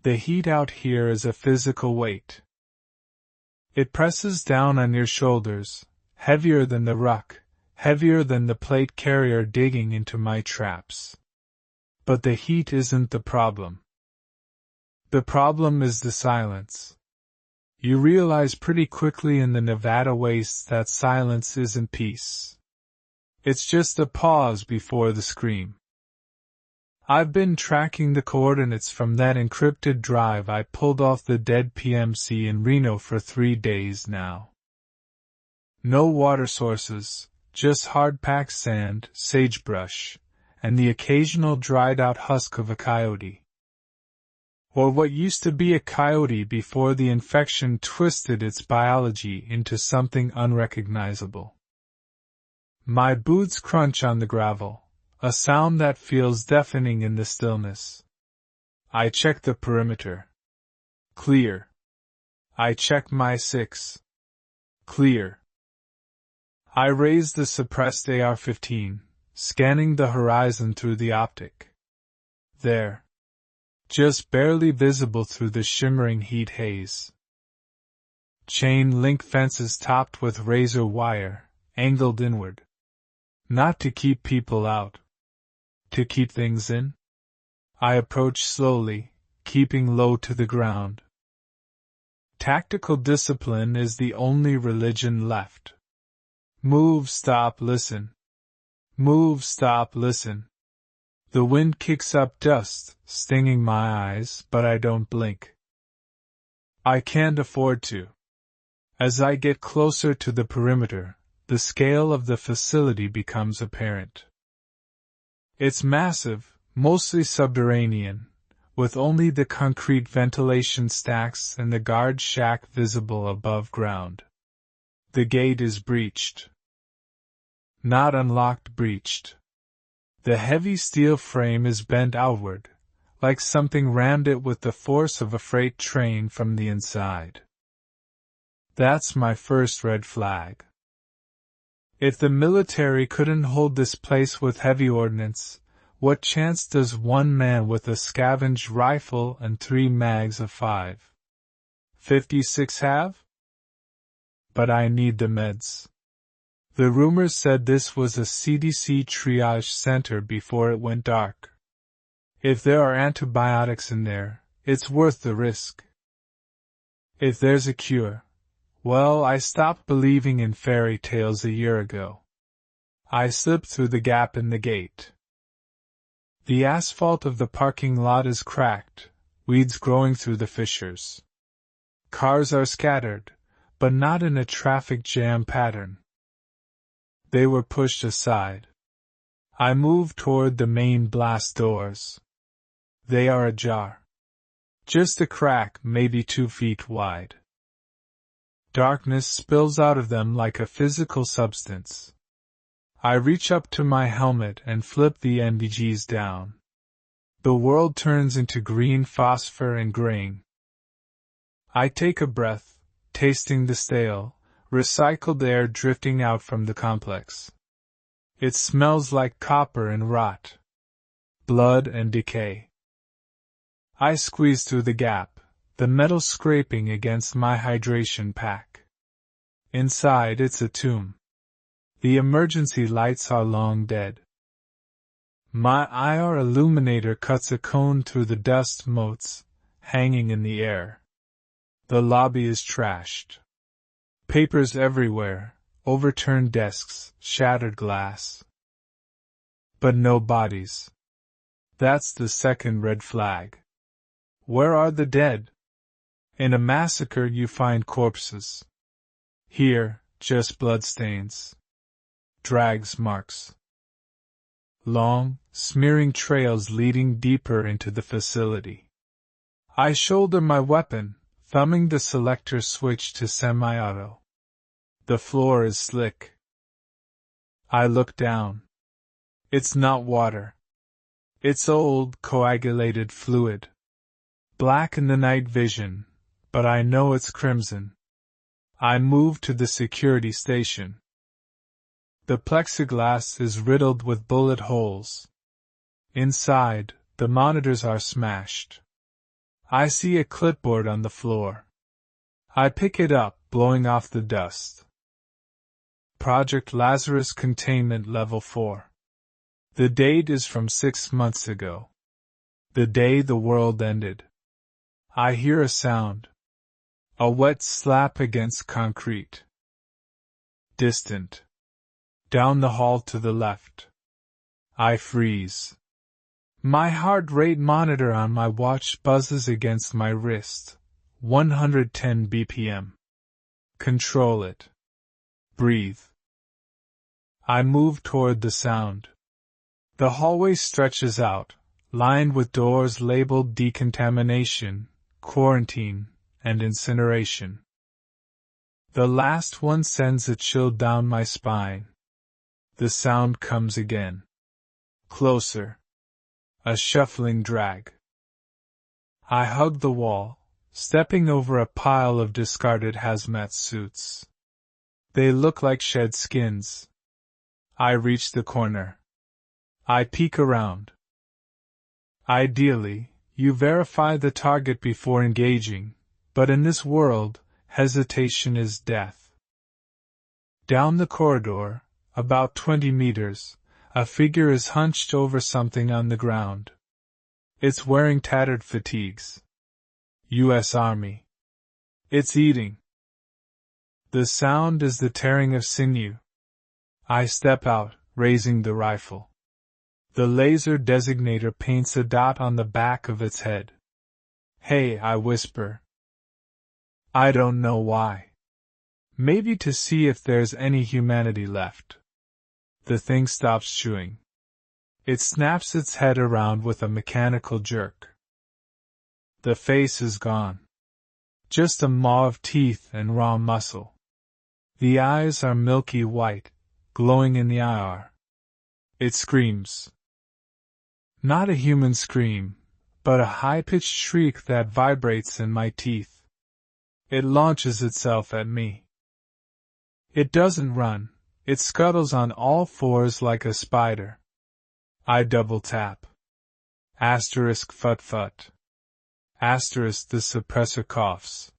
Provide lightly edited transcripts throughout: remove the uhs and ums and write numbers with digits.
The heat out here is a physical weight. It presses down on your shoulders, heavier than the ruck, heavier than the plate carrier digging into my traps. But the heat isn't the problem. The problem is the silence. You realize pretty quickly in the Nevada wastes that silence isn't peace. It's just a pause before the scream. I've been tracking the coordinates from that encrypted drive I pulled off the dead PMC in Reno for 3 days now. No water sources, just hard-packed sand, sagebrush, and the occasional dried-out husk of a coyote. Or what used to be a coyote before the infection twisted its biology into something unrecognizable. My boots crunch on the gravel, a sound that feels deafening in the stillness. I check the perimeter. Clear. I check my 6. Clear. I raise the suppressed AR-15, scanning the horizon through the optic. There. Just barely visible through the shimmering heat haze. Chain link fences topped with razor wire, angled inward. Not to keep people out. To keep things in? I approach slowly, keeping low to the ground. Tactical discipline is the only religion left. Move, stop, listen. Move, stop, listen. The wind kicks up dust, stinging my eyes, but I don't blink. I can't afford to. As I get closer to the perimeter, the scale of the facility becomes apparent. It's massive, mostly subterranean, with only the concrete ventilation stacks and the guard shack visible above ground. The gate is breached. Not unlocked, breached. The heavy steel frame is bent outward, like something rammed it with the force of a freight train from the inside. That's my first red flag. If the military couldn't hold this place with heavy ordnance, what chance does one man with a scavenged rifle and 3 mags of 5.56 have? But I need the meds. The rumors said this was a CDC triage center before it went dark. If there are antibiotics in there, it's worth the risk. If there's a cure, well, I stopped believing in fairy tales a year ago. I slipped through the gap in the gate. The asphalt of the parking lot is cracked, weeds growing through the fissures. Cars are scattered, but not in a traffic jam pattern. They were pushed aside. I moved toward the main blast doors. They are ajar. Just a crack, maybe 2 feet wide. Darkness spills out of them like a physical substance. I reach up to my helmet and flip the NVGs down. The world turns into green phosphor and graying. I take a breath, tasting the stale, recycled air drifting out from the complex. It smells like copper and rot, blood and decay. I squeeze through the gap, the metal scraping against my hydration pack. Inside it's a tomb. The emergency lights are long dead. My IR illuminator cuts a cone through the dust motes, hanging in the air. The lobby is trashed. Papers everywhere, overturned desks, shattered glass. But no bodies. That's the second red flag. Where are the dead? In a massacre you find corpses. Here, just bloodstains. Drags marks. Long, smearing trails leading deeper into the facility. I shoulder my weapon, thumbing the selector switch to semi-auto. The floor is slick. I look down. It's not water. It's old, coagulated fluid. Black in the night vision, but I know it's crimson. I move to the security station. The plexiglass is riddled with bullet holes. Inside, the monitors are smashed. I see a clipboard on the floor. I pick it up, blowing off the dust. Project Lazarus Containment Level 4. The date is from 6 months ago. The day the world ended. I hear a sound. A wet slap against concrete. Distant. Down the hall to the left. I freeze. My heart rate monitor on my watch buzzes against my wrist. 110 BPM. Control it. Breathe. I move toward the sound. The hallway stretches out, lined with doors labeled decontamination, quarantine, and incineration. The last one sends a chill down my spine. The sound comes again. Closer. A shuffling drag. I hug the wall, stepping over a pile of discarded hazmat suits. They look like shed skins. I reach the corner. I peek around. Ideally, you verify the target before engaging, but in this world, hesitation is death. Down the corridor, about 20 meters, a figure is hunched over something on the ground. It's wearing tattered fatigues. U.S. Army. It's eating. The sound is the tearing of sinew. I step out, raising the rifle. The laser designator paints a dot on the back of its head. Hey, I whisper. I don't know why. Maybe to see if there's any humanity left. The thing stops chewing. It snaps its head around with a mechanical jerk. The face is gone. Just a maw of teeth and raw muscle. The eyes are milky white, glowing in the IR. It screams. Not a human scream, but a high-pitched shriek that vibrates in my teeth. It launches itself at me. It doesn't run, it scuttles on all fours like a spider. I double tap. Asterisk fut-fut. Asterisk the suppressor coughs.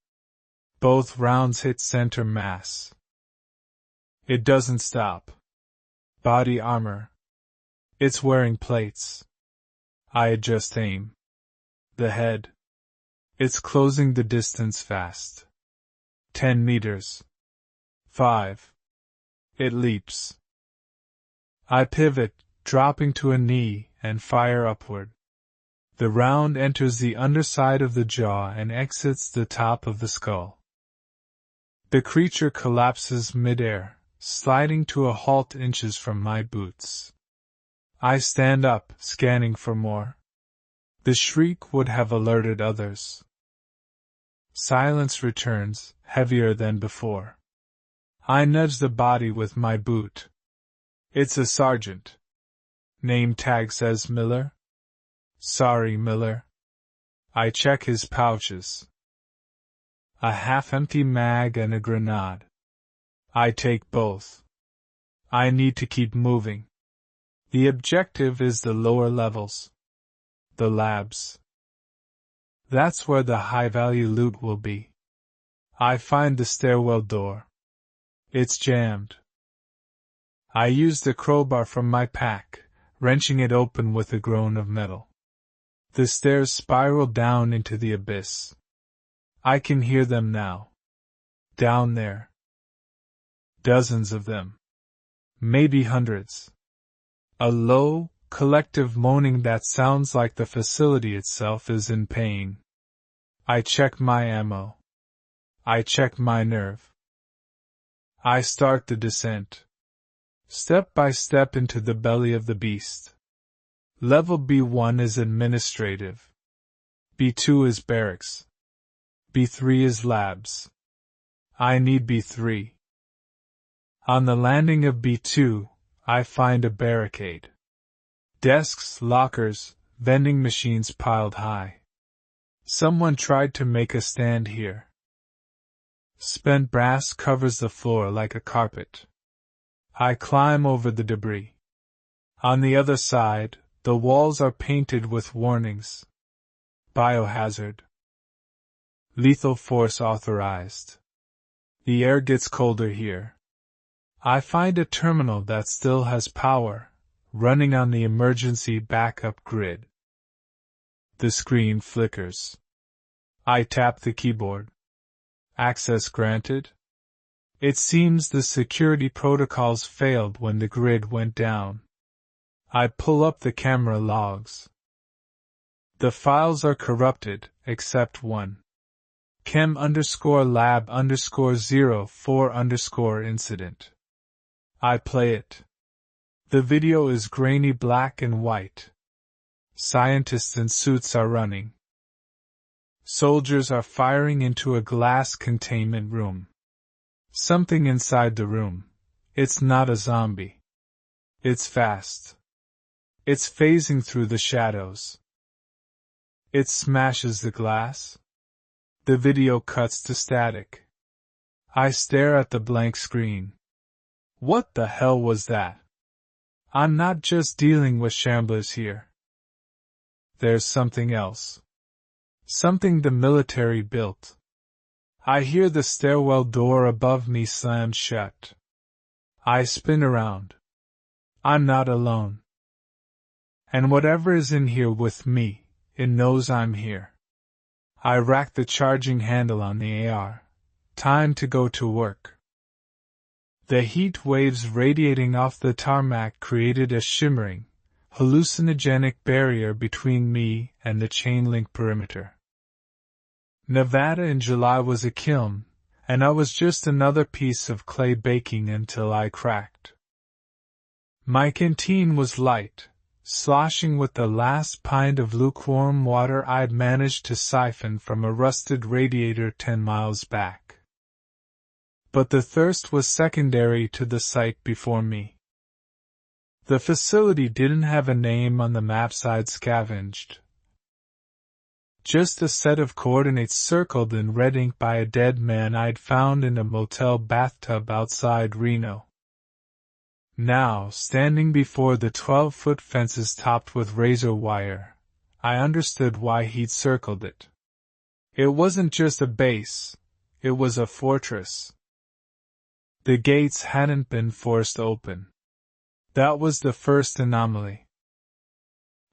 Both rounds hit center mass. It doesn't stop. Body armor. It's wearing plates. I adjust aim. The head. It's closing the distance fast. 10 meters. 5. It leaps. I pivot, dropping to a knee, and fire upward. The round enters the underside of the jaw and exits the top of the skull. The creature collapses midair, sliding to a halt inches from my boots. I stand up, scanning for more. The shriek would have alerted others. Silence returns, heavier than before. I nudge the body with my boot. It's a sergeant. Name tag says Miller. Sorry, Miller. I check his pouches. A half-empty mag and a grenade. I take both. I need to keep moving. The objective is the lower levels. The labs. That's where the high-value loot will be. I find the stairwell door. It's jammed. I use the crowbar from my pack, wrenching it open with a groan of metal. The stairs spiral down into the abyss. I can hear them now. Down there. Dozens of them. Maybe hundreds. A low, collective moaning that sounds like the facility itself is in pain. I check my ammo. I check my nerve. I start the descent. Step by step into the belly of the beast. Level B1 is administrative. B2 is barracks. B3 is labs. I need B3. On the landing of B2, I find a barricade. Desks, lockers, vending machines piled high. Someone tried to make a stand here. Spent brass covers the floor like a carpet. I climb over the debris. On the other side, the walls are painted with warnings. Biohazard, Lethal force authorized. The air gets colder here. I find a terminal that still has power, running on the emergency backup grid. The screen flickers. I tap the keyboard. Access granted? It seems the security protocols failed when the grid went down. I pull up the camera logs. The files are corrupted, except one. Chem_lab_04_incident. I play it. The video is grainy black and white. Scientists in suits are running. Soldiers are firing into a glass containment room. Something inside the room. It's not a zombie. It's fast. It's phasing through the shadows. It smashes the glass. The video cuts to static. I stare at the blank screen. What the hell was that? I'm not just dealing with shamblers here. There's something else. Something the military built. I hear the stairwell door above me slam shut. I spin around. I'm not alone. And whatever is in here with me, it knows I'm here. I rack the charging handle on the AR. Time to go to work. The heat waves radiating off the tarmac created a shimmering, hallucinogenic barrier between me and the chain-link perimeter. Nevada in July was a kiln, and I was just another piece of clay baking until I cracked. My canteen was light, sloshing with the last pint of lukewarm water I'd managed to siphon from a rusted radiator 10 miles back. But the thirst was secondary to the sight before me. The facility didn't have a name on the maps I'd scavenged. Just a set of coordinates circled in red ink by a dead man I'd found in a motel bathtub outside Reno. Now, standing before the 12-foot fences topped with razor wire, I understood why he'd circled it. It wasn't just a base, it was a fortress. The gates hadn't been forced open. That was the first anomaly.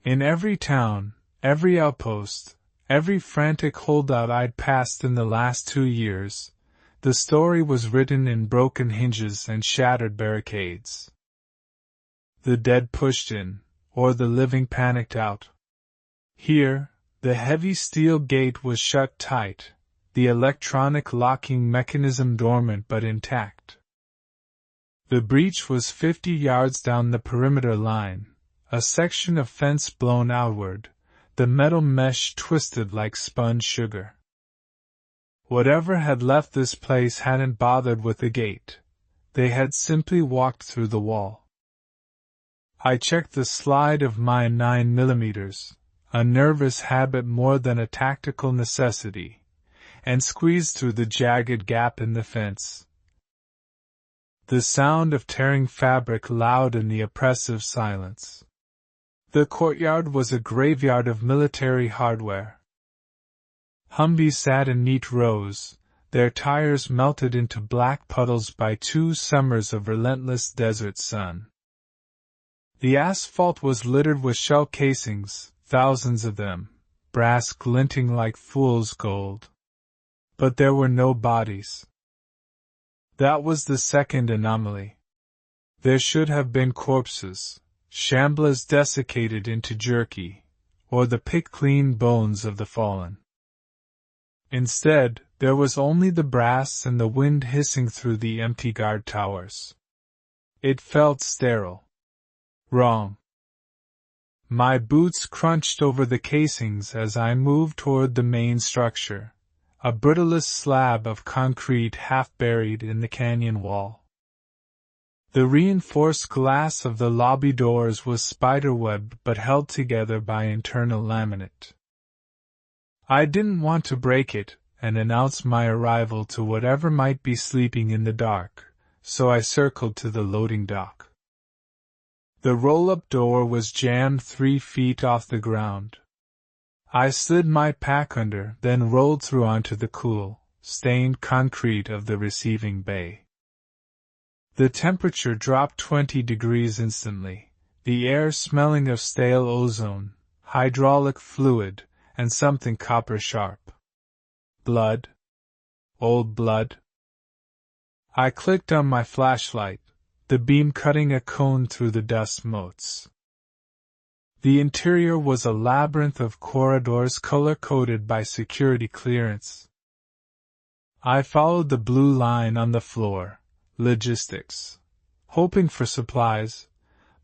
In every town, every outpost, every frantic holdout I'd passed in the last 2 years, the story was written in broken hinges and shattered barricades. The dead pushed in, or the living panicked out. Here, the heavy steel gate was shut tight, the electronic locking mechanism dormant but intact. The breach was 50 yards down the perimeter line, a section of fence blown outward, the metal mesh twisted like spun sugar. Whatever had left this place hadn't bothered with the gate. They had simply walked through the wall. I checked the slide of my 9mm, a nervous habit more than a tactical necessity, and squeezed through the jagged gap in the fence. The sound of tearing fabric loud in the oppressive silence. The courtyard was a graveyard of military hardware. Humvees sat in neat rows, their tires melted into black puddles by 2 summers of relentless desert sun. The asphalt was littered with shell casings, thousands of them, brass glinting like fool's gold. But there were no bodies. That was the second anomaly. There should have been corpses, shamblers desiccated into jerky, or the pick-clean bones of the fallen. Instead, there was only the brass and the wind hissing through the empty guard towers. It felt sterile. Wrong. My boots crunched over the casings as I moved toward the main structure, a brittleless slab of concrete half buried in the canyon wall. The reinforced glass of the lobby doors was spiderwebbed but held together by internal laminate. I didn't want to break it and announce my arrival to whatever might be sleeping in the dark, so I circled to the loading dock. The roll-up door was jammed 3 feet off the ground. I slid my pack under, then rolled through onto the cool, stained concrete of the receiving bay. The temperature dropped 20 degrees instantly, the air smelling of stale ozone, hydraulic fluid, and something copper-sharp. Blood? Old blood? I clicked on my flashlight, the beam cutting a cone through the dust motes. The interior was a labyrinth of corridors color-coded by security clearance. I followed the blue line on the floor, logistics, hoping for supplies,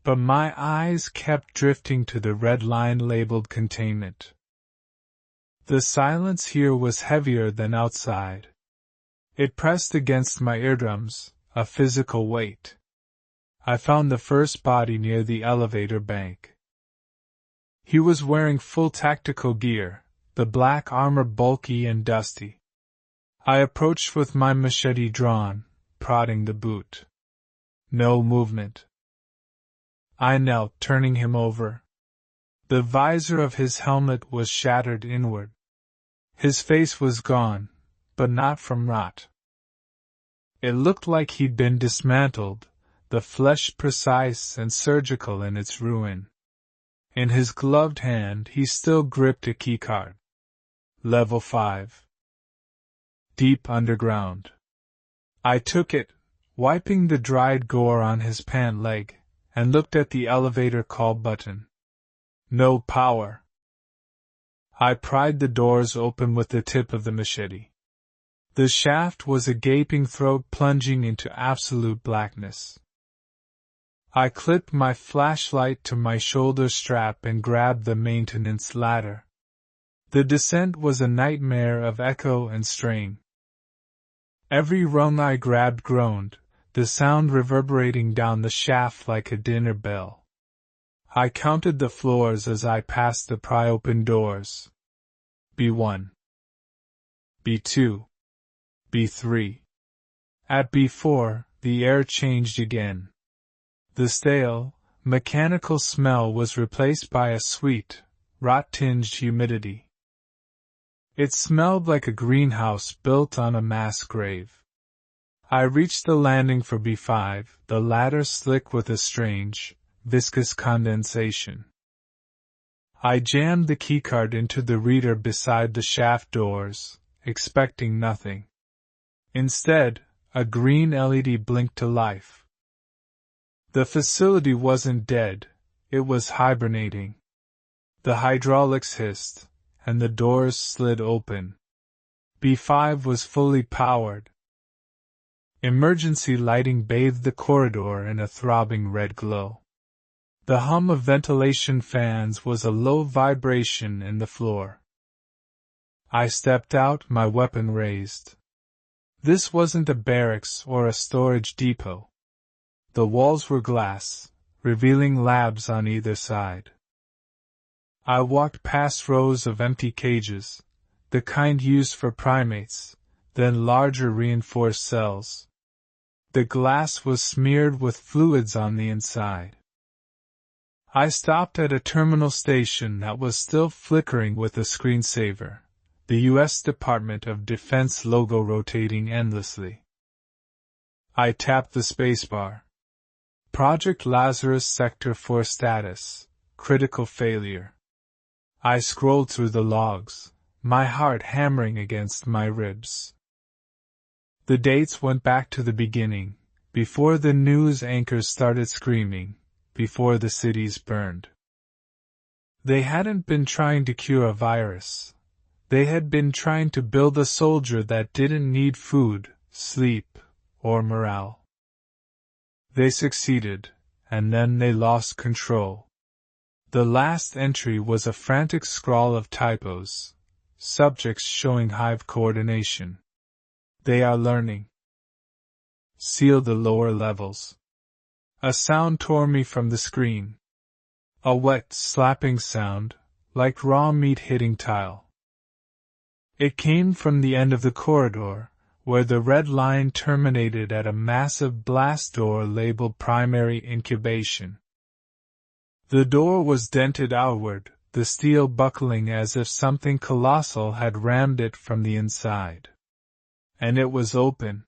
but my eyes kept drifting to the red line labeled containment. The silence here was heavier than outside. It pressed against my eardrums, a physical weight. I found the first body near the elevator bank. He was wearing full tactical gear, the black armor bulky and dusty. I approached with my machete drawn, prodding the boot. No movement. I knelt, turning him over. The visor of his helmet was shattered inward. His face was gone, but not from rot. It looked like he'd been dismantled, the flesh precise and surgical in its ruin. In his gloved hand he still gripped a keycard. Level 5. Deep underground. I took it, wiping the dried gore on his pant leg, and looked at the elevator call button. No power. I pried the doors open with the tip of the machete. The shaft was a gaping throat plunging into absolute blackness. I clipped my flashlight to my shoulder strap and grabbed the maintenance ladder. The descent was a nightmare of echo and strain. Every rung I grabbed groaned, the sound reverberating down the shaft like a dinner bell. I counted the floors as I passed the pry-open doors. B1. B2. B3. At B4, the air changed again. The stale, mechanical smell was replaced by a sweet, rot-tinged humidity. It smelled like a greenhouse built on a mass grave. I reached the landing for B5, the ladder slick with a strange, viscous condensation. I jammed the keycard into the reader beside the shaft doors, expecting nothing. Instead, a green LED blinked to life. The facility wasn't dead, it was hibernating. The hydraulics hissed, and the doors slid open. B5 was fully powered. Emergency lighting bathed the corridor in a throbbing red glow. The hum of ventilation fans was a low vibration in the floor. I stepped out, my weapon raised. This wasn't a barracks or a storage depot. The walls were glass, revealing labs on either side. I walked past rows of empty cages, the kind used for primates, then larger reinforced cells. The glass was smeared with fluids on the inside. I stopped at a terminal station that was still flickering with a screensaver, the U.S. Department of Defense logo rotating endlessly. I tapped the spacebar. Project Lazarus Sector 4 status, critical failure. I scrolled through the logs, my heart hammering against my ribs. The dates went back to the beginning, before the news anchors started screaming, before the cities burned. They hadn't been trying to cure a virus. They had been trying to build a soldier that didn't need food, sleep, or morale. They succeeded, and then they lost control. The last entry was a frantic scrawl of typos, subjects showing hive coordination. They are learning. Seal the lower levels. A sound tore me from the screen. A wet, slapping sound, like raw meat hitting tile. It came from the end of the corridor, where the red line terminated at a massive blast door labeled primary incubation. The door was dented outward, the steel buckling as if something colossal had rammed it from the inside. And it was open.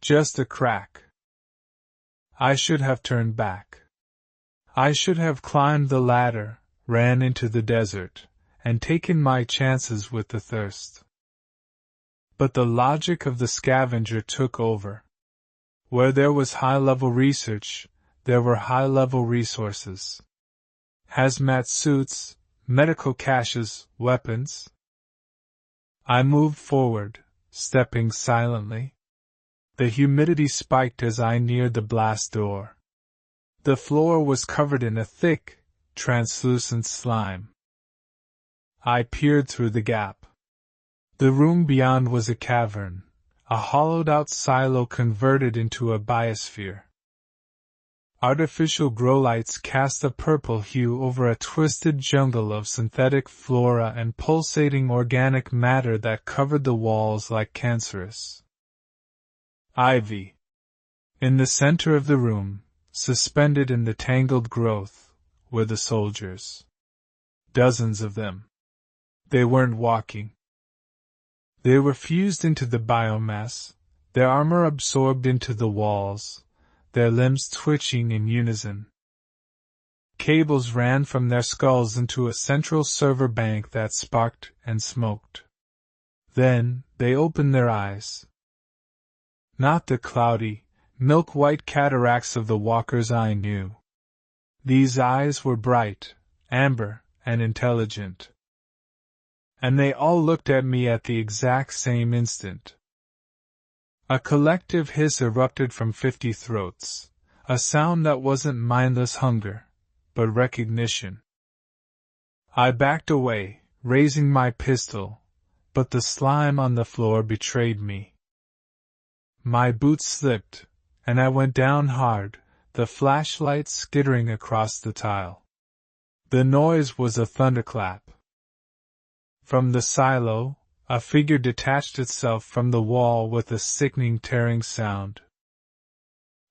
Just a crack. I should have turned back. I should have climbed the ladder, ran into the desert, and taken my chances with the thirst. But the logic of the scavenger took over. Where there was high-level research, there were high-level resources. Hazmat suits, medical caches, weapons. I moved forward, stepping silently. The humidity spiked as I neared the blast door. The floor was covered in a thick, translucent slime. I peered through the gap. The room beyond was a cavern, a hollowed-out silo converted into a biosphere. Artificial grow lights cast a purple hue over a twisted jungle of synthetic flora and pulsating organic matter that covered the walls like cancerous ivy. In the center of the room, suspended in the tangled growth, were the soldiers. Dozens of them. They weren't walking. They were fused into the biomass, their armor absorbed into the walls, their limbs twitching in unison. Cables ran from their skulls into a central server bank that sparked and smoked. Then, they opened their eyes. Not the cloudy, milk-white cataracts of the walkers I knew. These eyes were bright, amber, and intelligent. And they all looked at me at the exact same instant. A collective hiss erupted from 50 throats, a sound that wasn't mindless hunger, but recognition. I backed away, raising my pistol, but the slime on the floor betrayed me. My boots slipped, and I went down hard, the flashlight skittering across the tile. The noise was a thunderclap. From the silo, a figure detached itself from the wall with a sickening tearing sound.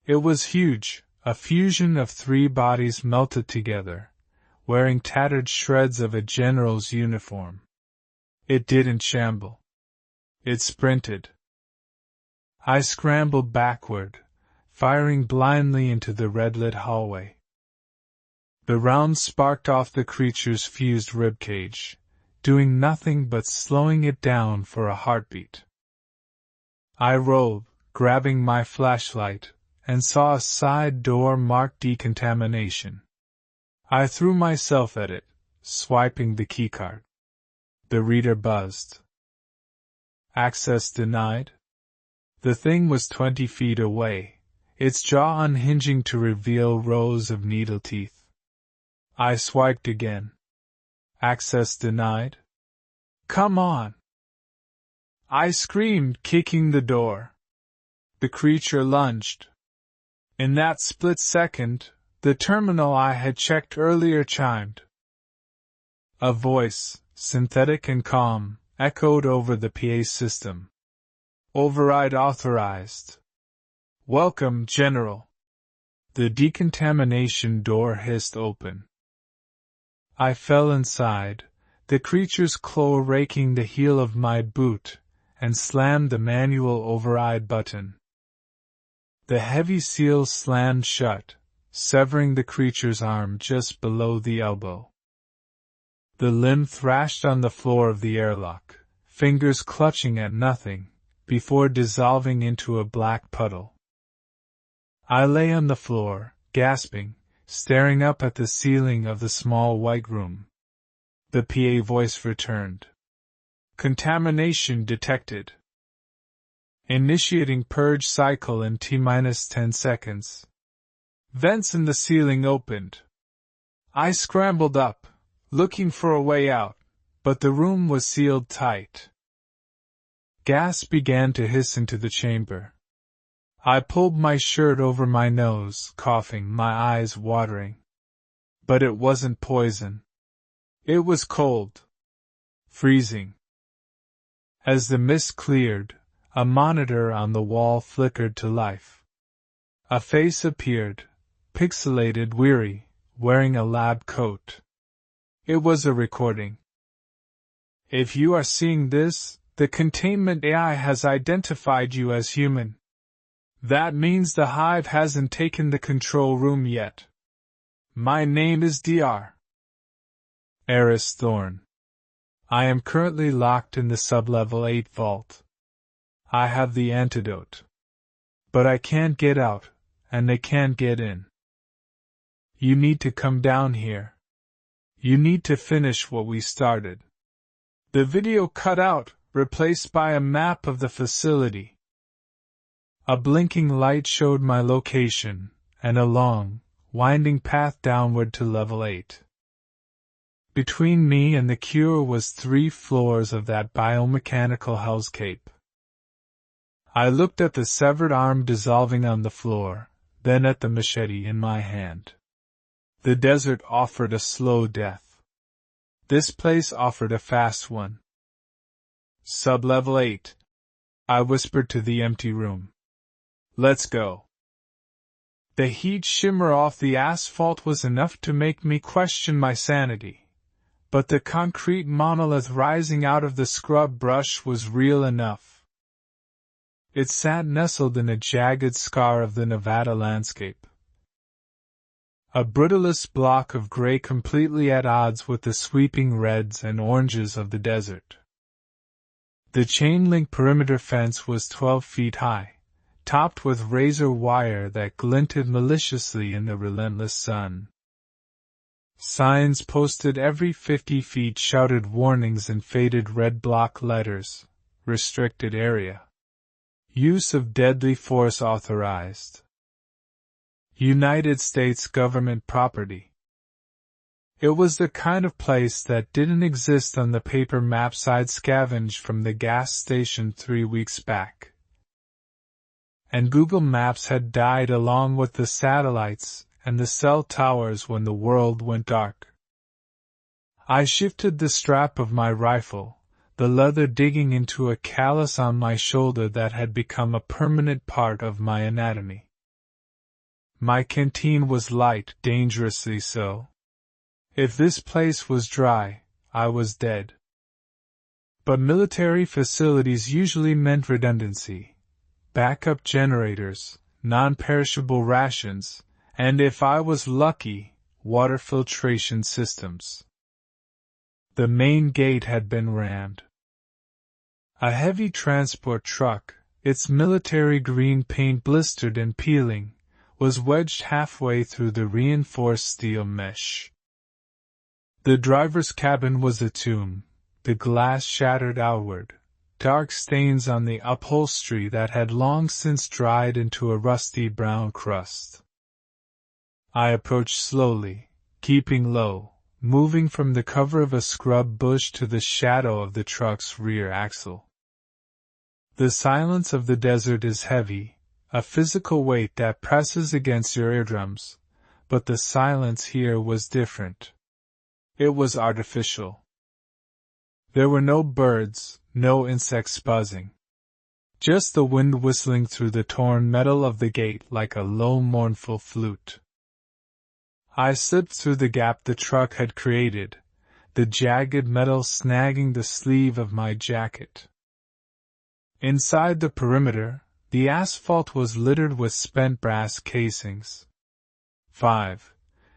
It was huge, a fusion of 3 bodies melted together, wearing tattered shreds of a general's uniform. It didn't shamble. It sprinted. I scrambled backward, firing blindly into the red-lit hallway. The round sparked off the creature's fused ribcage, doing nothing but slowing it down for a heartbeat. I rolled, grabbing my flashlight, and saw a side door marked decontamination. I threw myself at it, swiping the keycard. The reader buzzed. Access denied? The thing was 20 feet away, its jaw unhinging to reveal rows of needle teeth. I swiped again. Access denied? Come on! I screamed, kicking the door. The creature lunged. In that split second, the terminal I had checked earlier chimed. A voice, synthetic and calm, echoed over the PA system. Override authorized. Welcome, General. The decontamination door hissed open. I fell inside, the creature's claw raking the heel of my boot, and slammed the manual override button. The heavy seal slammed shut, severing the creature's arm just below the elbow. The limb thrashed on the floor of the airlock, fingers clutching at nothing, before dissolving into a black puddle. I lay on the floor, gasping, staring up at the ceiling of the small white room. The PA voice returned. Contamination detected. Initiating purge cycle in T-10 seconds. Vents in the ceiling opened. I scrambled up, looking for a way out, but the room was sealed tight. Gas began to hiss into the chamber. I pulled my shirt over my nose, coughing, my eyes watering. But it wasn't poison. It was cold. Freezing. As the mist cleared, a monitor on the wall flickered to life. A face appeared, pixelated, weary, wearing a lab coat. It was a recording. If you are seeing this, the containment AI has identified you as human. That means the hive hasn't taken the control room yet. My name is Dr. Eris Thorne. I am currently locked in the sub-level 8 vault. I have the antidote. But I can't get out, and they can't get in. You need to come down here. You need to finish what we started. The video cut out, replaced by a map of the facility. A blinking light showed my location, and a long, winding path downward to level 8. Between me and the cure was 3 floors of that biomechanical hellscape. I looked at the severed arm dissolving on the floor, then at the machete in my hand. The desert offered a slow death. This place offered a fast one. Sub-level 8. I whispered to the empty room. Let's go. The heat shimmer off the asphalt was enough to make me question my sanity. But the concrete monolith rising out of the scrub brush was real enough. It sat nestled in a jagged scar of the Nevada landscape. A brutalist block of gray completely at odds with the sweeping reds and oranges of the desert. The chain-link perimeter fence was 12 feet high, topped with razor wire that glinted maliciously in the relentless sun. Signs posted every 50 feet shouted warnings in faded red block letters. Restricted area. Use of deadly force authorized. United States government property. It was the kind of place that didn't exist on the paper maps I'd scavenged from the gas station 3 weeks back. And Google Maps had died along with the satellites and the cell towers when the world went dark. I shifted the strap of my rifle, the leather digging into a callus on my shoulder that had become a permanent part of my anatomy. My canteen was light, dangerously so. If this place was dry, I was dead. But military facilities usually meant redundancy, backup generators, non-perishable rations, and if I was lucky, water filtration systems. The main gate had been rammed. A heavy transport truck, its military green paint blistered and peeling, was wedged halfway through the reinforced steel mesh. The driver's cabin was a tomb, the glass shattered outward, dark stains on the upholstery that had long since dried into a rusty brown crust. I approached slowly, keeping low, moving from the cover of a scrub bush to the shadow of the truck's rear axle. The silence of the desert is heavy, a physical weight that presses against your eardrums, but the silence here was different. It was artificial. There were no birds, no insects buzzing. Just the wind whistling through the torn metal of the gate like a low mournful flute. I slipped through the gap the truck had created, the jagged metal snagging the sleeve of my jacket. Inside the perimeter, the asphalt was littered with spent brass casings.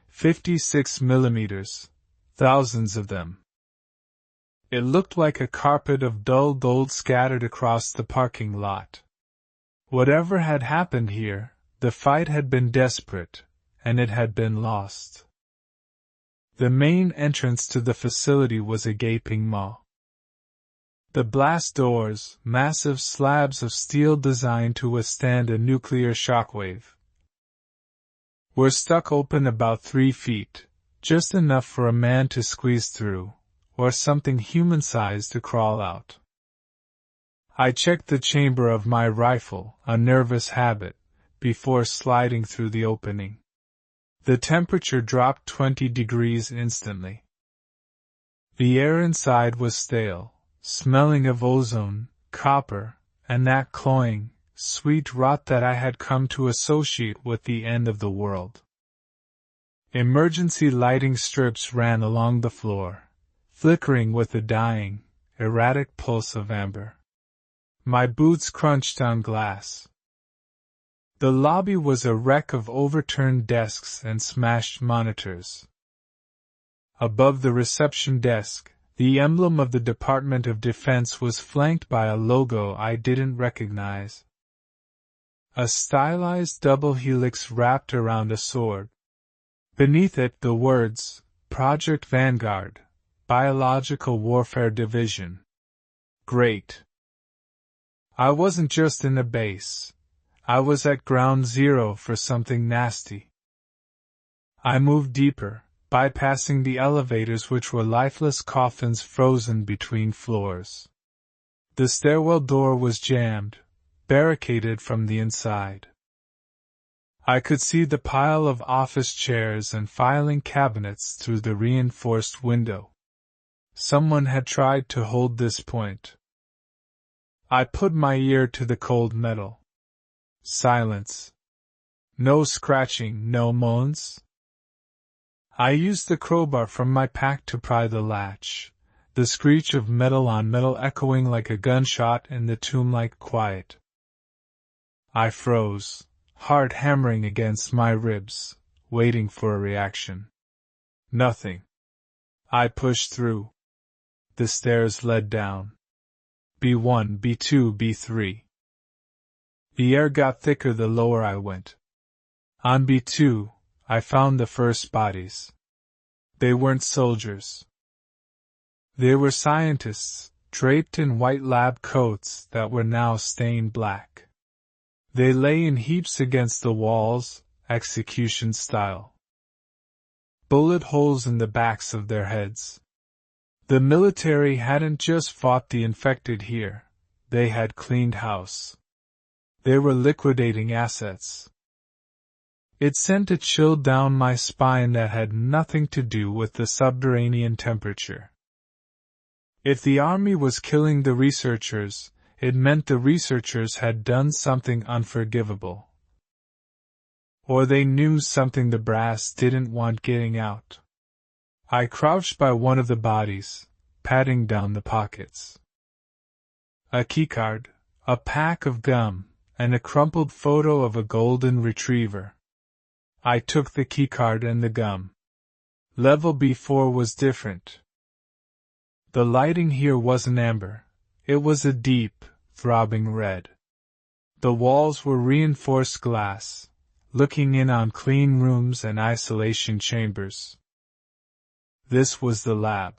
56 millimeters, thousands of them. It looked like a carpet of dull gold scattered across the parking lot. Whatever had happened here, the fight had been desperate, and it had been lost. The main entrance to the facility was a gaping maw. The blast doors, massive slabs of steel designed to withstand a nuclear shockwave, were stuck open about 3 feet, just enough for a man to squeeze through, or something human-sized to crawl out. I checked the chamber of my rifle, a nervous habit, before sliding through the opening. The temperature dropped 20 degrees instantly. The air inside was stale, smelling of ozone, copper, and that cloying, sweet rot that I had come to associate with the end of the world. Emergency lighting strips ran along the floor, flickering with the dying, erratic pulse of amber. My boots crunched on glass. The lobby was a wreck of overturned desks and smashed monitors. Above the reception desk, the emblem of the Department of Defense was flanked by a logo I didn't recognize. A stylized double helix wrapped around a sword. Beneath it the words, Project Vanguard, Biological Warfare Division. Great. I wasn't just in a base. I was at ground zero for something nasty. I moved deeper, bypassing the elevators which were lifeless coffins frozen between floors. The stairwell door was jammed, barricaded from the inside. I could see the pile of office chairs and filing cabinets through the reinforced window. Someone had tried to hold this point. I put my ear to the cold metal. Silence. No scratching, no moans. I used the crowbar from my pack to pry the latch, the screech of metal on metal echoing like a gunshot in the tomb-like quiet. I froze, heart hammering against my ribs, waiting for a reaction. Nothing. I pushed through. The stairs led down. B1, B2, B3. The air got thicker the lower I went. On B2, I found the first bodies. They weren't soldiers. They were scientists, draped in white lab coats that were now stained black. They lay in heaps against the walls, execution style. Bullet holes in the backs of their heads. The military hadn't just fought the infected here, they had cleaned house. They were liquidating assets. It sent a chill down my spine that had nothing to do with the subterranean temperature. If the army was killing the researchers, it meant the researchers had done something unforgivable. Or they knew something the brass didn't want getting out. I crouched by one of the bodies, patting down the pockets. A keycard, a pack of gum, and a crumpled photo of a golden retriever. I took the keycard and the gum. Level B4 was different. The lighting here wasn't amber. It was a deep, throbbing red. The walls were reinforced glass, looking in on clean rooms and isolation chambers. This was the lab.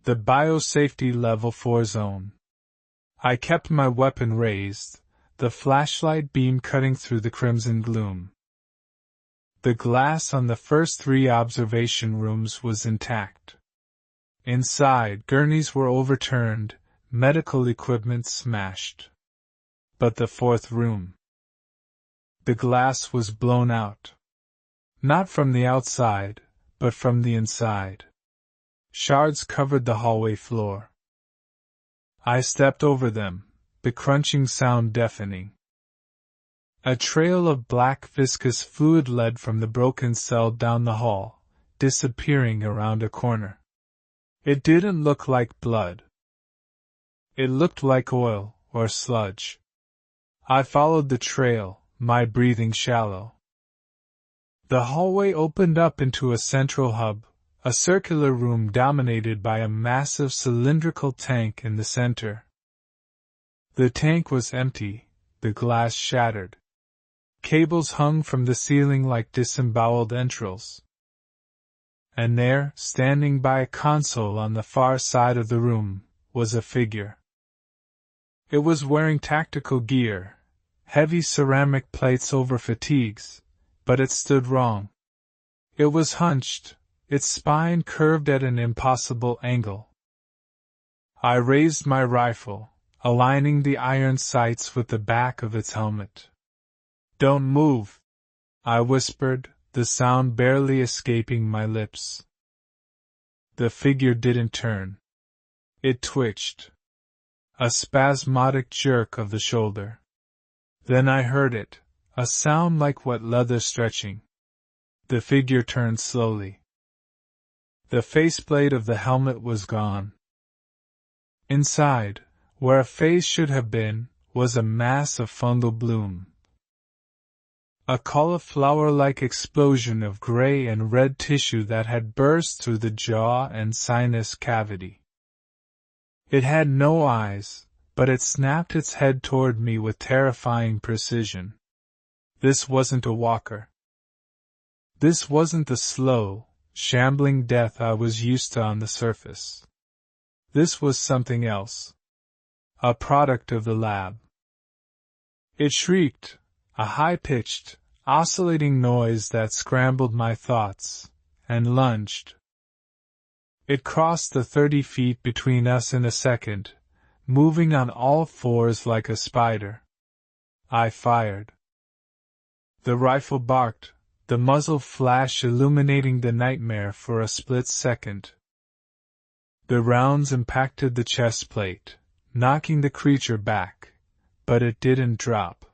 The biosafety level 4 zone. I kept my weapon raised, the flashlight beam cutting through the crimson gloom. The glass on the first 3 observation rooms was intact. Inside, gurneys were overturned, medical equipment smashed. But the 4th room. The glass was blown out. Not from the outside, but from the inside. Shards covered the hallway floor. I stepped over them, the crunching sound deafening. A trail of black viscous fluid led from the broken cell down the hall, disappearing around a corner. It didn't look like blood. It looked like oil, or sludge. I followed the trail, my breathing shallow. The hallway opened up into a central hub, a circular room dominated by a massive cylindrical tank in the center. The tank was empty, the glass shattered. Cables hung from the ceiling like disemboweled entrails. And there, standing by a console on the far side of the room, was a figure. It was wearing tactical gear, heavy ceramic plates over fatigues, but it stood wrong. It was hunched, its spine curved at an impossible angle. I raised my rifle, aligning the iron sights with the back of its helmet. "Don't move," I whispered, the sound barely escaping my lips. The figure didn't turn. It twitched. A spasmodic jerk of the shoulder. Then I heard it, a sound like wet leather stretching. The figure turned slowly. The faceplate of the helmet was gone. Inside, where a face should have been, was a mass of fungal bloom. A cauliflower-like explosion of gray and red tissue that had burst through the jaw and sinus cavity. It had no eyes, but it snapped its head toward me with terrifying precision. This wasn't a walker. This wasn't the slow, shambling death I was used to on the surface. This was something else. A product of the lab. It shrieked, a high-pitched, oscillating noise that scrambled my thoughts, and lunged. It crossed the 30 feet between us in a second, moving on all fours like a spider. I fired. The rifle barked, the muzzle flash illuminating the nightmare for a split second. The rounds impacted the chest plate, knocking the creature back, but it didn't drop.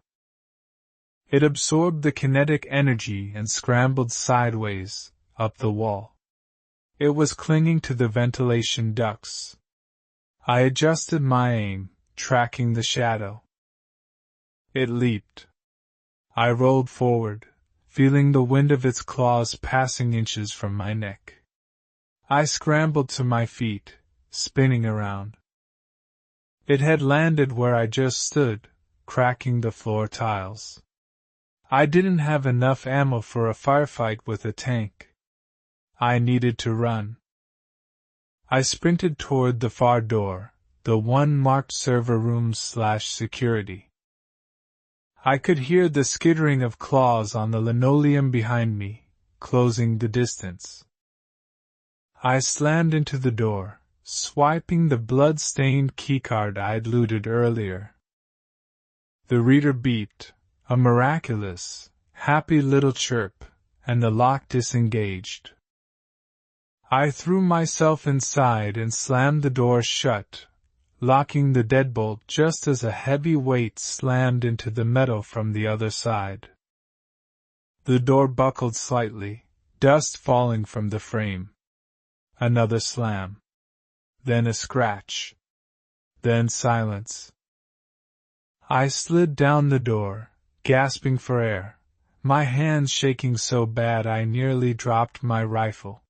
It absorbed the kinetic energy and scrambled sideways, up the wall. It was clinging to the ventilation ducts. I adjusted my aim, tracking the shadow. It leaped. I rolled forward, feeling the wind of its claws passing inches from my neck. I scrambled to my feet, spinning around. It had landed where I just stood, cracking the floor tiles. I didn't have enough ammo for a firefight with a tank. I needed to run. I sprinted toward the far door, the one marked server room/security. I could hear the skittering of claws on the linoleum behind me, closing the distance. I slammed into the door, swiping the blood-stained keycard I'd looted earlier. The reader beeped, a miraculous, happy little chirp, and the lock disengaged. I threw myself inside and slammed the door shut, locking the deadbolt just as a heavy weight slammed into the metal from the other side. The door buckled slightly, dust falling from the frame. Another slam. Then a scratch. Then silence. I slid down the door, gasping for air, my hands shaking so bad I nearly dropped my rifle.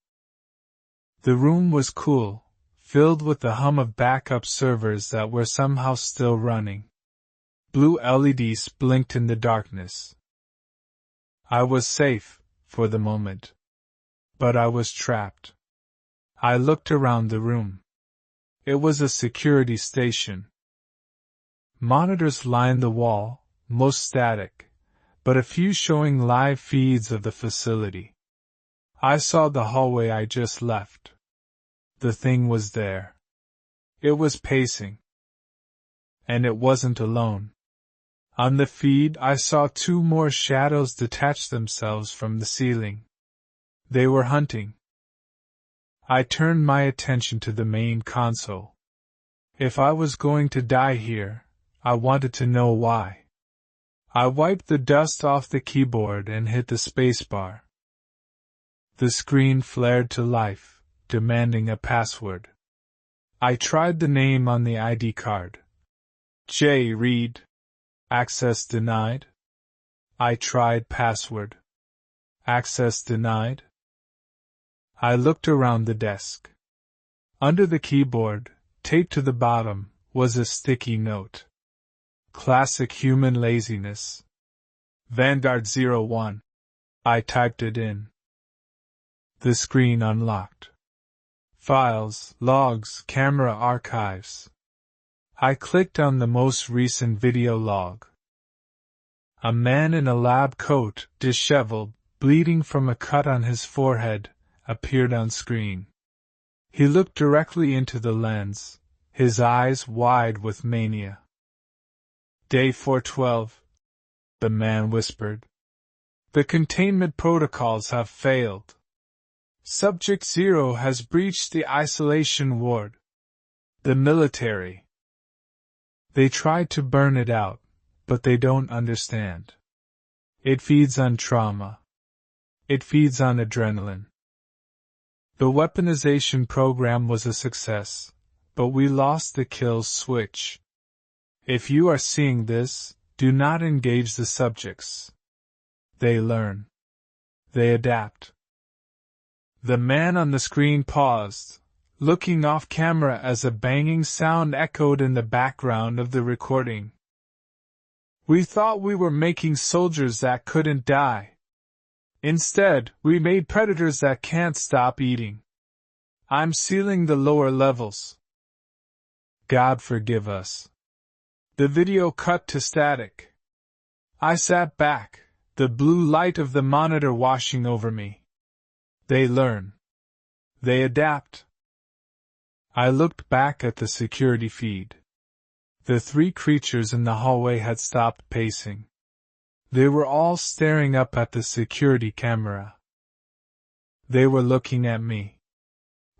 The room was cool, filled with the hum of backup servers that were somehow still running. Blue LEDs blinked in the darkness. I was safe, for the moment. But I was trapped. I looked around the room. It was a security station. Monitors lined the wall, most static, but a few showing live feeds of the facility. I saw the hallway I just left. The thing was there. It was pacing. And it wasn't alone. On the feed I saw two more shadows detach themselves from the ceiling. They were hunting. I turned my attention to the main console. If I was going to die here, I wanted to know why. I wiped the dust off the keyboard and hit the spacebar. The screen flared to life, demanding a password. I tried the name on the ID card. J. Reed. Access denied. I tried password. Access denied. I looked around the desk. Under the keyboard, taped to the bottom, was a sticky note. Classic human laziness. Vanguard 01. I typed it in. The screen unlocked. Files, logs, camera archives. I clicked on the most recent video log. A man in a lab coat, disheveled, bleeding from a cut on his forehead, appeared on screen. He looked directly into the lens, his eyes wide with mania. Day 412, the man whispered. The containment protocols have failed. Subject 0 has breached the isolation ward. The military. They tried to burn it out, but they don't understand. It feeds on trauma. It feeds on adrenaline. The weaponization program was a success, but we lost the kill switch. If you are seeing this, do not engage the subjects. They learn. They adapt. The man on the screen paused, looking off camera as a banging sound echoed in the background of the recording. We thought we were making soldiers that couldn't die. Instead, we made predators that can't stop eating. I'm sealing the lower levels. God forgive us. The video cut to static. I sat back, the blue light of the monitor washing over me. They learn. They adapt. I looked back at the security feed. The 3 creatures in the hallway had stopped pacing. They were all staring up at the security camera. They were looking at me.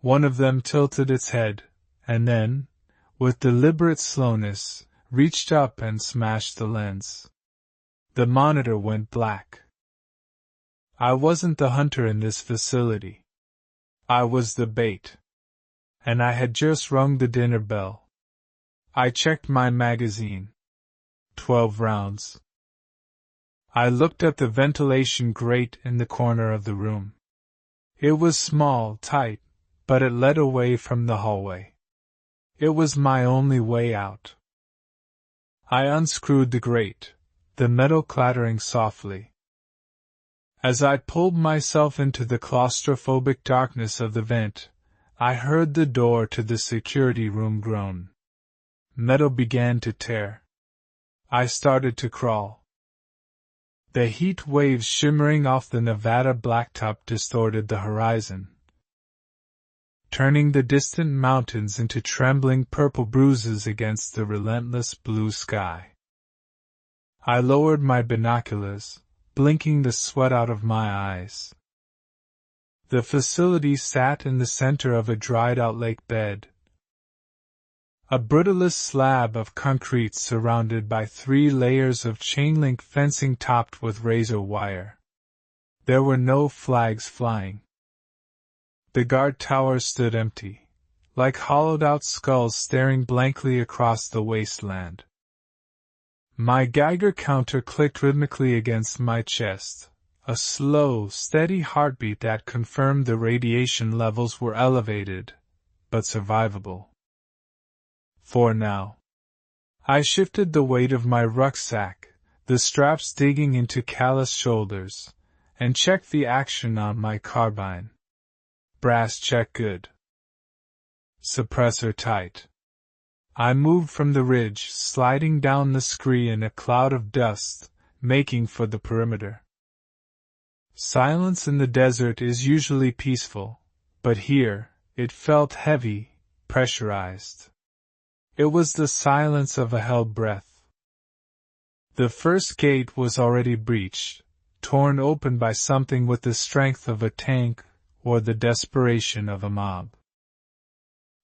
One of them tilted its head, and then, with deliberate slowness, reached up and smashed the lens. The monitor went black. I wasn't the hunter in this facility. I was the bait. And I had just rung the dinner bell. I checked my magazine. 12 rounds. I looked at the ventilation grate in the corner of the room. It was small, tight, but it led away from the hallway. It was my only way out. I unscrewed the grate, the metal clattering softly. As I pulled myself into the claustrophobic darkness of the vent, I heard the door to the security room groan. Metal began to tear. I started to crawl. The heat waves shimmering off the Nevada blacktop distorted the horizon, turning the distant mountains into trembling purple bruises against the relentless blue sky. I lowered my binoculars, blinking the sweat out of my eyes. The facility sat in the center of a dried-out lake bed. A brutalist slab of concrete surrounded by 3 layers of chain-link fencing topped with razor wire. There were no flags flying. The guard tower stood empty, like hollowed-out skulls staring blankly across the wasteland. My Geiger counter clicked rhythmically against my chest, a slow, steady heartbeat that confirmed the radiation levels were elevated, but survivable. For now. I shifted the weight of my rucksack, the straps digging into calloused shoulders, and checked the action on my carbine. Brass check good. Suppressor tight. I moved from the ridge, sliding down the scree in a cloud of dust, making for the perimeter. Silence in the desert is usually peaceful, but here, it felt heavy, pressurized. It was the silence of a held breath. The first gate was already breached, torn open by something with the strength of a tank or the desperation of a mob.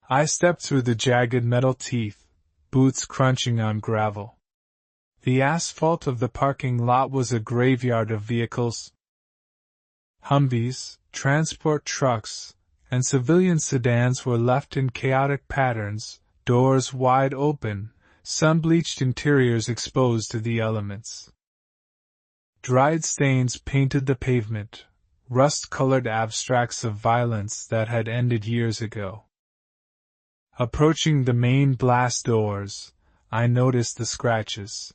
I stepped through the jagged metal teeth, boots crunching on gravel. The asphalt of the parking lot was a graveyard of vehicles. Humvees, transport trucks, and civilian sedans were left in chaotic patterns, doors wide open, sun-bleached interiors exposed to the elements. Dried stains painted the pavement, rust-colored abstracts of violence that had ended years ago. Approaching the main blast doors, I noticed the scratches.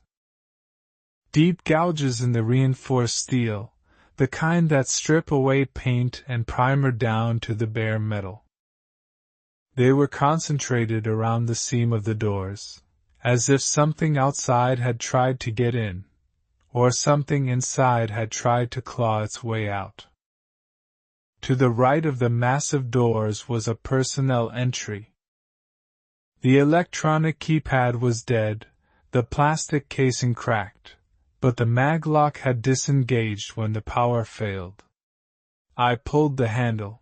Deep gouges in the reinforced steel, the kind that strip away paint and primer down to the bare metal. They were concentrated around the seam of the doors, as if something outside had tried to get in, or something inside had tried to claw its way out. To the right of the massive doors was a personnel entry. The electronic keypad was dead, the plastic casing cracked, but the maglock had disengaged when the power failed. I pulled the handle.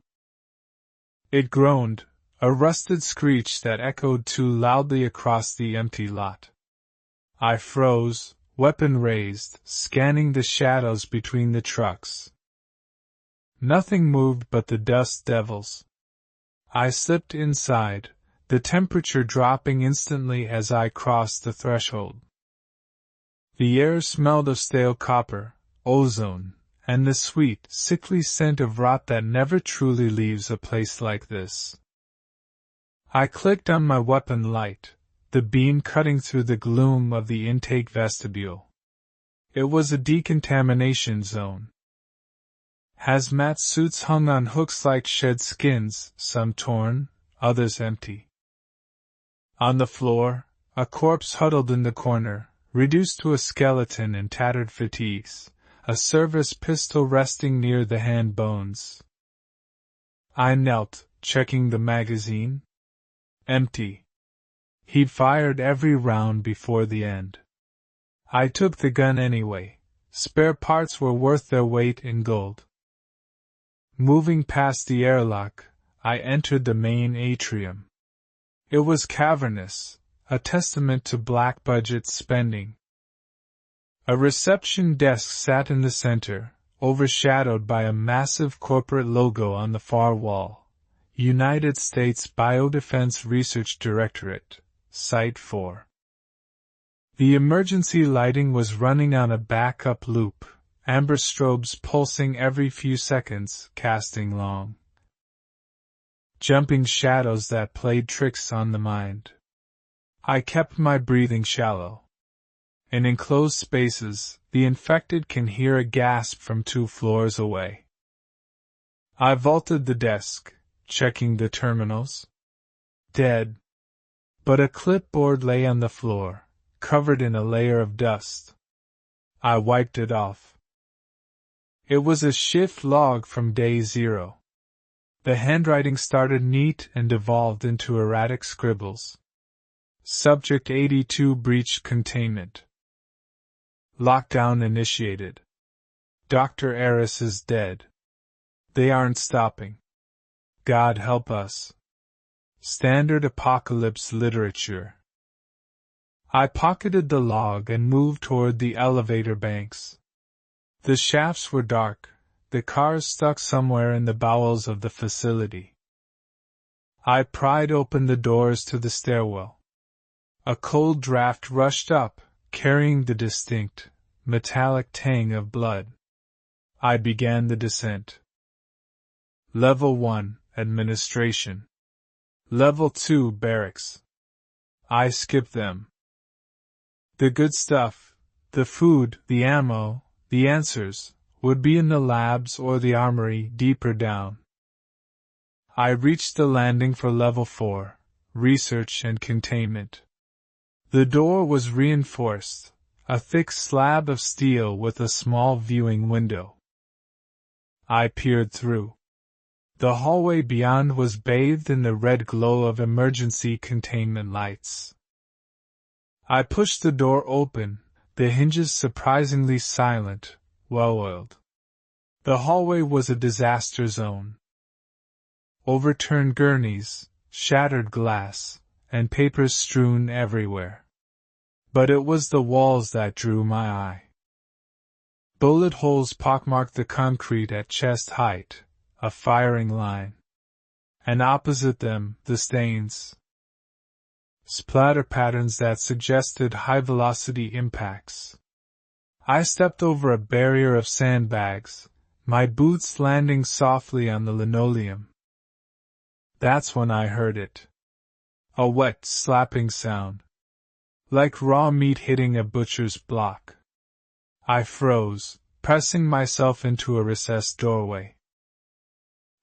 It groaned, a rusted screech that echoed too loudly across the empty lot. I froze, weapon raised, scanning the shadows between the trucks. Nothing moved but the dust devils. I slipped inside, the temperature dropping instantly as I crossed the threshold. The air smelled of stale copper, ozone, and the sweet, sickly scent of rot that never truly leaves a place like this. I clicked on my weapon light, the beam cutting through the gloom of the intake vestibule. It was a decontamination zone. Hazmat suits hung on hooks like shed skins, some torn, others empty. On the floor, a corpse huddled in the corner, reduced to a skeleton in tattered fatigues, a service pistol resting near the hand bones. I knelt, checking the magazine. Empty. He'd fired every round before the end. I took the gun anyway. Spare parts were worth their weight in gold. Moving past the airlock, I entered the main atrium. It was cavernous, a testament to black budget spending. A reception desk sat in the center, overshadowed by a massive corporate logo on the far wall. United States Biodefense Research Directorate, Site 4. The emergency lighting was running on a backup loop, amber strobes pulsing every few seconds, casting long, jumping shadows that played tricks on the mind. I kept my breathing shallow. In enclosed spaces, the infected can hear a gasp from 2 floors away. I vaulted the desk, checking the terminals. Dead. But a clipboard lay on the floor, covered in a layer of dust. I wiped it off. It was a shift log from day 0. The handwriting started neat and devolved into erratic scribbles. Subject 82 breached containment. Lockdown initiated. Dr. Eris is dead. They aren't stopping. God help us. Standard apocalypse literature. I pocketed the log and moved toward the elevator banks. The shafts were dark, the cars stuck somewhere in the bowels of the facility. I pried open the doors to the stairwell. A cold draft rushed up, carrying the distinct, metallic tang of blood. I began the descent. Level 1, Administration. Level 2, Barracks. I skipped them. The good stuff, the food, the ammo, the answers, would be in the labs or the armory deeper down. I reached the landing for Level 4, Research and Containment. The door was reinforced, a thick slab of steel with a small viewing window. I peered through. The hallway beyond was bathed in the red glow of emergency containment lights. I pushed the door open, the hinges surprisingly silent, well-oiled. The hallway was a disaster zone. Overturned gurneys, shattered glass, and papers strewn everywhere. But it was the walls that drew my eye. Bullet holes pockmarked the concrete at chest height, a firing line. And opposite them, the stains. Splatter patterns that suggested high-velocity impacts. I stepped over a barrier of sandbags, my boots landing softly on the linoleum. That's when I heard it. A wet, slapping sound. Like raw meat hitting a butcher's block. I froze, pressing myself into a recessed doorway.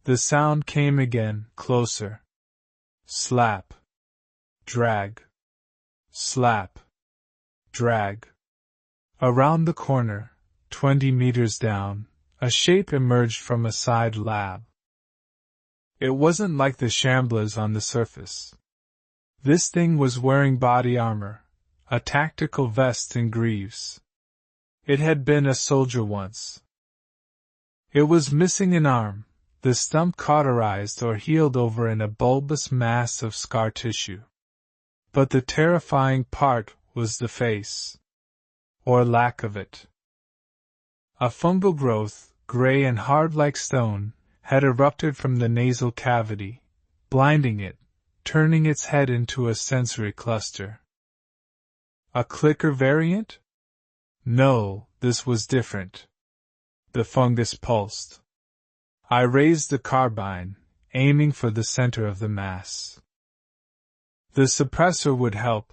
The sound came again, closer. Slap. Drag. Slap. Drag. Around the corner, 20 meters down, a shape emerged from a side lab. It wasn't like the shamblers on the surface. This thing was wearing body armor, a tactical vest and greaves. It had been a soldier once. It was missing an arm, the stump cauterized or healed over in a bulbous mass of scar tissue. But the terrifying part was the face. Or lack of it. A fungal growth, gray and hard like stone, had erupted from the nasal cavity, blinding it, turning its head into a sensory cluster. A clicker variant? No, this was different. The fungus pulsed. I raised the carbine, aiming for the center of the mass. The suppressor would help,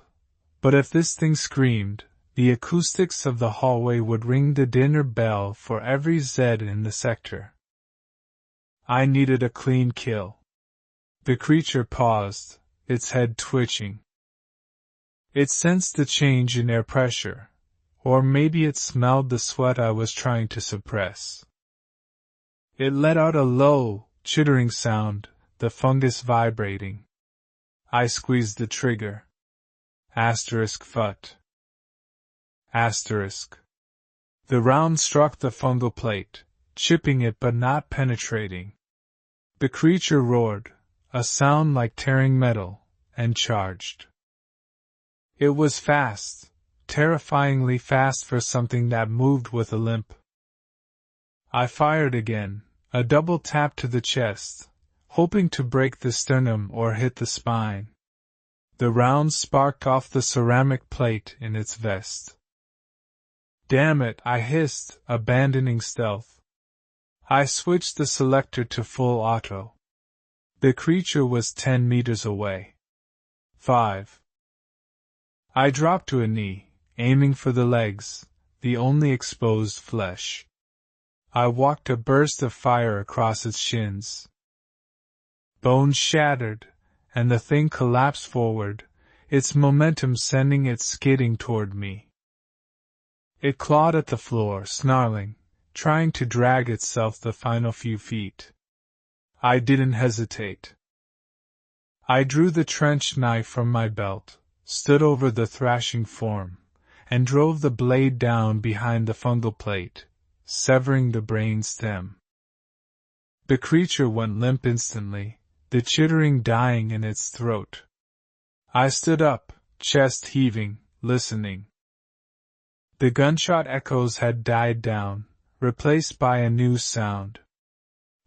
but if this thing screamed, the acoustics of the hallway would ring the dinner bell for every Z in the sector. I needed a clean kill. The creature paused, its head twitching. It sensed the change in air pressure, or maybe it smelled the sweat I was trying to suppress. It let out a low, chittering sound, the fungus vibrating. I squeezed the trigger. Fut. The round struck the fungal plate, chipping it but not penetrating. The creature roared, a sound like tearing metal, and charged. It was fast, terrifyingly fast for something that moved with a limp. I fired again, a double tap to the chest, hoping to break the sternum or hit the spine. The round sparked off the ceramic plate in its vest. Damn it, I hissed, abandoning stealth. I switched the selector to full auto. The creature was 10 meters away. 5. I dropped to a knee, aiming for the legs, the only exposed flesh. I walked a burst of fire across its shins. Bones shattered, and the thing collapsed forward, its momentum sending it skidding toward me. It clawed at the floor, snarling, trying to drag itself the final few feet. I didn't hesitate. I drew the trench knife from my belt, stood over the thrashing form, and drove the blade down behind the fungal plate, severing the brain stem. The creature went limp instantly, the chittering dying in its throat. I stood up, chest heaving, listening. The gunshot echoes had died down, replaced by a new sound.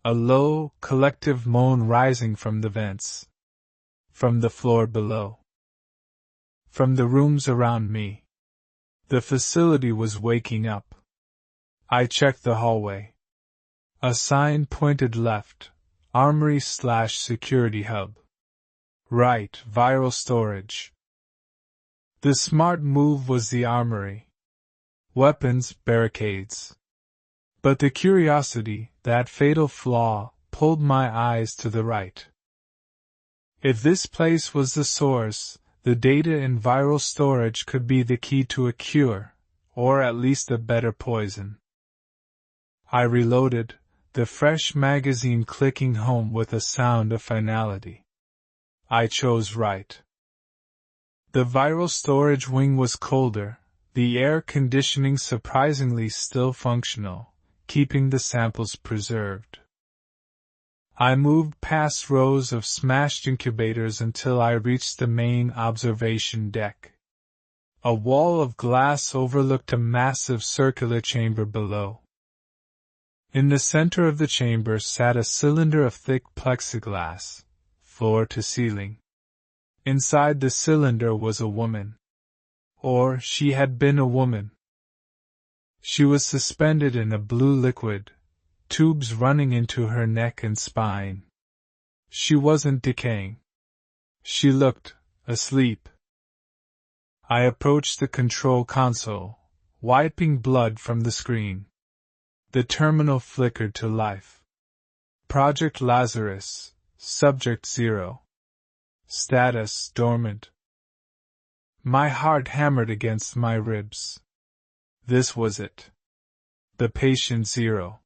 A low, collective moan rising from the vents. From the floor below. From the rooms around me. The facility was waking up. I checked the hallway. A sign pointed left, Armory/Security Hub. Right, Viral Storage. The smart move was the armory. Weapons, barricades. But the curiosity, that fatal flaw, pulled my eyes to the right. If this place was the source, the data in viral storage could be the key to a cure, or at least a better poison. I reloaded, the fresh magazine clicking home with a sound of finality. I chose right. The viral storage wing was colder, the air conditioning surprisingly still functional, keeping the samples preserved. I moved past rows of smashed incubators until I reached the main observation deck. A wall of glass overlooked a massive circular chamber below. In the center of the chamber sat a cylinder of thick plexiglass, floor to ceiling. Inside the cylinder was a woman. Or she had been a woman. She was suspended in a blue liquid, tubes running into her neck and spine. She wasn't decaying. She looked asleep. I approached the control console, wiping blood from the screen. The terminal flickered to life. Project Lazarus, Subject 0. Status dormant. My heart hammered against my ribs. This was it. The patient 0.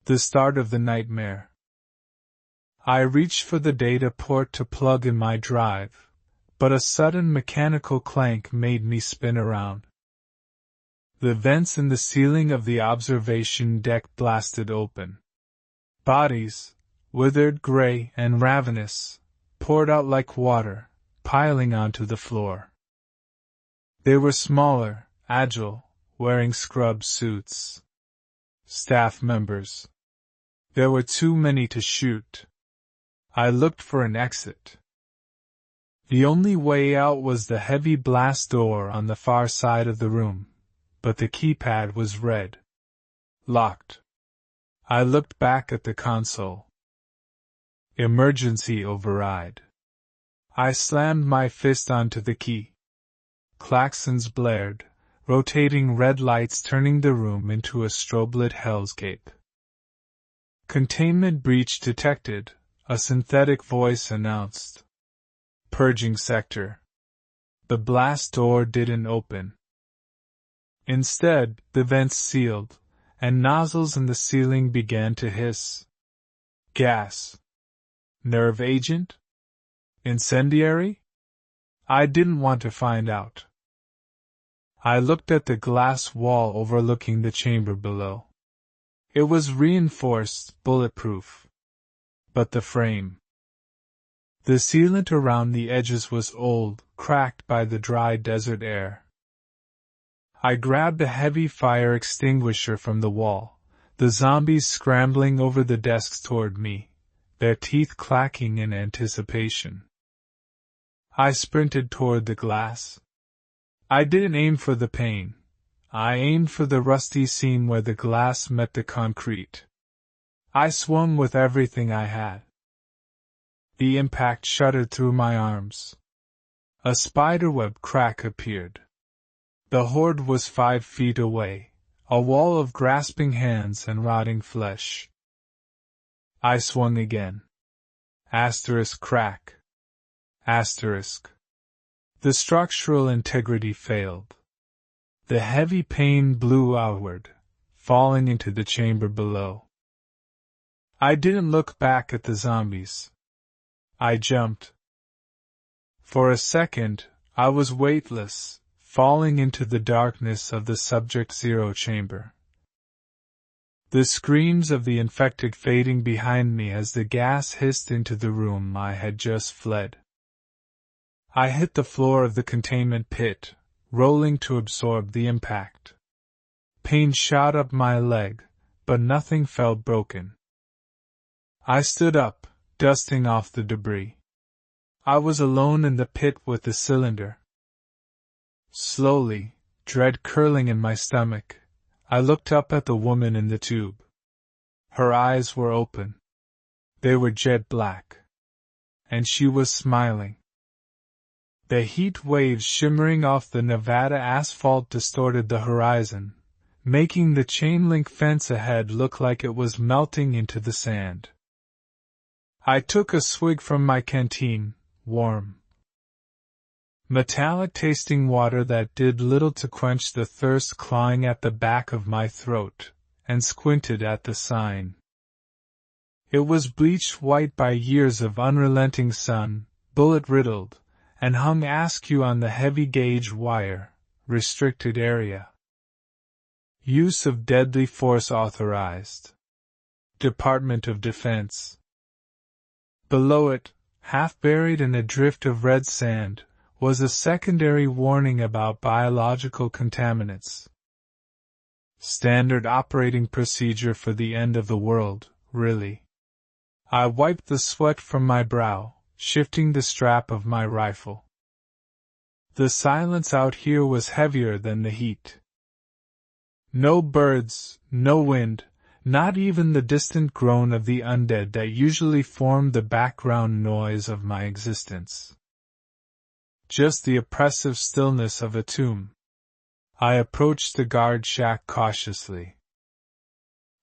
The start of the nightmare. I reached for the data port to plug in my drive, but a sudden mechanical clank made me spin around. The vents in the ceiling of the observation deck blasted open. Bodies, withered gray and ravenous, poured out like water, piling onto the floor. They were smaller, agile, wearing scrub suits. staff members. There were too many to shoot. I looked for an exit. The only way out was the heavy blast door on the far side of the room, but the keypad was red. Locked. I looked back at the console. Emergency override. I slammed my fist onto the key. Klaxons blared, rotating red lights turning the room into a strobe-lit hellscape. Containment breach detected, a synthetic voice announced. Purging sector. The blast door didn't open. Instead, the vents sealed, and nozzles in the ceiling began to hiss. Gas. Nerve agent? Incendiary? I didn't want to find out. I looked at the glass wall overlooking the chamber below. It was reinforced, bulletproof. But the frame. The sealant around the edges was old, cracked by the dry desert air. I grabbed a heavy fire extinguisher from the wall, the zombies scrambling over the desks toward me, their teeth clacking in anticipation. I sprinted toward the glass. I didn't aim for the pane. I aimed for the rusty seam where the glass met the concrete. I swung with everything I had. The impact shuddered through my arms. A spiderweb crack appeared. The horde was 5 feet away, a wall of grasping hands and rotting flesh. I swung again. Asterisk crack. Asterisk. The structural integrity failed. The heavy pane blew outward, falling into the chamber below. I didn't look back at the zombies. I jumped. For a second, I was weightless, falling into the darkness of the Subject-Zero chamber. The screams of the infected fading behind me as the gas hissed into the room I had just fled. I hit the floor of the containment pit, rolling to absorb the impact. Pain shot up my leg, but nothing felt broken. I stood up, dusting off the debris. I was alone in the pit with the cylinder. Slowly, dread curling in my stomach, I looked up at the woman in the tube. Her eyes were open. They were jet black. And she was smiling. The heat waves shimmering off the Nevada asphalt distorted the horizon, making the chain-link fence ahead look like it was melting into the sand. I took a swig from my canteen, warm, metallic-tasting water that did little to quench the thirst clawing at the back of my throat, and squinted at the sign. It was bleached white by years of unrelenting sun, bullet-riddled, and hung askew on the heavy-gauge wire, restricted area. Use of deadly force authorized. Department of Defense. Below it, half buried in a drift of red sand, was a secondary warning about biological contaminants. Standard operating procedure for the end of the world, really. I wiped the sweat from my brow, shifting the strap of my rifle. The silence out here was heavier than the heat. No birds, no wind, not even the distant groan of the undead that usually formed the background noise of my existence. Just the oppressive stillness of a tomb. I approached the guard shack cautiously.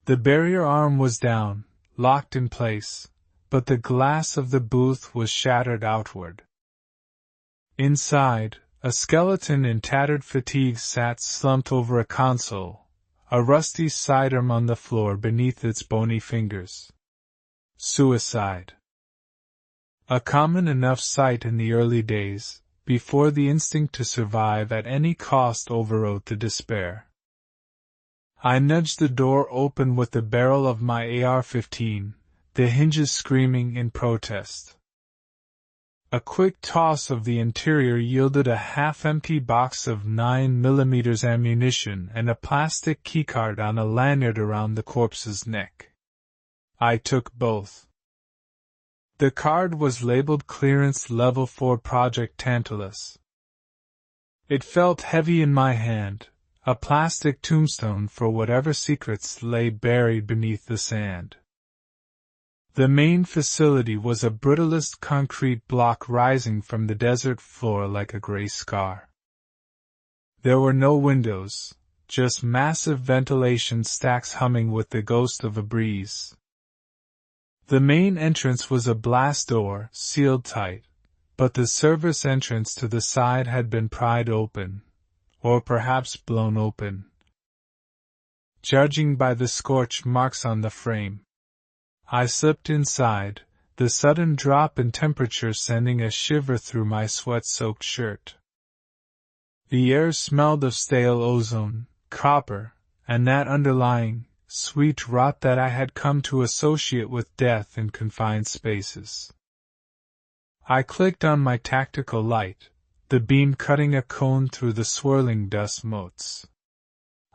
The barrier arm was down, locked in place, but the glass of the booth was shattered outward. Inside, a skeleton in tattered fatigues sat slumped over a console, a rusty sidearm on the floor beneath its bony fingers. Suicide. A common enough sight in the early days, before the instinct to survive at any cost overrode the despair. I nudged the door open with the barrel of my AR-15, the hinges screaming in protest. A quick toss of the interior yielded a half-empty box of 9mm ammunition and a plastic keycard on a lanyard around the corpse's neck. I took both. The card was labeled Clearance Level 4 Project Tantalus. It felt heavy in my hand, a plastic tombstone for whatever secrets lay buried beneath the sand. The main facility was a brutalist concrete block rising from the desert floor like a gray scar. There were no windows, just massive ventilation stacks humming with the ghost of a breeze. The main entrance was a blast door, sealed tight, but the service entrance to the side had been pried open, or perhaps blown open. Judging by the scorch marks on the frame, I slipped inside, the sudden drop in temperature sending a shiver through my sweat-soaked shirt. The air smelled of stale ozone, copper, and that underlying, sweet rot that I had come to associate with death in confined spaces. I clicked on my tactical light, the beam cutting a cone through the swirling dust motes.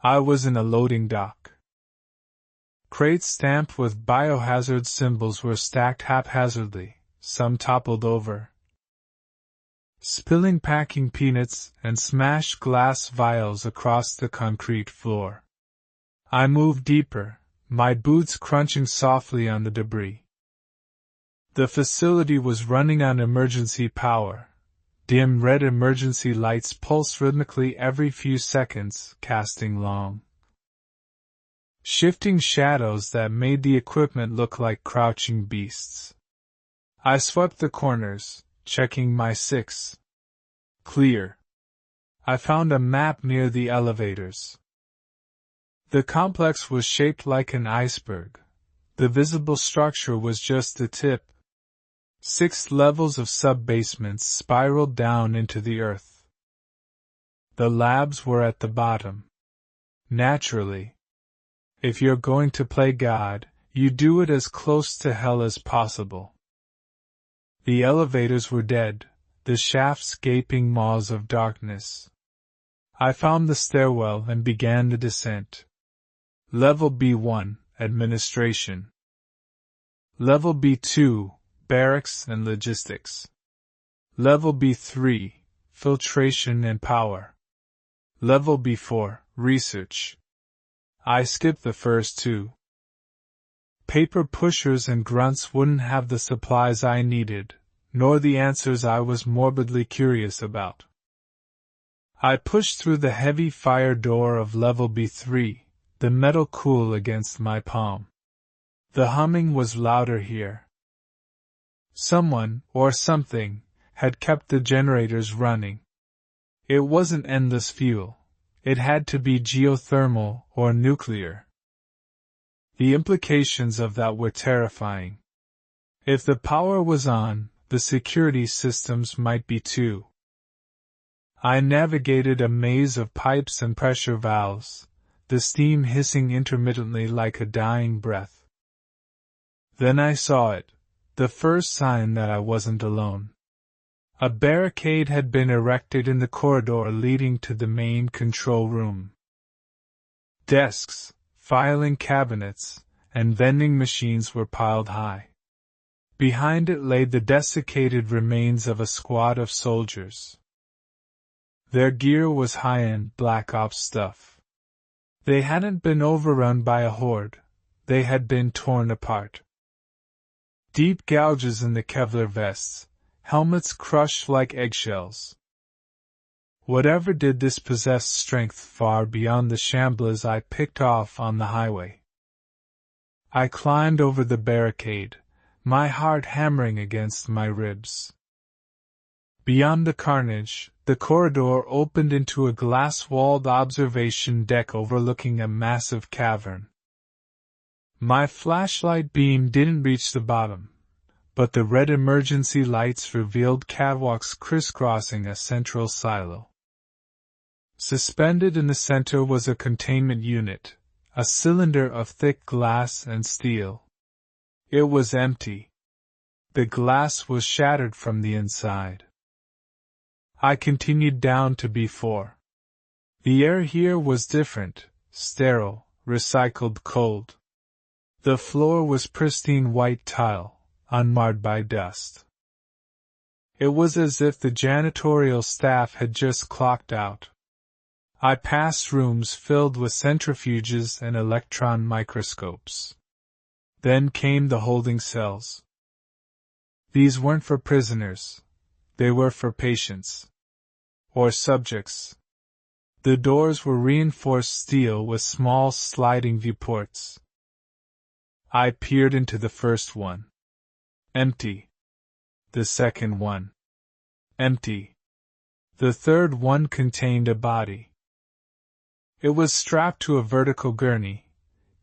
I was in a loading dock. Crates stamped with biohazard symbols were stacked haphazardly, some toppled over, spilling packing peanuts and smashed glass vials across the concrete floor. I moved deeper, my boots crunching softly on the debris. The facility was running on emergency power. Dim red emergency lights pulsed rhythmically every few seconds, casting long, shifting shadows that made the equipment look like crouching beasts. I swept the corners, checking my 6. Clear. I found a map near the elevators. The complex was shaped like an iceberg. The visible structure was just the tip. 6 levels of sub-basements spiraled down into the earth. The labs were at the bottom. Naturally. If you're going to play God, you do it as close to hell as possible. The elevators were dead, the shafts gaping maws of darkness. I found the stairwell and began the descent. Level B1, Administration. Level B2, Barracks and Logistics. Level B3, Filtration and Power. Level B4, Research. I skipped the first 2. Paper pushers and grunts wouldn't have the supplies I needed, nor the answers I was morbidly curious about. I pushed through the heavy fire door of Level B3, the metal cool against my palm. The humming was louder here. Someone, or something, had kept the generators running. It wasn't endless fuel. It had to be geothermal or nuclear. The implications of that were terrifying. If the power was on, the security systems might be too. I navigated a maze of pipes and pressure valves, the steam hissing intermittently like a dying breath. Then I saw it, the first sign that I wasn't alone. A barricade had been erected in the corridor leading to the main control room. Desks, filing cabinets, and vending machines were piled high. Behind it lay the desiccated remains of a squad of soldiers. Their gear was high-end Black Ops stuff. They hadn't been overrun by a horde, they had been torn apart. Deep gouges in the Kevlar vests, helmets crushed like eggshells. Whatever did this possessed strength far beyond the shamblers I picked off on the highway. I climbed over the barricade, my heart hammering against my ribs. Beyond the carnage, the corridor opened into a glass-walled observation deck overlooking a massive cavern. My flashlight beam didn't reach the bottom, but the red emergency lights revealed catwalks crisscrossing a central silo. Suspended in the center was a containment unit, a cylinder of thick glass and steel. It was empty. The glass was shattered from the inside. I continued down to B4. The air here was different, sterile, recycled cold. The floor was pristine white tile, unmarred by dust. It was as if the janitorial staff had just clocked out. I passed rooms filled with centrifuges and electron microscopes. Then came the holding cells. These weren't for prisoners. They were for patients. Or subjects. The doors were reinforced steel with small sliding viewports. I peered into the first one. Empty. The second one. Empty. The third one contained a body. It was strapped to a vertical gurney,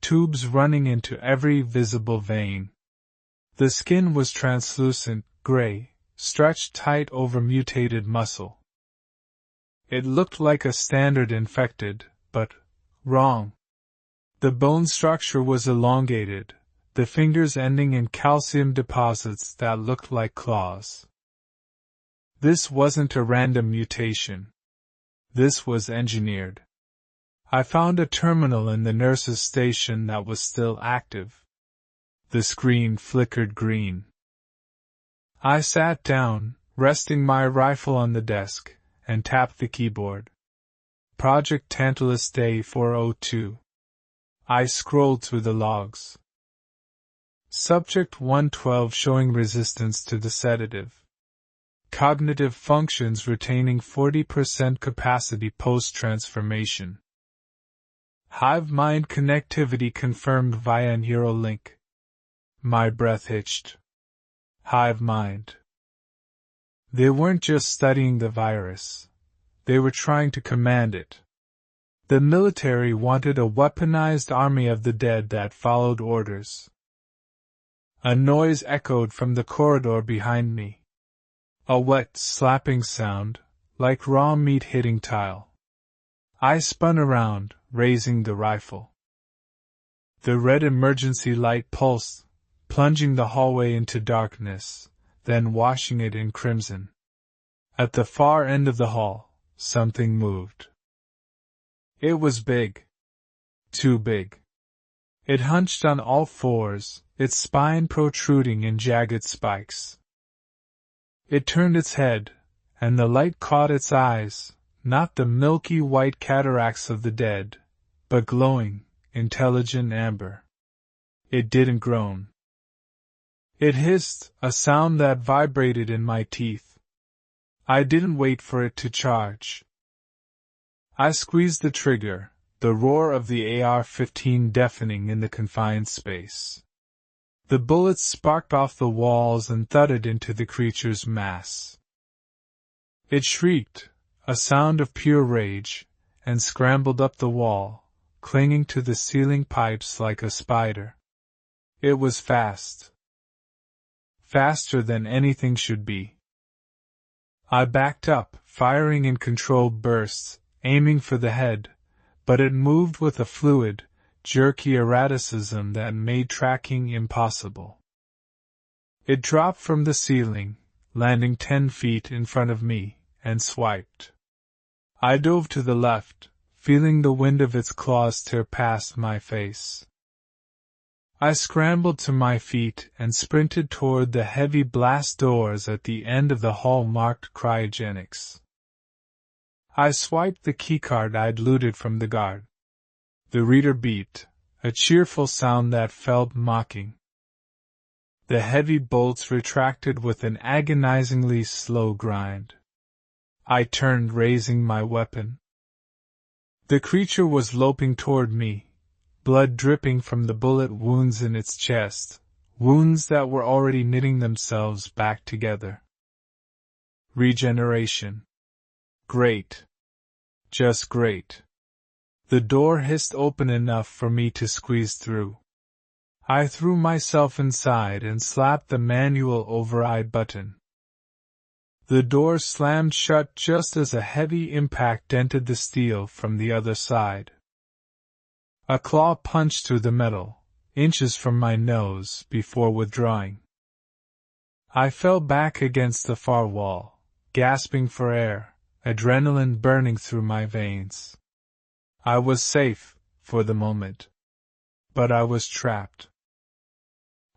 tubes running into every visible vein. The skin was translucent, gray, stretched tight over mutated muscle. It looked like a standard infected, but wrong. The bone structure was elongated, the fingers ending in calcium deposits that looked like claws. This wasn't a random mutation. This was engineered. I found a terminal in the nurse's station that was still active. The screen flickered green. I sat down, resting my rifle on the desk, and tapped the keyboard. Project Tantalus Day 402. I scrolled through the logs. Subject 112 showing resistance to the sedative. Cognitive functions retaining 40% capacity post-transformation. Hive mind connectivity confirmed via neural link. My breath hitched. Hive mind. They weren't just studying the virus. They were trying to command it. The military wanted a weaponized army of the dead that followed orders. A noise echoed from the corridor behind me. A wet, slapping sound, like raw meat hitting tile. I spun around, raising the rifle. The red emergency light pulsed, plunging the hallway into darkness, then washing it in crimson. At the far end of the hall, something moved. It was big. Too big. It hunched on all fours, its spine protruding in jagged spikes. It turned its head, and the light caught its eyes, not the milky white cataracts of the dead, but glowing, intelligent amber. It didn't groan. It hissed, a sound that vibrated in my teeth. I didn't wait for it to charge. I squeezed the trigger, the roar of the AR-15 deafening in the confined space. The bullets sparked off the walls and thudded into the creature's mass. It shrieked, a sound of pure rage, and scrambled up the wall, clinging to the ceiling pipes like a spider. It was fast. Faster than anything should be. I backed up, firing in controlled bursts, aiming for the head, but it moved with a fluid, jerky erraticism that made tracking impossible. It dropped from the ceiling, landing 10 feet in front of me, and swiped. I dove to the left, feeling the wind of its claws tear past my face. I scrambled to my feet and sprinted toward the heavy blast doors at the end of the hall marked cryogenics. I swiped the keycard I'd looted from the guard. The reader beeped, a cheerful sound that felt mocking. The heavy bolts retracted with an agonizingly slow grind. I turned, raising my weapon. The creature was loping toward me, blood dripping from the bullet wounds in its chest, wounds that were already knitting themselves back together. Regeneration. Great. Just great. The door hissed open enough for me to squeeze through. I threw myself inside and slapped the manual override button. The door slammed shut just as a heavy impact dented the steel from the other side. A claw punched through the metal, inches from my nose, before withdrawing. I fell back against the far wall, gasping for air, adrenaline burning through my veins. I was safe, for the moment. But I was trapped.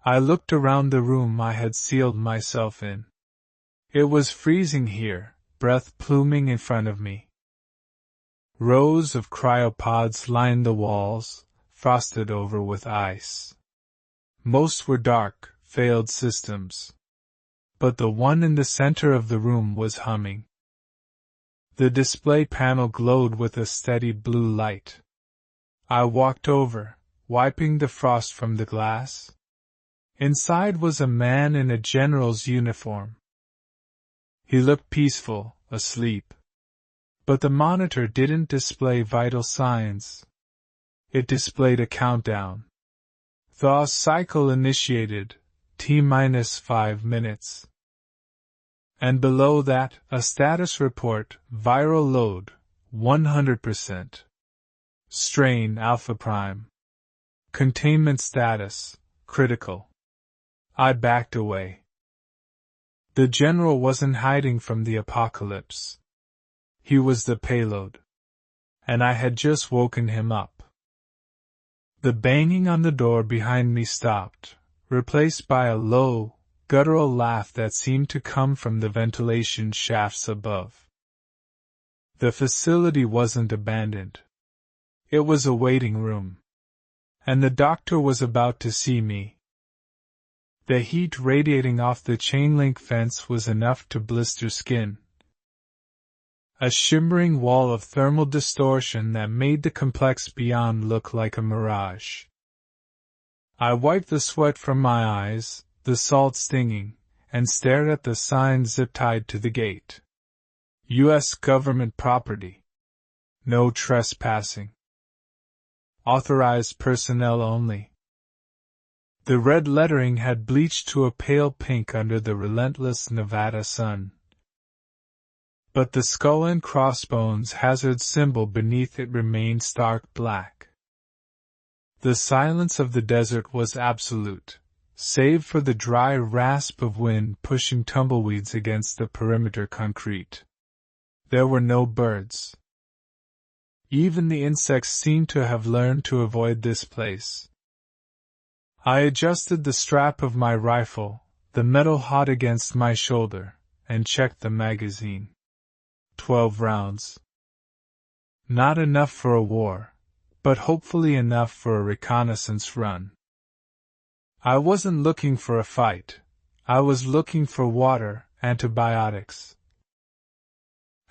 I looked around the room I had sealed myself in. It was freezing here, breath pluming in front of me. Rows of cryopods lined the walls, frosted over with ice. Most were dark, failed systems. But the one in the center of the room was humming. The display panel glowed with a steady blue light. I walked over, wiping the frost from the glass. Inside was a man in a general's uniform. He looked peaceful, asleep. But the monitor didn't display vital signs. It displayed a countdown. Thaw cycle initiated, T-5 minutes. And below that, a status report, viral load, 100%. Strain alpha prime. Containment status, critical. I backed away. The general wasn't hiding from the apocalypse. He was the payload. And I had just woken him up. The banging on the door behind me stopped, replaced by a low, guttural laugh that seemed to come from the ventilation shafts above. The facility wasn't abandoned. It was a waiting room. And the doctor was about to see me. The heat radiating off the chain-link fence was enough to blister skin. A shimmering wall of thermal distortion that made the complex beyond look like a mirage. I wiped the sweat from my eyes, the salt stinging, and stared at the sign zip-tied to the gate. U.S. government property. No trespassing. Authorized personnel only. The red lettering had bleached to a pale pink under the relentless Nevada sun. But the skull and crossbones hazard symbol beneath it remained stark black. The silence of the desert was absolute, save for the dry rasp of wind pushing tumbleweeds against the perimeter concrete. There were no birds. Even the insects seemed to have learned to avoid this place. I adjusted the strap of my rifle, the metal hot against my shoulder, and checked the magazine. 12 rounds. Not enough for a war, but hopefully enough for a reconnaissance run. I wasn't looking for a fight. I was looking for water, antibiotics,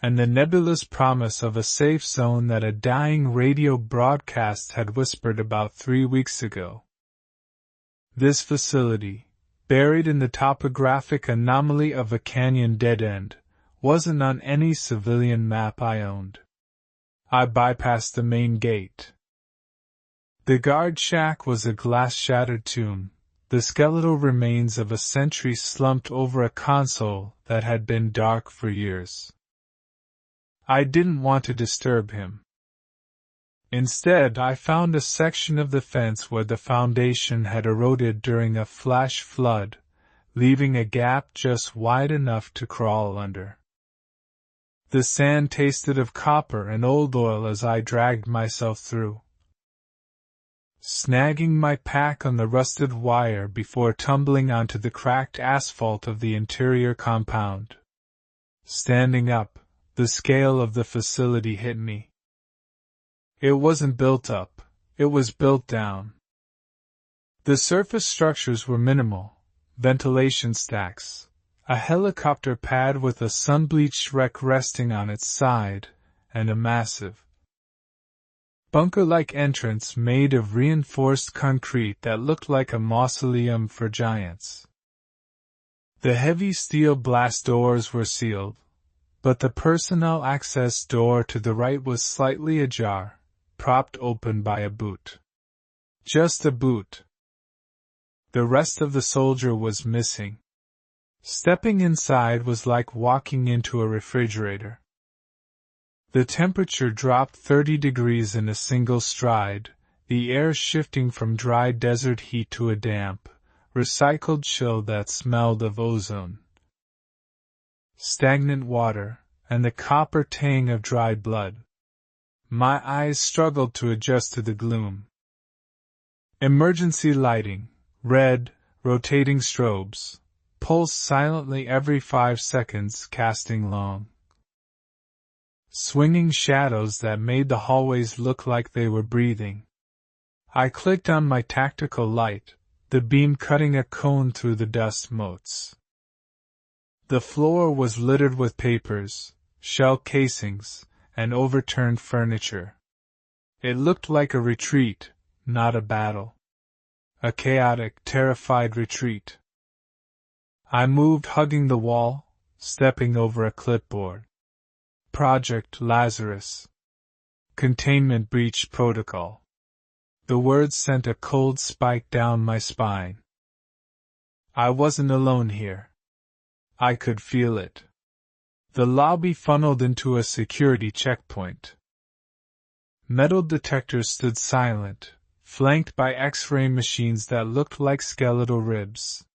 and the nebulous promise of a safe zone that a dying radio broadcast had whispered about 3 weeks ago. This facility, buried in the topographic anomaly of a canyon dead-end, wasn't on any civilian map I owned. I bypassed the main gate. The guard shack was a glass-shattered tomb, the skeletal remains of a sentry slumped over a console that had been dark for years. I didn't want to disturb him. Instead, I found a section of the fence where the foundation had eroded during a flash flood, leaving a gap just wide enough to crawl under. The sand tasted of copper and old oil as I dragged myself through, snagging my pack on the rusted wire before tumbling onto the cracked asphalt of the interior compound. Standing up, the scale of the facility hit me. It wasn't built up, it was built down. The surface structures were minimal: ventilation stacks, a helicopter pad with a sun-bleached wreck resting on its side, and a massive, bunker-like entrance made of reinforced concrete that looked like a mausoleum for giants. The heavy steel blast doors were sealed, but the personnel access door to the right was slightly ajar, propped open by a boot. Just a boot. The rest of the soldier was missing. Stepping inside was like walking into a refrigerator. The temperature dropped 30 degrees in a single stride, the air shifting from dry desert heat to a damp, recycled chill that smelled of ozone, stagnant water, and the copper tang of dried blood. My eyes struggled to adjust to the gloom. Emergency lighting, red, rotating strobes, pulsed silently every 5 seconds, casting long, swinging shadows that made the hallways look like they were breathing. I clicked on my tactical light, the beam cutting a cone through the dust motes. The floor was littered with papers, shell casings, and overturned furniture. It looked like a retreat, not a battle. A chaotic, terrified retreat. I moved, hugging the wall, stepping over a clipboard. Project Lazarus. Containment breach protocol. The words sent a cold spike down my spine. I wasn't alone here. I could feel it. The lobby funneled into a security checkpoint. Metal detectors stood silent, flanked by X-ray machines that looked like skeletal ribs.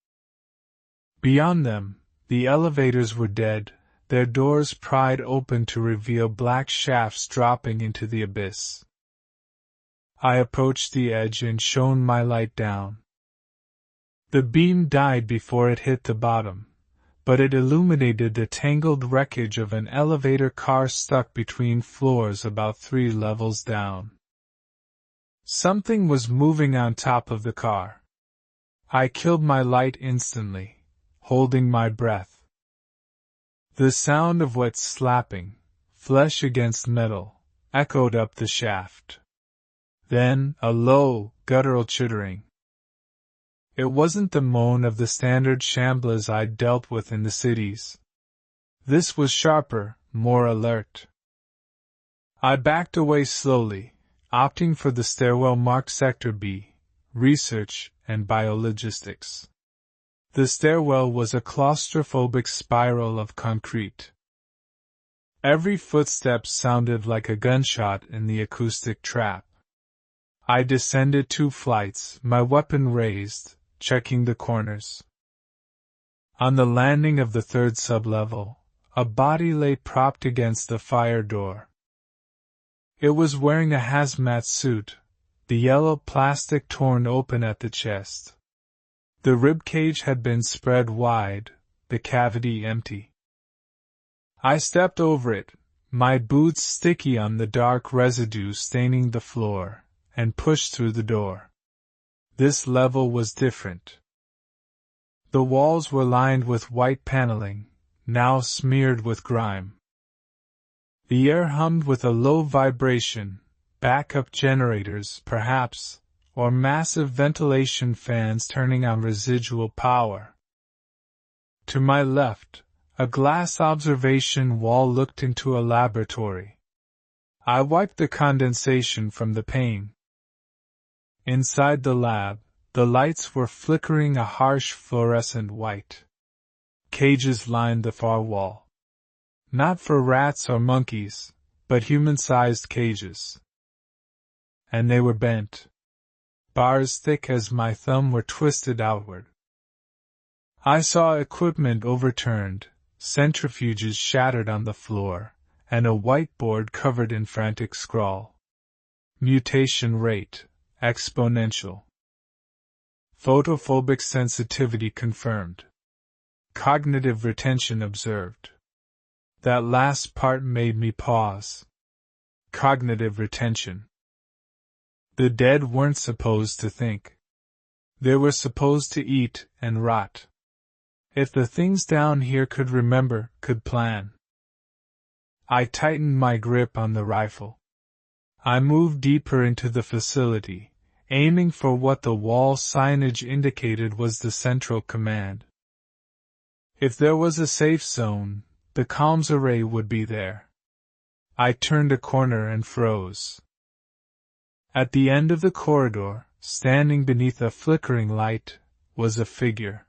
Beyond them, the elevators were dead, their doors pried open to reveal black shafts dropping into the abyss. I approached the edge and shone my light down. The beam died before it hit the bottom, but it illuminated the tangled wreckage of an elevator car stuck between floors about 3 levels down. Something was moving on top of the car. I killed my light instantly, holding my breath. The sound of wet slapping, flesh against metal, echoed up the shaft. Then, a low, guttural chittering. It wasn't the moan of the standard shamblers I'd dealt with in the cities. This was sharper, more alert. I backed away slowly, opting for the stairwell marked Sector B, Research and Biologistics. The stairwell was a claustrophobic spiral of concrete. Every footstep sounded like a gunshot in the acoustic trap. I descended 2 flights, my weapon raised, checking the corners. On the landing of the 3rd sublevel, a body lay propped against the fire door. It was wearing a hazmat suit, the yellow plastic torn open at the chest. The ribcage had been spread wide, the cavity empty. I stepped over it, my boots sticky on the dark residue staining the floor, and pushed through the door. This level was different. The walls were lined with white paneling, now smeared with grime. The air hummed with a low vibration, backup generators, perhaps, or massive ventilation fans turning on residual power. To my left, a glass observation wall looked into a laboratory. I wiped the condensation from the pane. Inside the lab, the lights were flickering a harsh fluorescent white. Cages lined the far wall. Not for rats or monkeys, but human-sized cages. And they were bent. Bars thick as my thumb were twisted outward. I saw equipment overturned, centrifuges shattered on the floor, and a whiteboard covered in frantic scrawl. Mutation rate, exponential. Photophobic sensitivity confirmed. Cognitive retention observed. That last part made me pause. Cognitive retention. The dead weren't supposed to think. They were supposed to eat and rot. If the things down here could remember, could plan. I tightened my grip on the rifle. I moved deeper into the facility, aiming for what the wall signage indicated was the central command. If there was a safe zone, the comms array would be there. I turned a corner and froze. At the end of the corridor, standing beneath a flickering light, was a figure.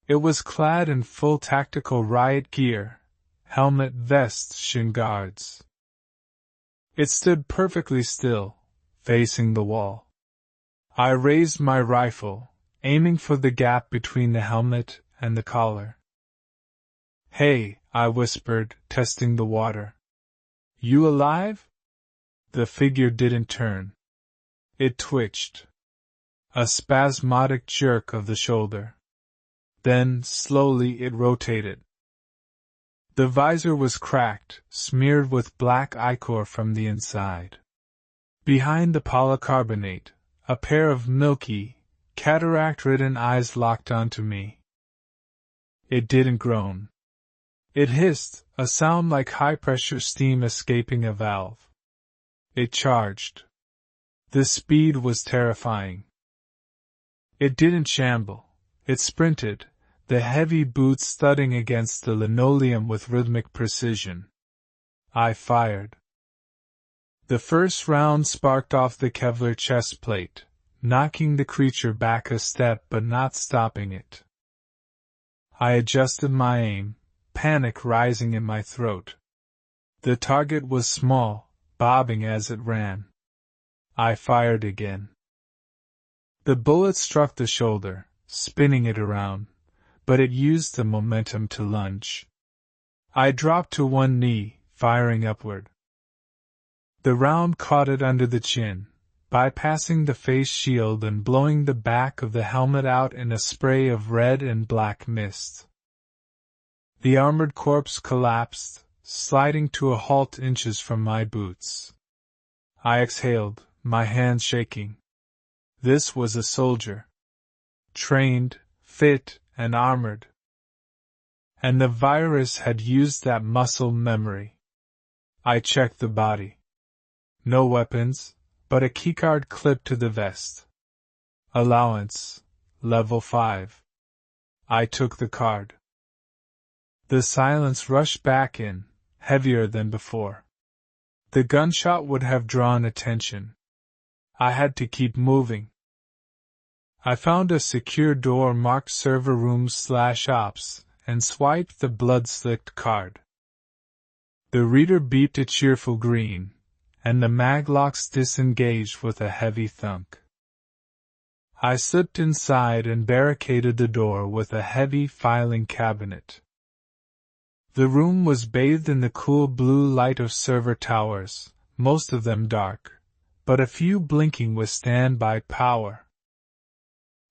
It was clad in full tactical riot gear, helmet, vest, shin guards. It stood perfectly still, facing the wall. I raised my rifle, aiming for the gap between the helmet and the collar. "Hey," I whispered, testing the water. "You alive?" The figure didn't turn. It twitched. A spasmodic jerk of the shoulder. Then, slowly, it rotated. The visor was cracked, smeared with black ichor from the inside. Behind the polycarbonate, a pair of milky, cataract-ridden eyes locked onto me. It didn't groan. It hissed, a sound like high-pressure steam escaping a valve. It charged. The speed was terrifying. It didn't shamble. It sprinted, the heavy boots thudding against the linoleum with rhythmic precision. I fired. The first round sparked off the Kevlar chest plate, knocking the creature back a step but not stopping it. I adjusted my aim, panic rising in my throat. The target was small, bobbing as it ran. I fired again. The bullet struck the shoulder, spinning it around, but it used the momentum to lunge. I dropped to one knee, firing upward. The round caught it under the chin, bypassing the face shield and blowing the back of the helmet out in a spray of red and black mist. The armored corpse collapsed, sliding to a halt inches from my boots. I exhaled, my hands shaking. This was a soldier. Trained, fit, and armored. And the virus had used that muscle memory. I checked the body. No weapons, but a keycard clipped to the vest. Allowance, level 5. I took the card. The silence rushed back in, heavier than before. The gunshot would have drawn attention. I had to keep moving. I found a secure door marked server room/ops and swiped the blood-slicked card. The reader beeped a cheerful green, and the maglocks disengaged with a heavy thunk. I slipped inside and barricaded the door with a heavy filing cabinet. The room was bathed in the cool blue light of server towers, most of them dark, but a few blinking with standby power.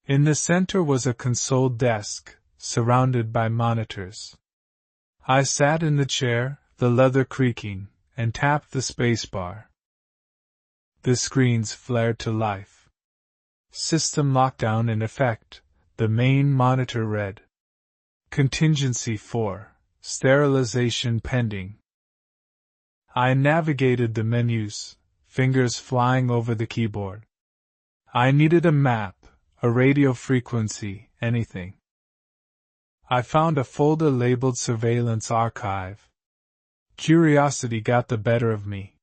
In the center was a console desk, surrounded by monitors. I sat in the chair, the leather creaking, and tapped the spacebar. The screens flared to life. System lockdown in effect, the main monitor read. Contingency 4, sterilization pending. I navigated the menus, fingers flying over the keyboard. I needed a map, a radio frequency, anything. I found a folder labeled Surveillance Archive. Curiosity got the better of me.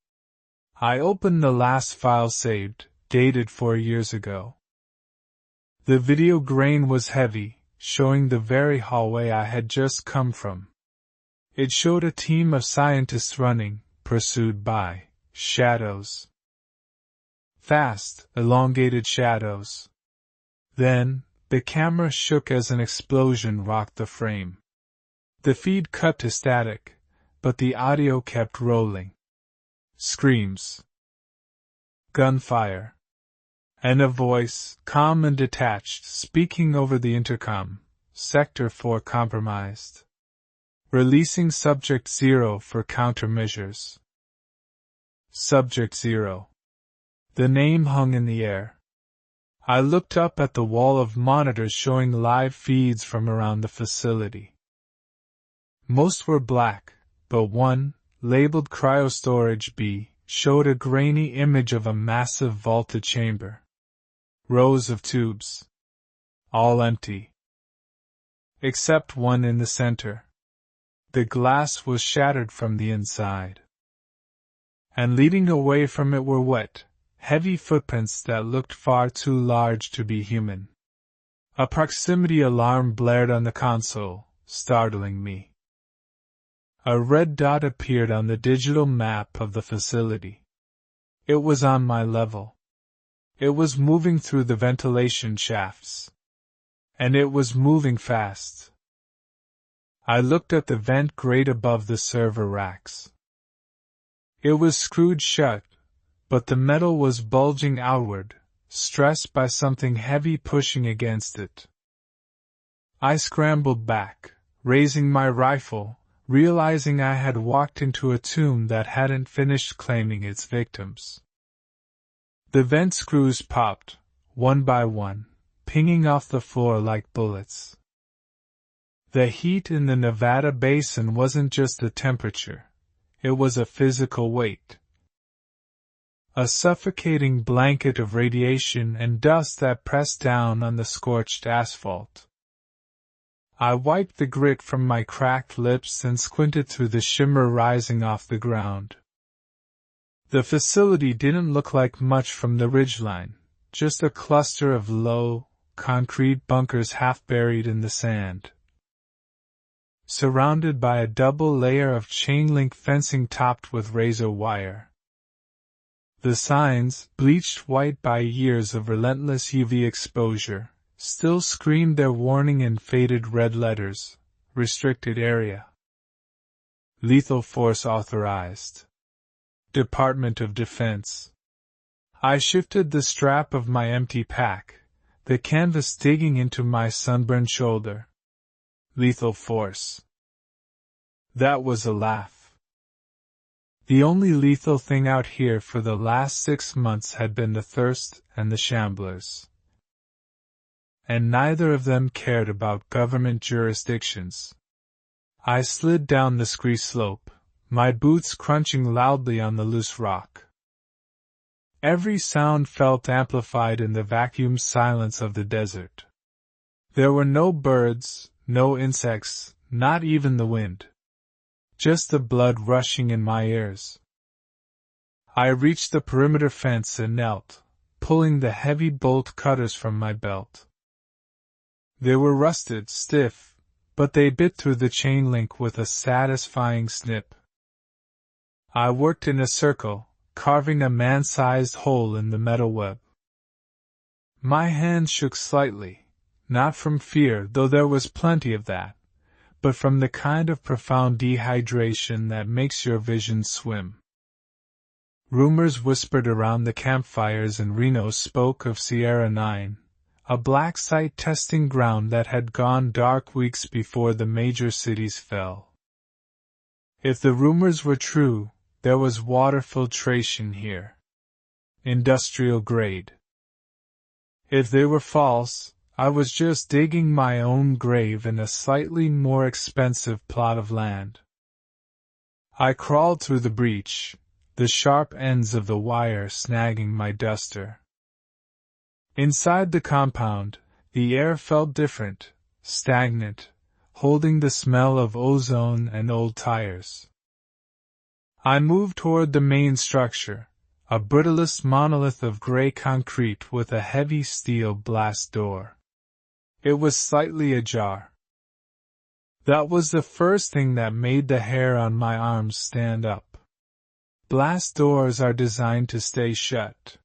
I opened the last file saved, dated 4 years ago. The video grain was heavy, showing the very hallway I had just come from. It showed a team of scientists running, pursued by shadows. Fast, elongated shadows. Then, the camera shook as an explosion rocked the frame. The feed cut to static, but the audio kept rolling. Screams. Gunfire. And a voice, calm and detached, speaking over the intercom. Sector 4 compromised. Releasing Subject 0 for countermeasures. Subject 0. The name hung in the air. I looked up at the wall of monitors showing live feeds from around the facility. Most were black, but one, labeled Cryostorage B, showed a grainy image of a massive vaulted chamber. Rows of tubes. All empty. Except one in the center. The glass was shattered from the inside. And leading away from it were wet, heavy footprints that looked far too large to be human. A proximity alarm blared on the console, startling me. A red dot appeared on the digital map of the facility. It was on my level. It was moving through the ventilation shafts. And it was moving fast. I looked at the vent grate above the server racks. It was screwed shut, but the metal was bulging outward, stressed by something heavy pushing against it. I scrambled back, raising my rifle, realizing I had walked into a tomb that hadn't finished claiming its victims. The vent screws popped, one by one, pinging off the floor like bullets. The heat in the Nevada basin wasn't just the temperature, it was a physical weight. A suffocating blanket of radiation and dust that pressed down on the scorched asphalt. I wiped the grit from my cracked lips and squinted through the shimmer rising off the ground. The facility didn't look like much from the ridgeline, just a cluster of low, concrete bunkers half buried in the sand. Surrounded by a double layer of chain-link fencing topped with razor wire. The signs, bleached white by years of relentless UV exposure, still screamed their warning in faded red letters: restricted area. Lethal force authorized. Department of Defense. I shifted the strap of my empty pack, the canvas digging into my sunburned shoulder. Lethal force. That was a laugh. The only lethal thing out here for the last 6 months had been the thirst and the shamblers. And neither of them cared about government jurisdictions. I slid down the scree slope, my boots crunching loudly on the loose rock. Every sound felt amplified in the vacuum silence of the desert. There were no birds, no insects, not even the wind. Just the blood rushing in my ears. I reached the perimeter fence and knelt, pulling the heavy bolt cutters from my belt. They were rusted, stiff, but they bit through the chain link with a satisfying snip. I worked in a circle, carving a man-sized hole in the metal web. My hand shook slightly, not from fear, though there was plenty of that, but from the kind of profound dehydration that makes your vision swim. Rumors whispered around the campfires in Reno spoke of Sierra 9, a black site testing ground that had gone dark weeks before the major cities fell. If the rumors were true, there was water filtration here. Industrial grade. If they were false, I was just digging my own grave in a slightly more expensive plot of land. I crawled through the breach, the sharp ends of the wire snagging my duster. Inside the compound, the air felt different, stagnant, holding the smell of ozone and old tires. I moved toward the main structure, a brittlest monolith of gray concrete with a heavy steel blast door. It was slightly ajar. That was the first thing that made the hair on my arms stand up. Blast doors are designed to stay shut.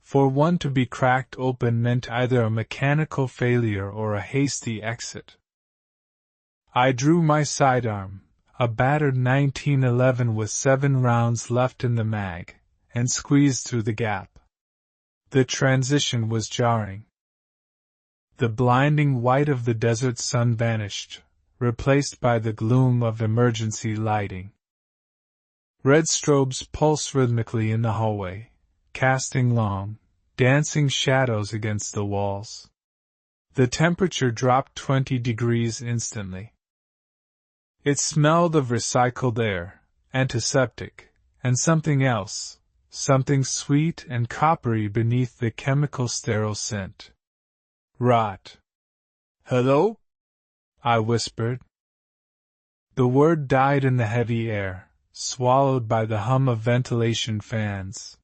For one to be cracked open meant either a mechanical failure or a hasty exit. I drew my sidearm, a battered 1911 with 7 rounds left in the mag, and squeezed through the gap. The transition was jarring. The blinding white of the desert sun vanished, replaced by the gloom of emergency lighting. Red strobes pulsed rhythmically in the hallway, casting long, dancing shadows against the walls. The temperature dropped 20 degrees instantly. It smelled of recycled air, antiseptic, and something else, something sweet and coppery beneath the chemical sterile scent. Rot. Hello? I whispered. The word died in the heavy air, swallowed by the hum of ventilation fans.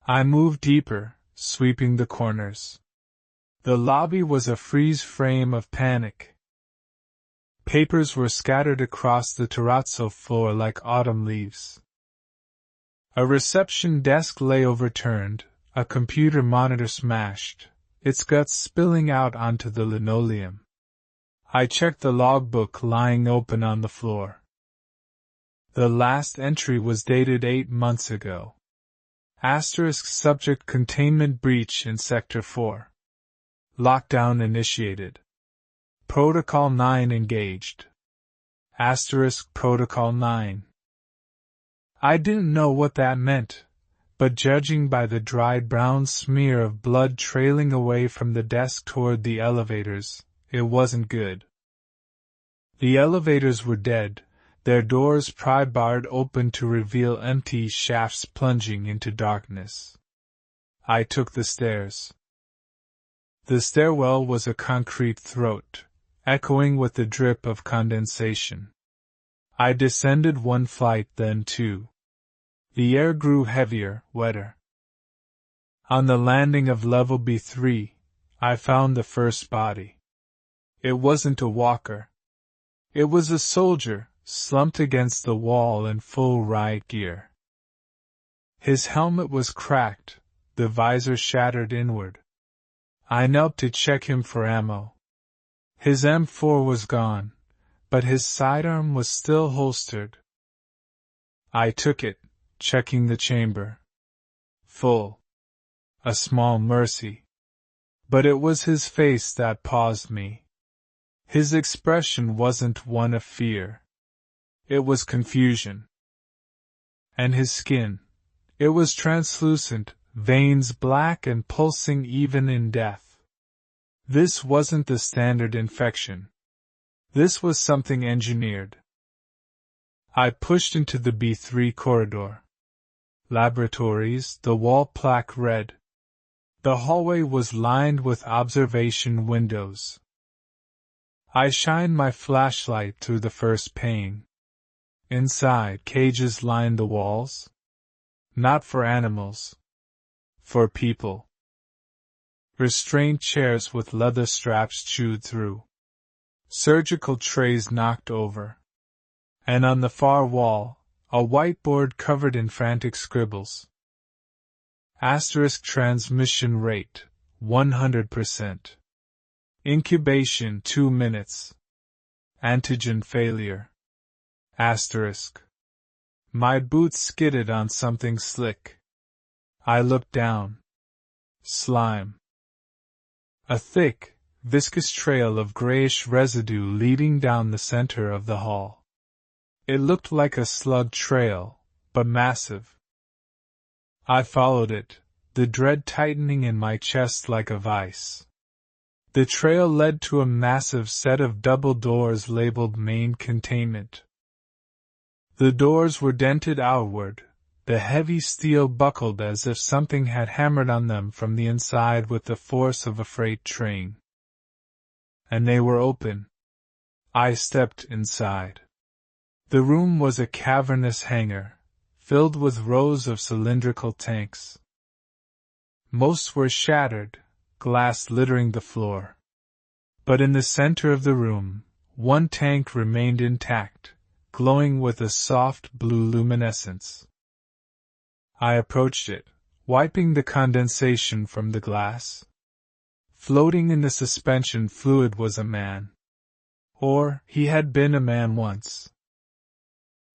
I moved deeper, sweeping the corners. The lobby was a freeze frame of panic. Papers were scattered across the terrazzo floor like autumn leaves. A reception desk lay overturned, a computer monitor smashed, its guts spilling out onto the linoleum. I checked the logbook lying open on the floor. The last entry was dated 8 months ago. Subject containment breach in Sector 4. Lockdown initiated. Protocol 9 engaged. Protocol 9. I didn't know what that meant, but judging by the dried brown smear of blood trailing away from the desk toward the elevators, it wasn't good. The elevators were dead, their doors pry-barred open to reveal empty shafts plunging into darkness. I took the stairs. The stairwell was a concrete throat, echoing with the drip of condensation. I descended 1 flight, then 2. The air grew heavier, wetter. On the landing of level B3, I found the first body. It wasn't a walker. It was a soldier, slumped against the wall in full riot gear. His helmet was cracked, the visor shattered inward. I knelt to check him for ammo. His M4 was gone, but his sidearm was still holstered. I took it, checking the chamber. Full. A small mercy. But it was his face that paused me. His expression wasn't one of fear. It was confusion. And his skin. It was translucent, veins black and pulsing even in death. This wasn't the standard infection. This was something engineered. I pushed into the B3 corridor. Laboratories, the wall plaque read. The hallway was lined with observation windows. I shined my flashlight through the first pane. Inside, cages lined the walls. Not for animals. For people. Restrained chairs with leather straps chewed through. Surgical trays knocked over. And on the far wall, a whiteboard covered in frantic scribbles. Transmission rate, 100%. Incubation 2 minutes. Antigen failure. My boots skidded on something slick. I looked down. Slime. A thick, viscous trail of grayish residue leading down the center of the hall. It looked like a slug trail, but massive. I followed it, the dread tightening in my chest like a vice. The trail led to a massive set of double doors labeled Main Containment. The doors were dented outward, the heavy steel buckled as if something had hammered on them from the inside with the force of a freight train. And they were open. I stepped inside. The room was a cavernous hangar, filled with rows of cylindrical tanks. Most were shattered, glass littering the floor. But in the center of the room, one tank remained intact, glowing with a soft blue luminescence. I approached it, wiping the condensation from the glass. Floating in the suspension fluid was a man. Or, he had been a man once.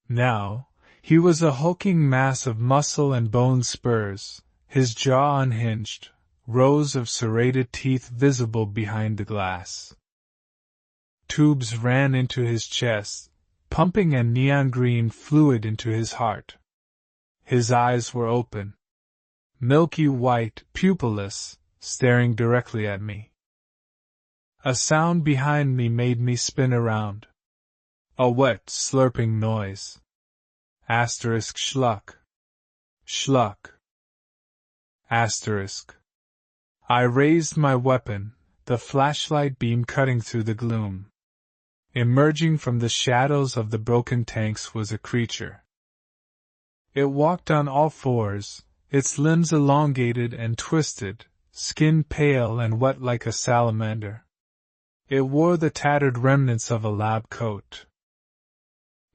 Now, he was a hulking mass of muscle and bone spurs, his jaw unhinged, rows of serrated teeth visible behind the glass. Tubes ran into his chest, pumping a neon green fluid into his heart. His eyes were open. Milky white, pupilless, staring directly at me. A sound behind me made me spin around. A wet, slurping noise. Schluck. Schluck. I raised my weapon, the flashlight beam cutting through the gloom. Emerging from the shadows of the broken tanks was a creature. It walked on all fours, its limbs elongated and twisted, skin pale and wet like a salamander. It wore the tattered remnants of a lab coat.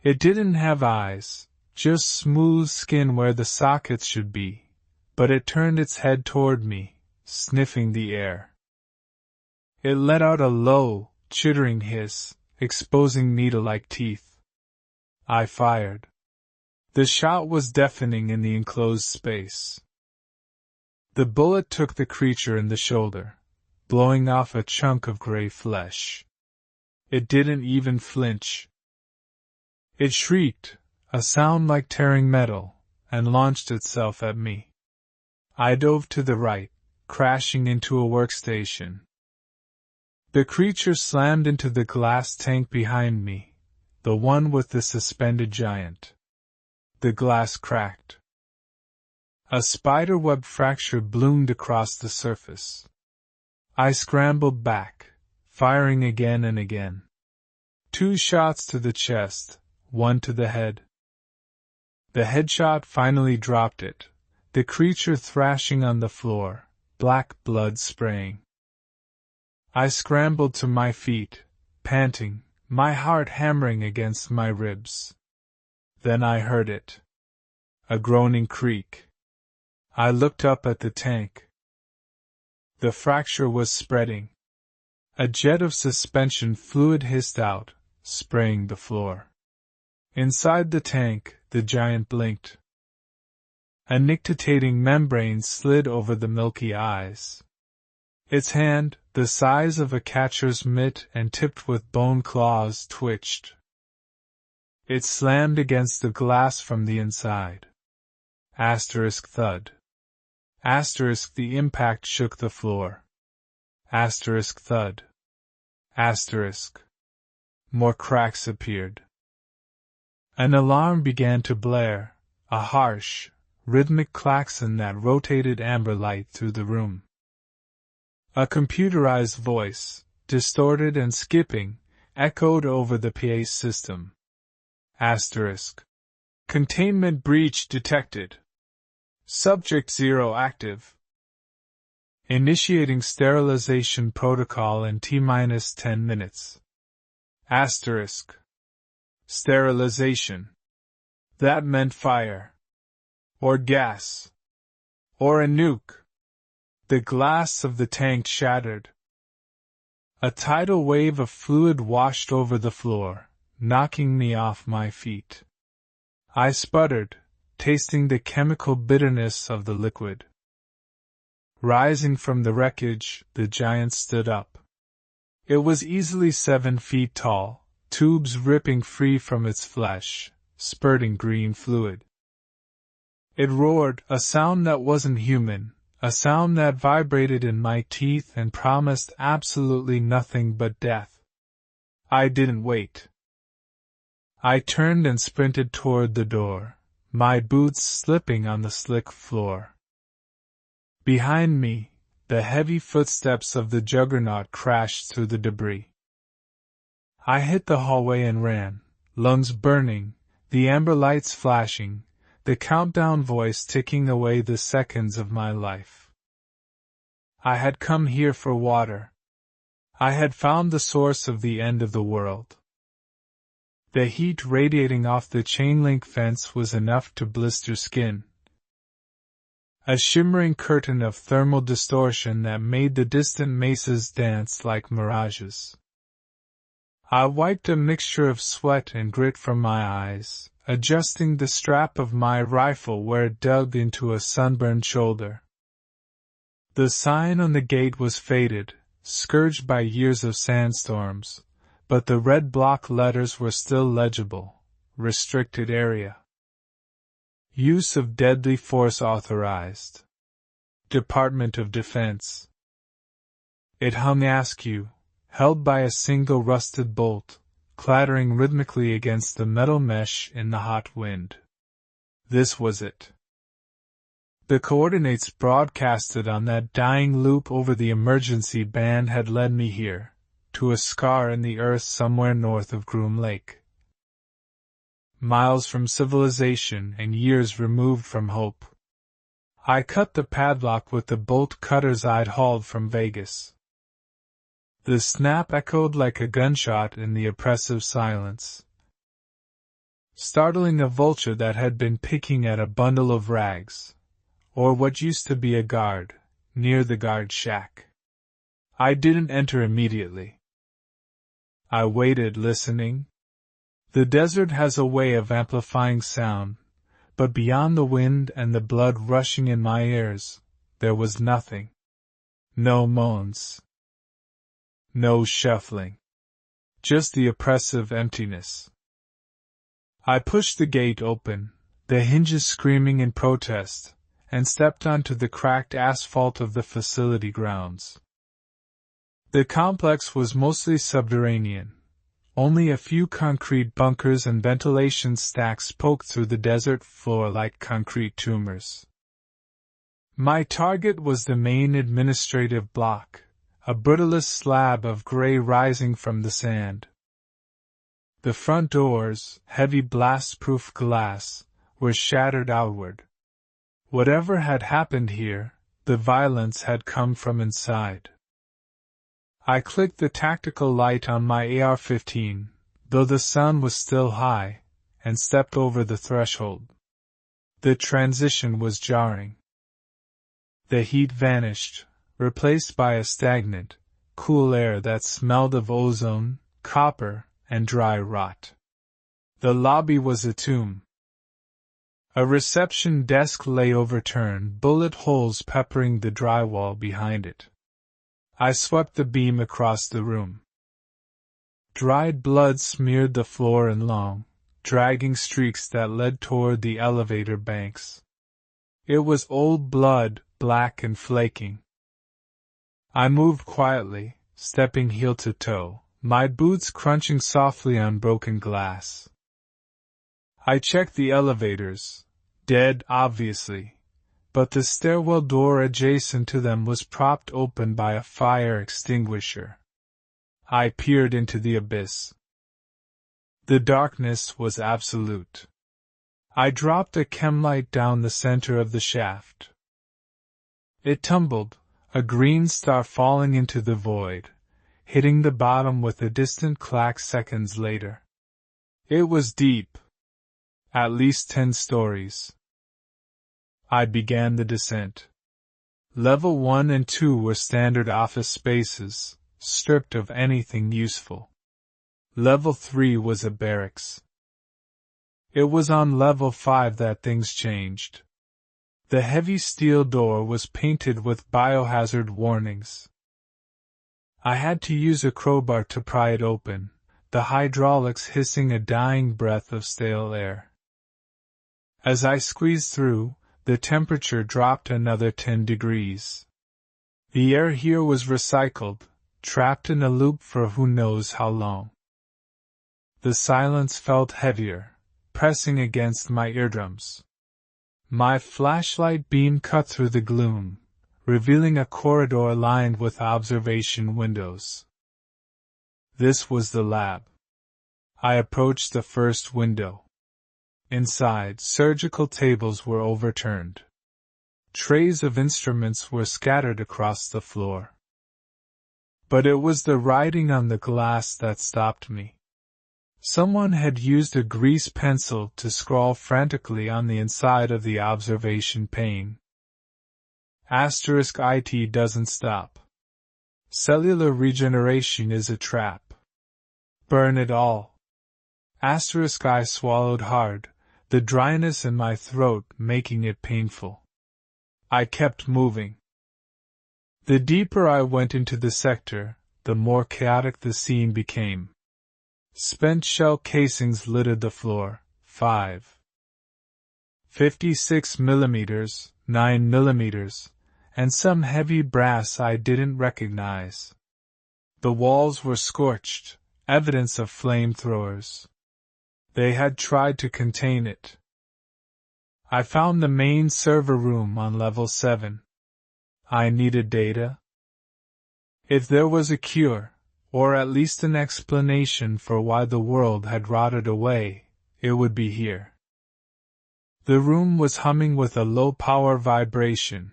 It didn't have eyes, just smooth skin where the sockets should be, but it turned its head toward me, sniffing the air. It let out a low, chittering hiss, exposing needle-like teeth. I fired. The shot was deafening in the enclosed space. The bullet took the creature in the shoulder, blowing off a chunk of gray flesh. It didn't even flinch. It shrieked, a sound like tearing metal, and launched itself at me. I dove to the right, crashing into a workstation. The creature slammed into the glass tank behind me, the one with the suspended giant. The glass cracked. A spiderweb fracture bloomed across the surface. I scrambled back, firing again and again. 2 shots to the chest, 1 to the head. The headshot finally dropped it, the creature thrashing on the floor, black blood spraying. I scrambled to my feet, panting, my heart hammering against my ribs. Then I heard it. A groaning creak. I looked up at the tank. The fracture was spreading. A jet of suspension fluid hissed out, spraying the floor. Inside the tank, the giant blinked. A nictitating membrane slid over the milky eyes. Its hand, the size of a catcher's mitt and tipped with bone claws, twitched. It slammed against the glass from the inside. Asterisk thud. Asterisk the impact shook the floor. Asterisk thud. Asterisk. More cracks appeared. An alarm began to blare, a harsh, rhythmic klaxon that rotated amber light through the room. A computerized voice, distorted and skipping, echoed over the PA system. Asterisk. Containment breach detected. Subject 0 active. Initiating sterilization protocol in T-10 minutes. Asterisk. Sterilization. That meant fire. Or gas. Or a nuke. The glass of the tank shattered. A tidal wave of fluid washed over the floor, knocking me off my feet. I sputtered, tasting the chemical bitterness of the liquid. Rising from the wreckage, the giant stood up. It was easily 7 feet tall, tubes ripping free from its flesh, spurting green fluid. It roared, a sound that wasn't human, a sound that vibrated in my teeth and promised absolutely nothing but death. I didn't wait. I turned and sprinted toward the door, my boots slipping on the slick floor. Behind me, the heavy footsteps of the juggernaut crashed through the debris. I hit the hallway and ran, lungs burning, the amber lights flashing, the countdown voice ticking away the seconds of my life. I had come here for water. I had found the source of the end of the world. The heat radiating off the chain-link fence was enough to blister skin. A shimmering curtain of thermal distortion that made the distant mesas dance like mirages. I wiped a mixture of sweat and grit from my eyes, adjusting the strap of my rifle where it dug into a sunburned shoulder. The sign on the gate was faded, scourged by years of sandstorms, but the red block letters were still legible. Restricted area. Use of deadly force authorized. Department of Defense. It hung askew, held by a single rusted bolt, clattering rhythmically against the metal mesh in the hot wind. This was it. The coordinates broadcasted on that dying loop over the emergency band had led me here, to a scar in the earth somewhere north of Groom Lake. Miles from civilization and years removed from hope. I cut the padlock with the bolt cutters I'd hauled from Vegas. The snap echoed like a gunshot in the oppressive silence, startling a vulture that had been picking at a bundle of rags, or what used to be a guard, near the guard shack. I didn't enter immediately. I waited, listening. The desert has a way of amplifying sound, but beyond the wind and the blood rushing in my ears, there was nothing. No moans. No shuffling. Just the oppressive emptiness. I pushed the gate open, the hinges screaming in protest, and stepped onto the cracked asphalt of the facility grounds. The complex was mostly subterranean. Only a few concrete bunkers and ventilation stacks poked through the desert floor like concrete tumors. My target was the main administrative block, a brutalist slab of gray rising from the sand. The front doors, heavy blast-proof glass, were shattered outward. Whatever had happened here, the violence had come from inside. I clicked the tactical light on my AR-15, though the sun was still high, and stepped over the threshold. The transition was jarring. The heat vanished, replaced by a stagnant, cool air that smelled of ozone, copper, and dry rot. The lobby was a tomb. A reception desk lay overturned, bullet holes peppering the drywall behind it. I swept the beam across the room. Dried blood smeared the floor in long, dragging streaks that led toward the elevator banks. It was old blood, black and flaking. I moved quietly, stepping heel to toe, my boots crunching softly on broken glass. I checked the elevators, dead obviously, but the stairwell door adjacent to them was propped open by a fire extinguisher. I peered into the abyss. The darkness was absolute. I dropped a chemlight down the center of the shaft. It tumbled, a green star falling into the void, hitting the bottom with a distant clack seconds later. It was deep. At least 10 stories. I began the descent. Level 1 and 2 were standard office spaces, stripped of anything useful. Level 3 was a barracks. It was on level 5 that things changed. The heavy steel door was painted with biohazard warnings. I had to use a crowbar to pry it open, the hydraulics hissing a dying breath of stale air. As I squeezed through, the temperature dropped another 10 degrees. The air here was recycled, trapped in a loop for who knows how long. The silence felt heavier, pressing against my eardrums. My flashlight beam cut through the gloom, revealing a corridor lined with observation windows. This was the lab. I approached the first window. Inside, surgical tables were overturned. Trays of instruments were scattered across the floor. But it was the writing on the glass that stopped me. Someone had used a grease pencil to scrawl frantically on the inside of the observation pane. *IT doesn't stop. Cellular regeneration is a trap. Burn it all. *I swallowed hard, the dryness in my throat making it painful. I kept moving. The deeper I went into the sector, the more chaotic the scene became. Spent shell casings littered the floor, 5. 56 mm, 9 mm, and some heavy brass I didn't recognize. The walls were scorched, evidence of flamethrowers. They had tried to contain it. I found the main server room on level 7. I needed data. If there was a cure, or at least an explanation for why the world had rotted away, it would be here. The room was humming with a low-power vibration.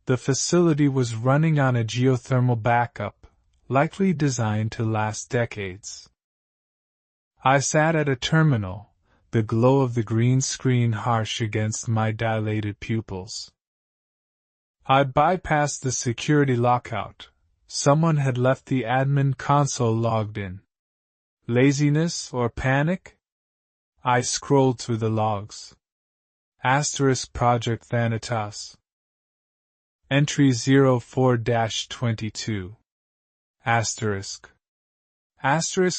The facility was running on a geothermal backup, likely designed to last decades. I sat at a terminal, the glow of the green screen harsh against my dilated pupils. I bypassed the security lockout, Someone had left the admin console logged in. Laziness or panic? I scrolled through the logs. Project Thanatos. Entry 04-22.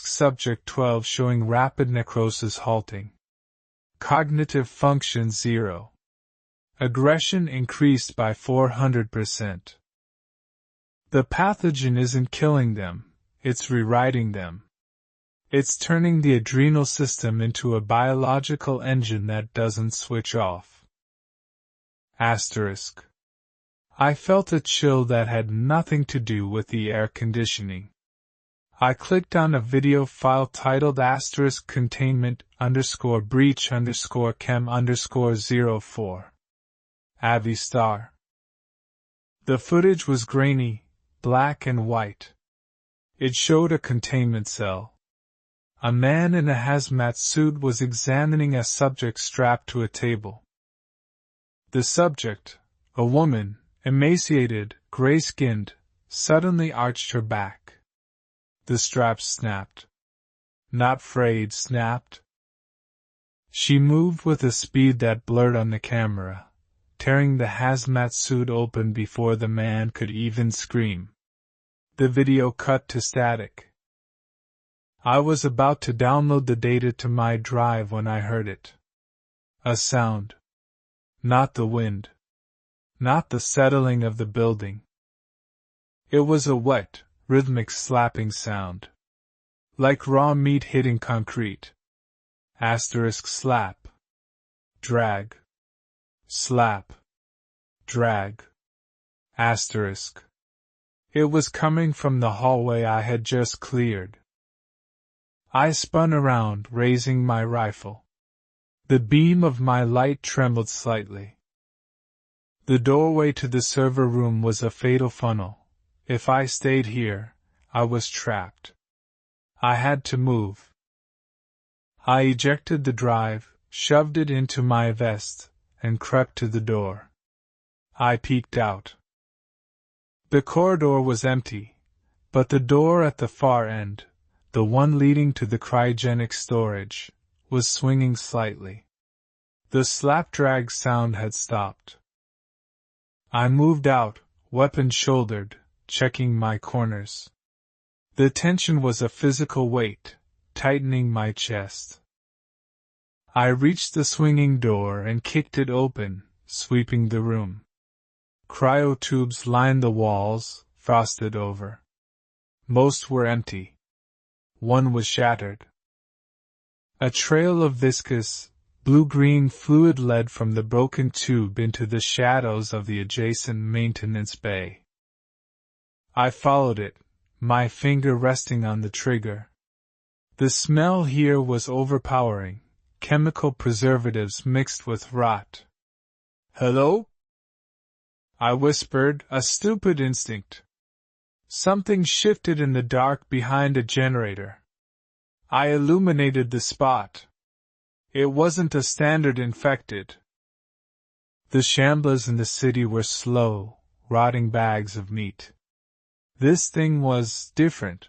Subject 12 showing rapid necrosis halting. Cognitive function 0. Aggression increased by 400%. The pathogen isn't killing them, it's rewriting them. It's turning the adrenal system into a biological engine that doesn't switch off. I felt a chill that had nothing to do with the air conditioning. I clicked on a video file titled *containment_breach_chem_04. Avi*. The footage was grainy, black and white. It showed a containment cell. A man in a hazmat suit was examining a subject strapped to a table. The subject, a woman, emaciated, gray-skinned, suddenly arched her back. The straps snapped. Not frayed, snapped. She moved with a speed that blurred on the camera, tearing the hazmat suit open before the man could even scream. The video cut to static. I was about to download the data to my drive when I heard it. A sound. Not the wind. Not the settling of the building. It was a wet, rhythmic slapping sound. Like raw meat hitting concrete. Slap. Drag. Slap. Drag. It was coming from the hallway I had just cleared. I spun around, raising my rifle. The beam of my light trembled slightly. The doorway to the server room was a fatal funnel. If I stayed here, I was trapped. I had to move. I ejected the drive, shoved it into my vest, and crept to the door. I peeked out. The corridor was empty, but the door at the far end, the one leading to the cryogenic storage, was swinging slightly. The slap-drag sound had stopped. I moved out, weapon shouldered, checking my corners. The tension was a physical weight, tightening my chest. I reached the swinging door and kicked it open, sweeping the room. Cryotubes lined the walls, frosted over. Most were empty. One was shattered. A trail of viscous, blue-green fluid led from the broken tube into the shadows of the adjacent maintenance bay. I followed it, my finger resting on the trigger. The smell here was overpowering, chemical preservatives mixed with rot. "Hello?" I whispered, a stupid instinct. Something shifted in the dark behind a generator. I illuminated the spot. It wasn't a standard infected. The shamblers in the city were slow, rotting bags of meat. This thing was different.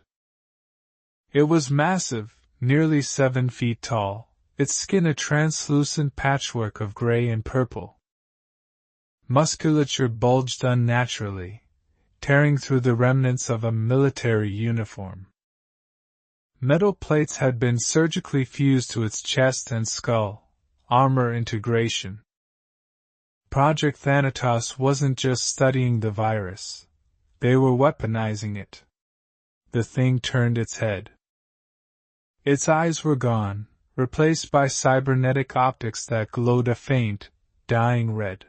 It was massive, nearly 7 feet tall, its skin a translucent patchwork of gray and purple. Musculature bulged unnaturally, tearing through the remnants of a military uniform. Metal plates had been surgically fused to its chest and skull, armor integration. Project Thanatos wasn't just studying the virus. They were weaponizing it. The thing turned its head. Its eyes were gone, replaced by cybernetic optics that glowed a faint, dying red.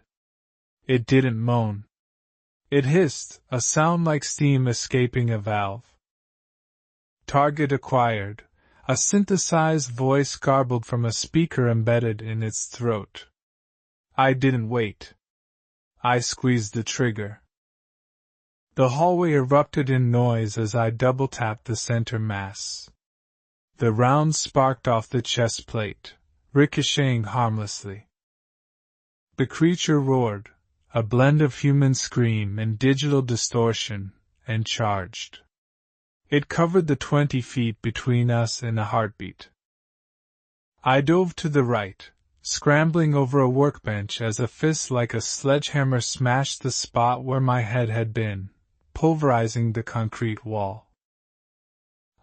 It didn't moan. It hissed, a sound like steam escaping a valve. Target acquired, a synthesized voice garbled from a speaker embedded in its throat. I didn't wait. I squeezed the trigger. The hallway erupted in noise as I double-tapped the center mass. The rounds sparked off the chest plate, ricocheting harmlessly. The creature roared, a blend of human scream and digital distortion, and charged. It covered the 20 feet between us in a heartbeat. I dove to the right, scrambling over a workbench as a fist like a sledgehammer smashed the spot where my head had been, pulverizing the concrete wall.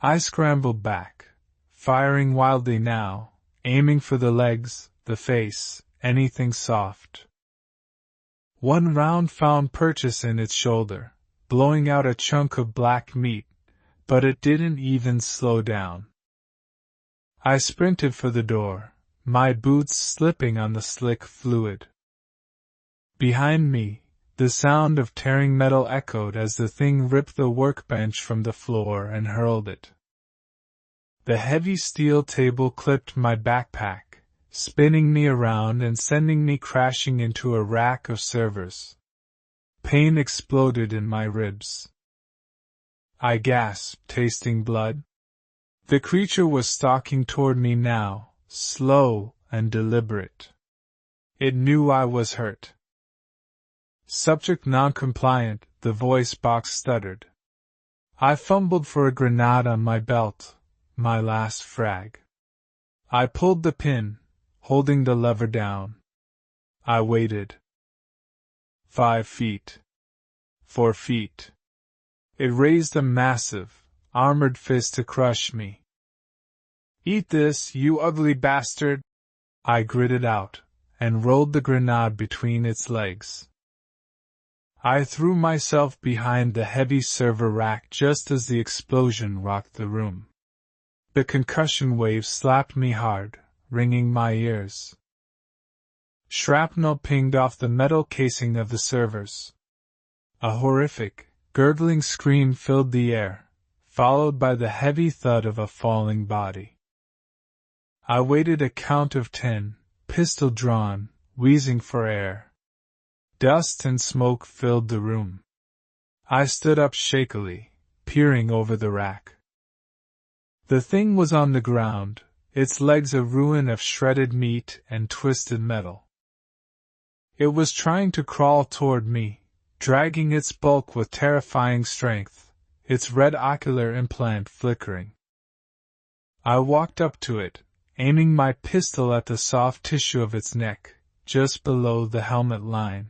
I scrambled back, firing wildly now, aiming for the legs, the face, anything soft. One round found purchase in its shoulder, blowing out a chunk of black meat, but it didn't even slow down. I sprinted for the door, my boots slipping on the slick fluid. Behind me, the sound of tearing metal echoed as the thing ripped the workbench from the floor and hurled it. The heavy steel table clipped my backpack, spinning me around and sending me crashing into a rack of servers. Pain exploded in my ribs. I gasped, tasting blood. The creature was stalking toward me now, slow and deliberate. It knew I was hurt. Subject non-compliant, the voice box stuttered. I fumbled for a grenade on my belt, my last frag. I pulled the pin, holding the lever down. I waited. 5 feet. 4 feet. It raised a massive, armored fist to crush me. "Eat this, you ugly bastard!" I gritted out, and rolled the grenade between its legs. I threw myself behind the heavy server rack just as the explosion rocked the room. The concussion wave slapped me hard, ringing my ears. Shrapnel pinged off the metal casing of the servers. A horrific, gurgling scream filled the air, followed by the heavy thud of a falling body. I waited a count of 10, pistol drawn, wheezing for air. Dust and smoke filled the room. I stood up shakily, peering over the rack. The thing was on the ground, its legs a ruin of shredded meat and twisted metal. It was trying to crawl toward me, dragging its bulk with terrifying strength, its red ocular implant flickering. I walked up to it, aiming my pistol at the soft tissue of its neck, just below the helmet line.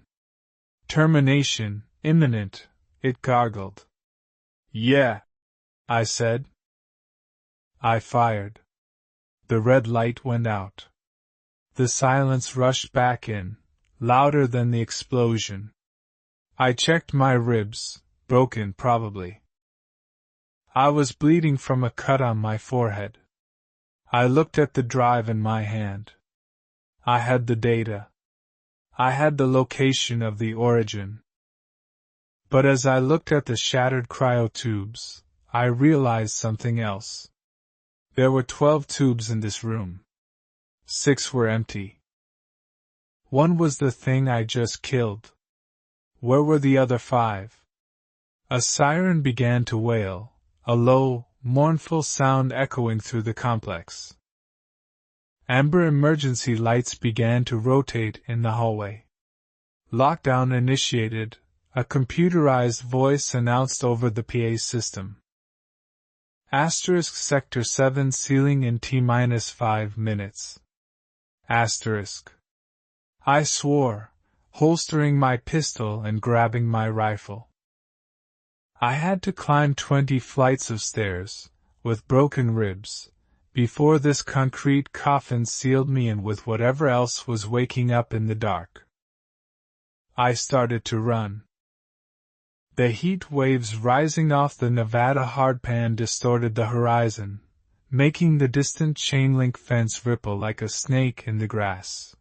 Termination, imminent, it gargled. "Yeah," I said. I fired. The red light went out. The silence rushed back in, louder than the explosion. I checked my ribs, broken probably. I was bleeding from a cut on my forehead. I looked at the drive in my hand. I had the data. I had the location of the origin. But as I looked at the shattered cryotubes, I realized something else. There were 12 tubes in this room. 6 were empty. One was the thing I just killed. Where were the other 5? A siren began to wail, a low, mournful sound echoing through the complex. Amber emergency lights began to rotate in the hallway. "Lockdown initiated," a computerized voice announced over the PA system. Asterisk Sector 7 sealing in T-5 minutes. Asterisk. I swore, holstering my pistol and grabbing my rifle. I had to climb 20 flights of stairs, with broken ribs, before this concrete coffin sealed me in with whatever else was waking up in the dark. I started to run. The heat waves rising off the Nevada hardpan distorted the horizon, making the distant chain-link fence ripple like a snake in the grass.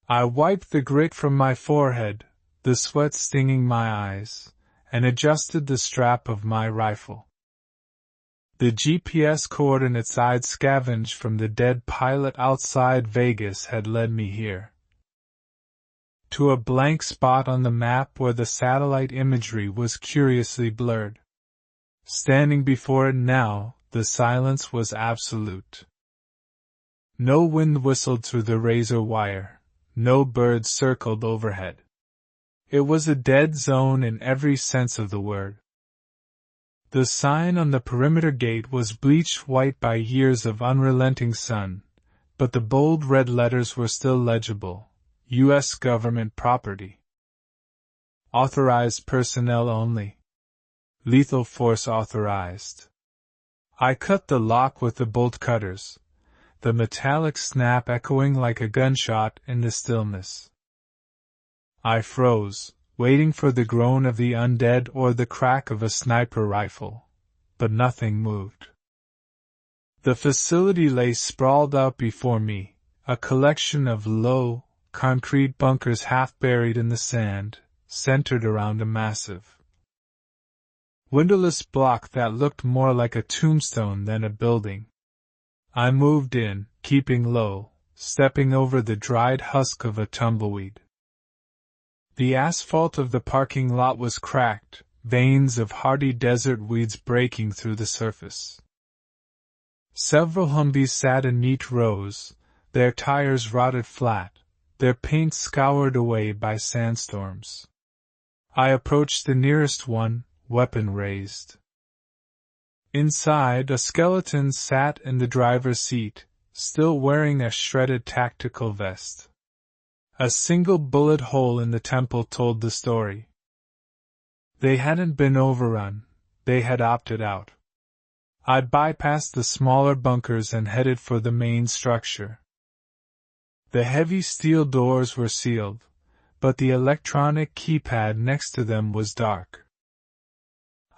I wiped the grit from my forehead, the sweat stinging my eyes, and adjusted the strap of my rifle. The GPS coordinates I'd scavenged from the dead pilot outside Vegas had led me here. To a blank spot on the map where the satellite imagery was curiously blurred. Standing before it now, the silence was absolute. No wind whistled through the razor wire, no birds circled overhead. It was a dead zone in every sense of the word. The sign on the perimeter gate was bleached white by years of unrelenting sun, but the bold red letters were still legible. U.S. government property. Authorized personnel only. Lethal force authorized. I cut the lock with the bolt cutters, the metallic snap echoing like a gunshot in the stillness. I froze, waiting for the groan of the undead or the crack of a sniper rifle, but nothing moved. The facility lay sprawled out before me, a collection of low, concrete bunkers half buried in the sand, centered around a massive, windowless block that looked more like a tombstone than a building. I moved in, keeping low, stepping over the dried husk of a tumbleweed. The asphalt of the parking lot was cracked, veins of hardy desert weeds breaking through the surface. Several Humvees sat in neat rows, their tires rotted flat, their paint scoured away by sandstorms. I approached the nearest one, weapon raised. Inside, a skeleton sat in the driver's seat, still wearing a shredded tactical vest. A single bullet hole in the temple told the story. They hadn't been overrun, they had opted out. I bypassed the smaller bunkers and headed for the main structure. The heavy steel doors were sealed, but the electronic keypad next to them was dark.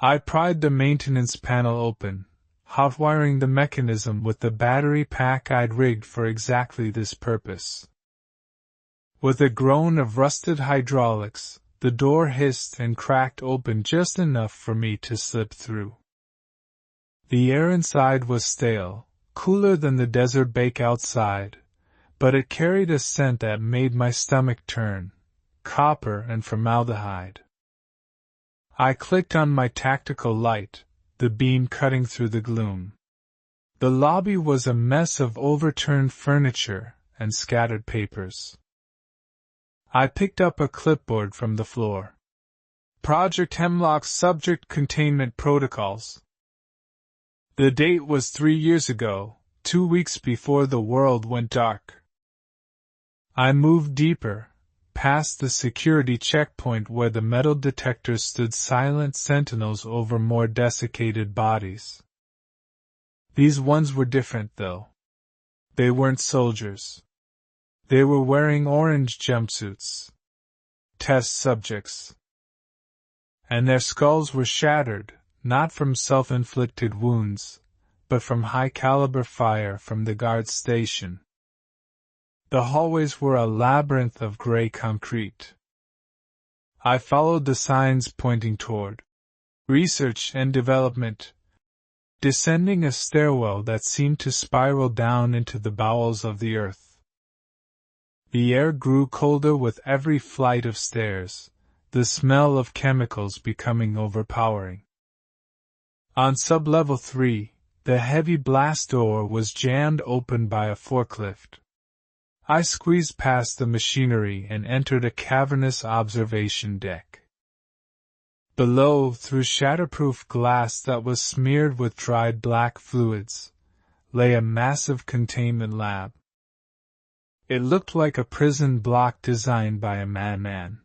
I pried the maintenance panel open, hotwiring the mechanism with the battery pack I'd rigged for exactly this purpose. With a groan of rusted hydraulics, the door hissed and cracked open just enough for me to slip through. The air inside was stale, cooler than the desert bake outside, but it carried a scent that made my stomach turn, copper and formaldehyde. I clicked on my tactical light, the beam cutting through the gloom. The lobby was a mess of overturned furniture and scattered papers. I picked up a clipboard from the floor. Project Hemlock's subject containment protocols. The date was 3 years ago, 2 weeks before the world went dark. I moved deeper, past the security checkpoint where the metal detectors stood silent sentinels over more desiccated bodies. These ones were different, though. They weren't soldiers. They were wearing orange jumpsuits. Test subjects. And their skulls were shattered, not from self-inflicted wounds, but from high-caliber fire from the guard station. The hallways were a labyrinth of gray concrete. I followed the signs pointing toward research and development, descending a stairwell that seemed to spiral down into the bowels of the earth. The air grew colder with every flight of stairs, the smell of chemicals becoming overpowering. On sub-level 3, the heavy blast door was jammed open by a forklift. I squeezed past the machinery and entered a cavernous observation deck. Below, through shatterproof glass that was smeared with dried black fluids, lay a massive containment lab. It looked like a prison block designed by a madman.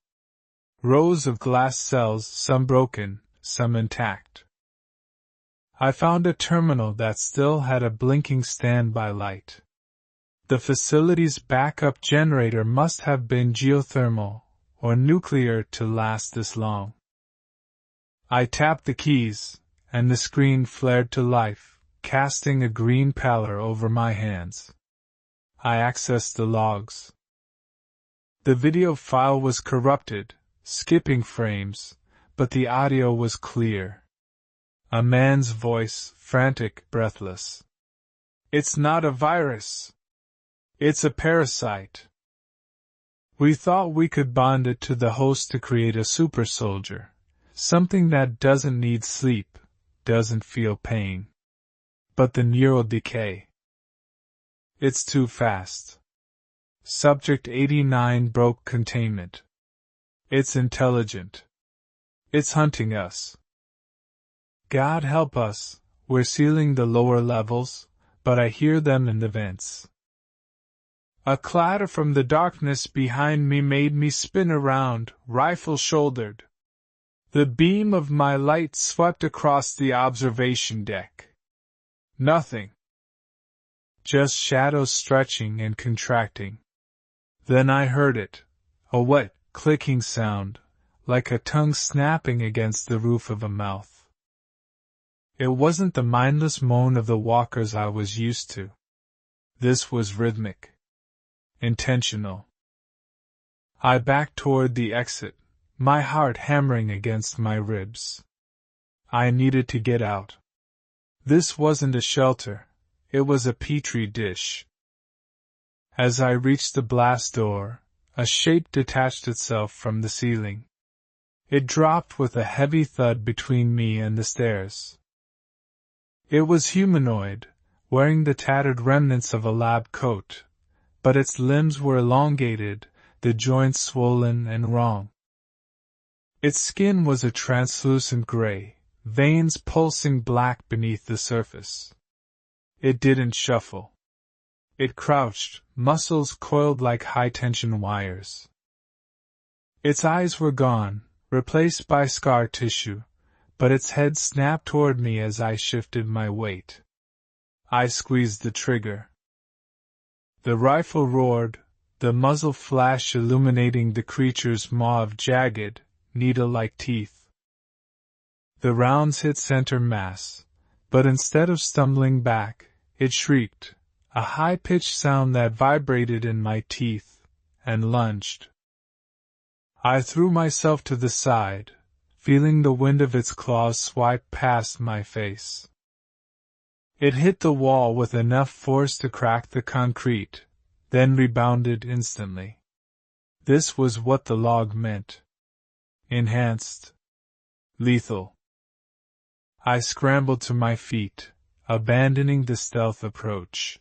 Rows of glass cells, some broken, some intact. I found a terminal that still had a blinking standby light. The facility's backup generator must have been geothermal or nuclear to last this long. I tapped the keys, and the screen flared to life, casting a green pallor over my hands. I accessed the logs. The video file was corrupted, skipping frames, but the audio was clear. A man's voice, frantic, breathless. "It's not a virus. It's a parasite. We thought we could bond it to the host to create a super soldier, something that doesn't need sleep, doesn't feel pain. But the neural decay. It's too fast. Subject 89 broke containment. It's intelligent. It's hunting us." God help us, we're sealing the lower levels, but I hear them in the vents. A clatter from the darkness behind me made me spin around, rifle shouldered. The beam of my light swept across the observation deck. Nothing. Just shadows stretching and contracting. Then I heard it, a wet, clicking sound, like a tongue snapping against the roof of a mouth. It wasn't the mindless moan of the walkers I was used to. This was rhythmic. Intentional. I backed toward the exit, my heart hammering against my ribs. I needed to get out. This wasn't a shelter, it was a petri dish. As I reached the blast door, a shape detached itself from the ceiling. It dropped with a heavy thud between me and the stairs. It was humanoid, wearing the tattered remnants of a lab coat, but its limbs were elongated, the joints swollen and wrong. Its skin was a translucent gray, veins pulsing black beneath the surface. It didn't shuffle. It crouched, muscles coiled like high-tension wires. Its eyes were gone, replaced by scar tissue, but its head snapped toward me as I shifted my weight. I squeezed the trigger. The rifle roared, the muzzle flash illuminating the creature's maw of jagged, needle-like teeth. The rounds hit center mass, but instead of stumbling back, it shrieked, a high-pitched sound that vibrated in my teeth, and lunged. I threw myself to the side, feeling the wind of its claws swipe past my face. It hit the wall with enough force to crack the concrete, then rebounded instantly. This was what the log meant. Enhanced. Lethal. I scrambled to my feet, abandoning the stealth approach.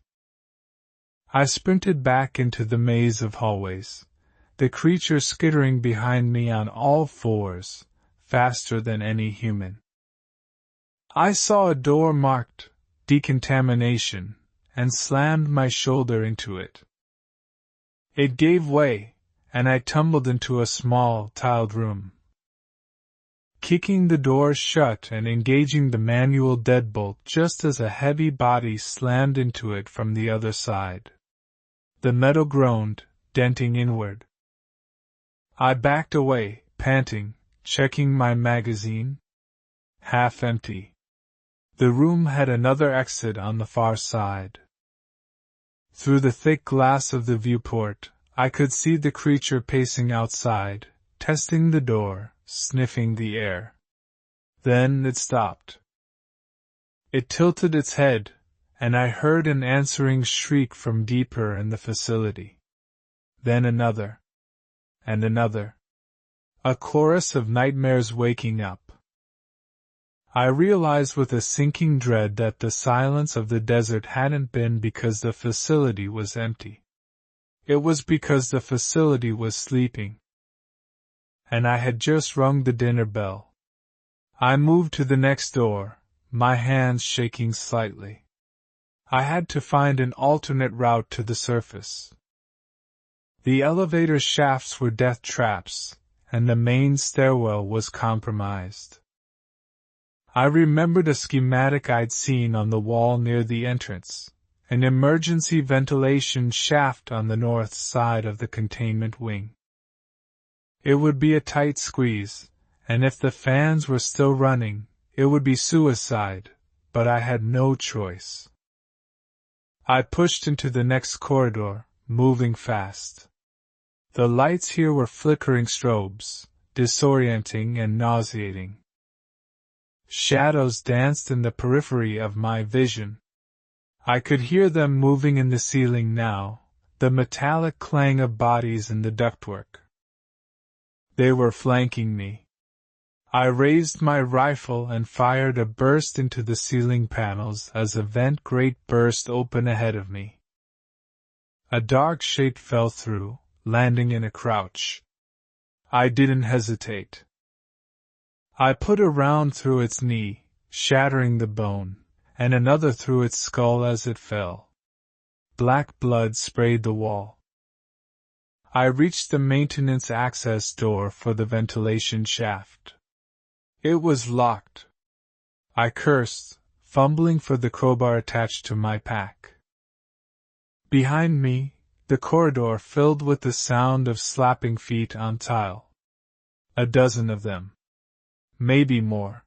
I sprinted back into the maze of hallways, the creature skittering behind me on all fours, faster than any human. I saw a door marked decontamination, and slammed my shoulder into it. It gave way, and I tumbled into a small, tiled room. Kicking the door shut and engaging the manual deadbolt just as a heavy body slammed into it from the other side. The metal groaned, denting inward. I backed away, panting, checking my magazine. Half empty. The room had another exit on the far side. Through the thick glass of the viewport, I could see the creature pacing outside, testing the door, sniffing the air. Then it stopped. It tilted its head, and I heard an answering shriek from deeper in the facility. Then another. And another. A chorus of nightmares waking up. I realized with a sinking dread that the silence of the desert hadn't been because the facility was empty. It was because the facility was sleeping. And I had just rung the dinner bell. I moved to the next door, my hands shaking slightly. I had to find an alternate route to the surface. The elevator shafts were death traps, and the main stairwell was compromised. I remembered a schematic I'd seen on the wall near the entrance, an emergency ventilation shaft on the north side of the containment wing. It would be a tight squeeze, and if the fans were still running, it would be suicide, but I had no choice. I pushed into the next corridor, moving fast. The lights here were flickering strobes, disorienting and nauseating. Shadows danced in the periphery of my vision. I could hear them moving in the ceiling now, the metallic clang of bodies in the ductwork. They were flanking me. I raised my rifle and fired a burst into the ceiling panels as a vent grate burst open ahead of me. A dark shape fell through, landing in a crouch. I didn't hesitate. I put a round through its knee, shattering the bone, and another through its skull as it fell. Black blood sprayed the wall. I reached the maintenance access door for the ventilation shaft. It was locked. I cursed, fumbling for the crowbar attached to my pack. Behind me, the corridor filled with the sound of slapping feet on tile. A dozen of them. Maybe more.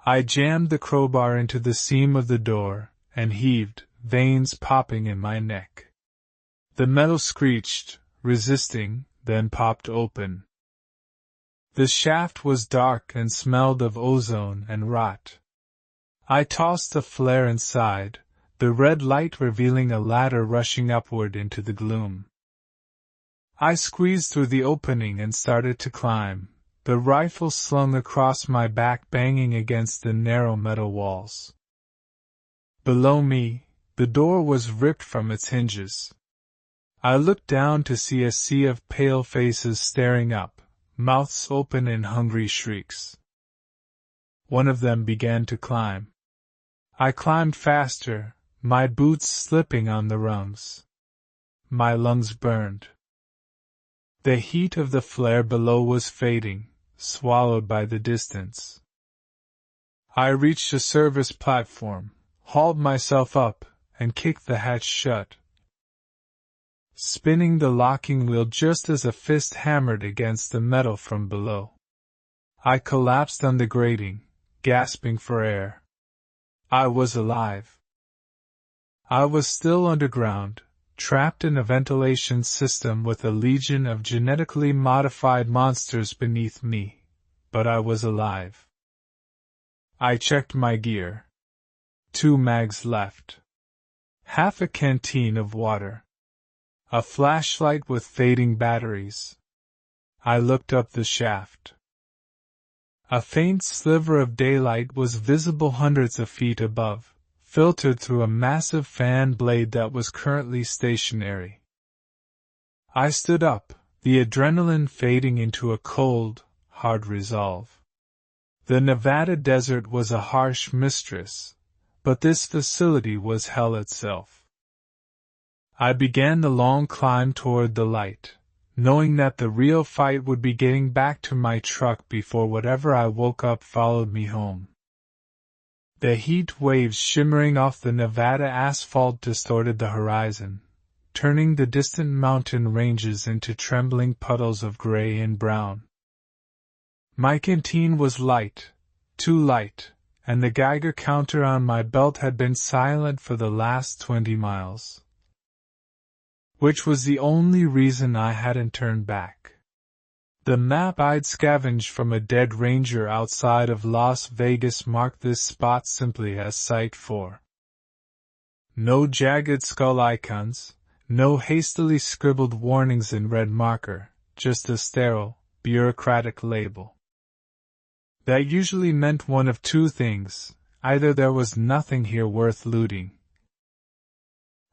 I jammed the crowbar into the seam of the door and heaved, veins popping in my neck. The metal screeched, resisting, then popped open. The shaft was dark and smelled of ozone and rot. I tossed the flare inside, the red light revealing a ladder rushing upward into the gloom. I squeezed through the opening and started to climb, the rifle slung across my back banging against the narrow metal walls. Below me, the door was ripped from its hinges. I looked down to see a sea of pale faces staring up, mouths open in hungry shrieks. One of them began to climb. I climbed faster, my boots slipping on the rungs. My lungs burned. The heat of the flare below was fading, swallowed by the distance. I reached a service platform, hauled myself up, and kicked the hatch shut, spinning the locking wheel just as a fist hammered against the metal from below. I collapsed on the grating, gasping for air. I was alive. I was still underground, trapped in a ventilation system with a legion of genetically modified monsters beneath me, but I was alive. I checked my gear. 2 mags left. Half a canteen of water. A flashlight with fading batteries. I looked up the shaft. A faint sliver of daylight was visible hundreds of feet above, filtered through a massive fan blade that was currently stationary. I stood up, the adrenaline fading into a cold, hard resolve. The Nevada desert was a harsh mistress, but this facility was hell itself. I began the long climb toward the light, knowing that the real fight would be getting back to my truck before whatever I woke up followed me home. The heat waves shimmering off the Nevada asphalt distorted the horizon, turning the distant mountain ranges into trembling puddles of gray and brown. My canteen was light, too light, and the Geiger counter on my belt had been silent for the last 20 miles. Which was the only reason I hadn't turned back. The map I'd scavenged from a dead ranger outside of Las Vegas marked this spot simply as Site 4. No jagged skull icons, no hastily scribbled warnings in red marker, just a sterile, bureaucratic label. That usually meant one of two things: either there was nothing here worth looting,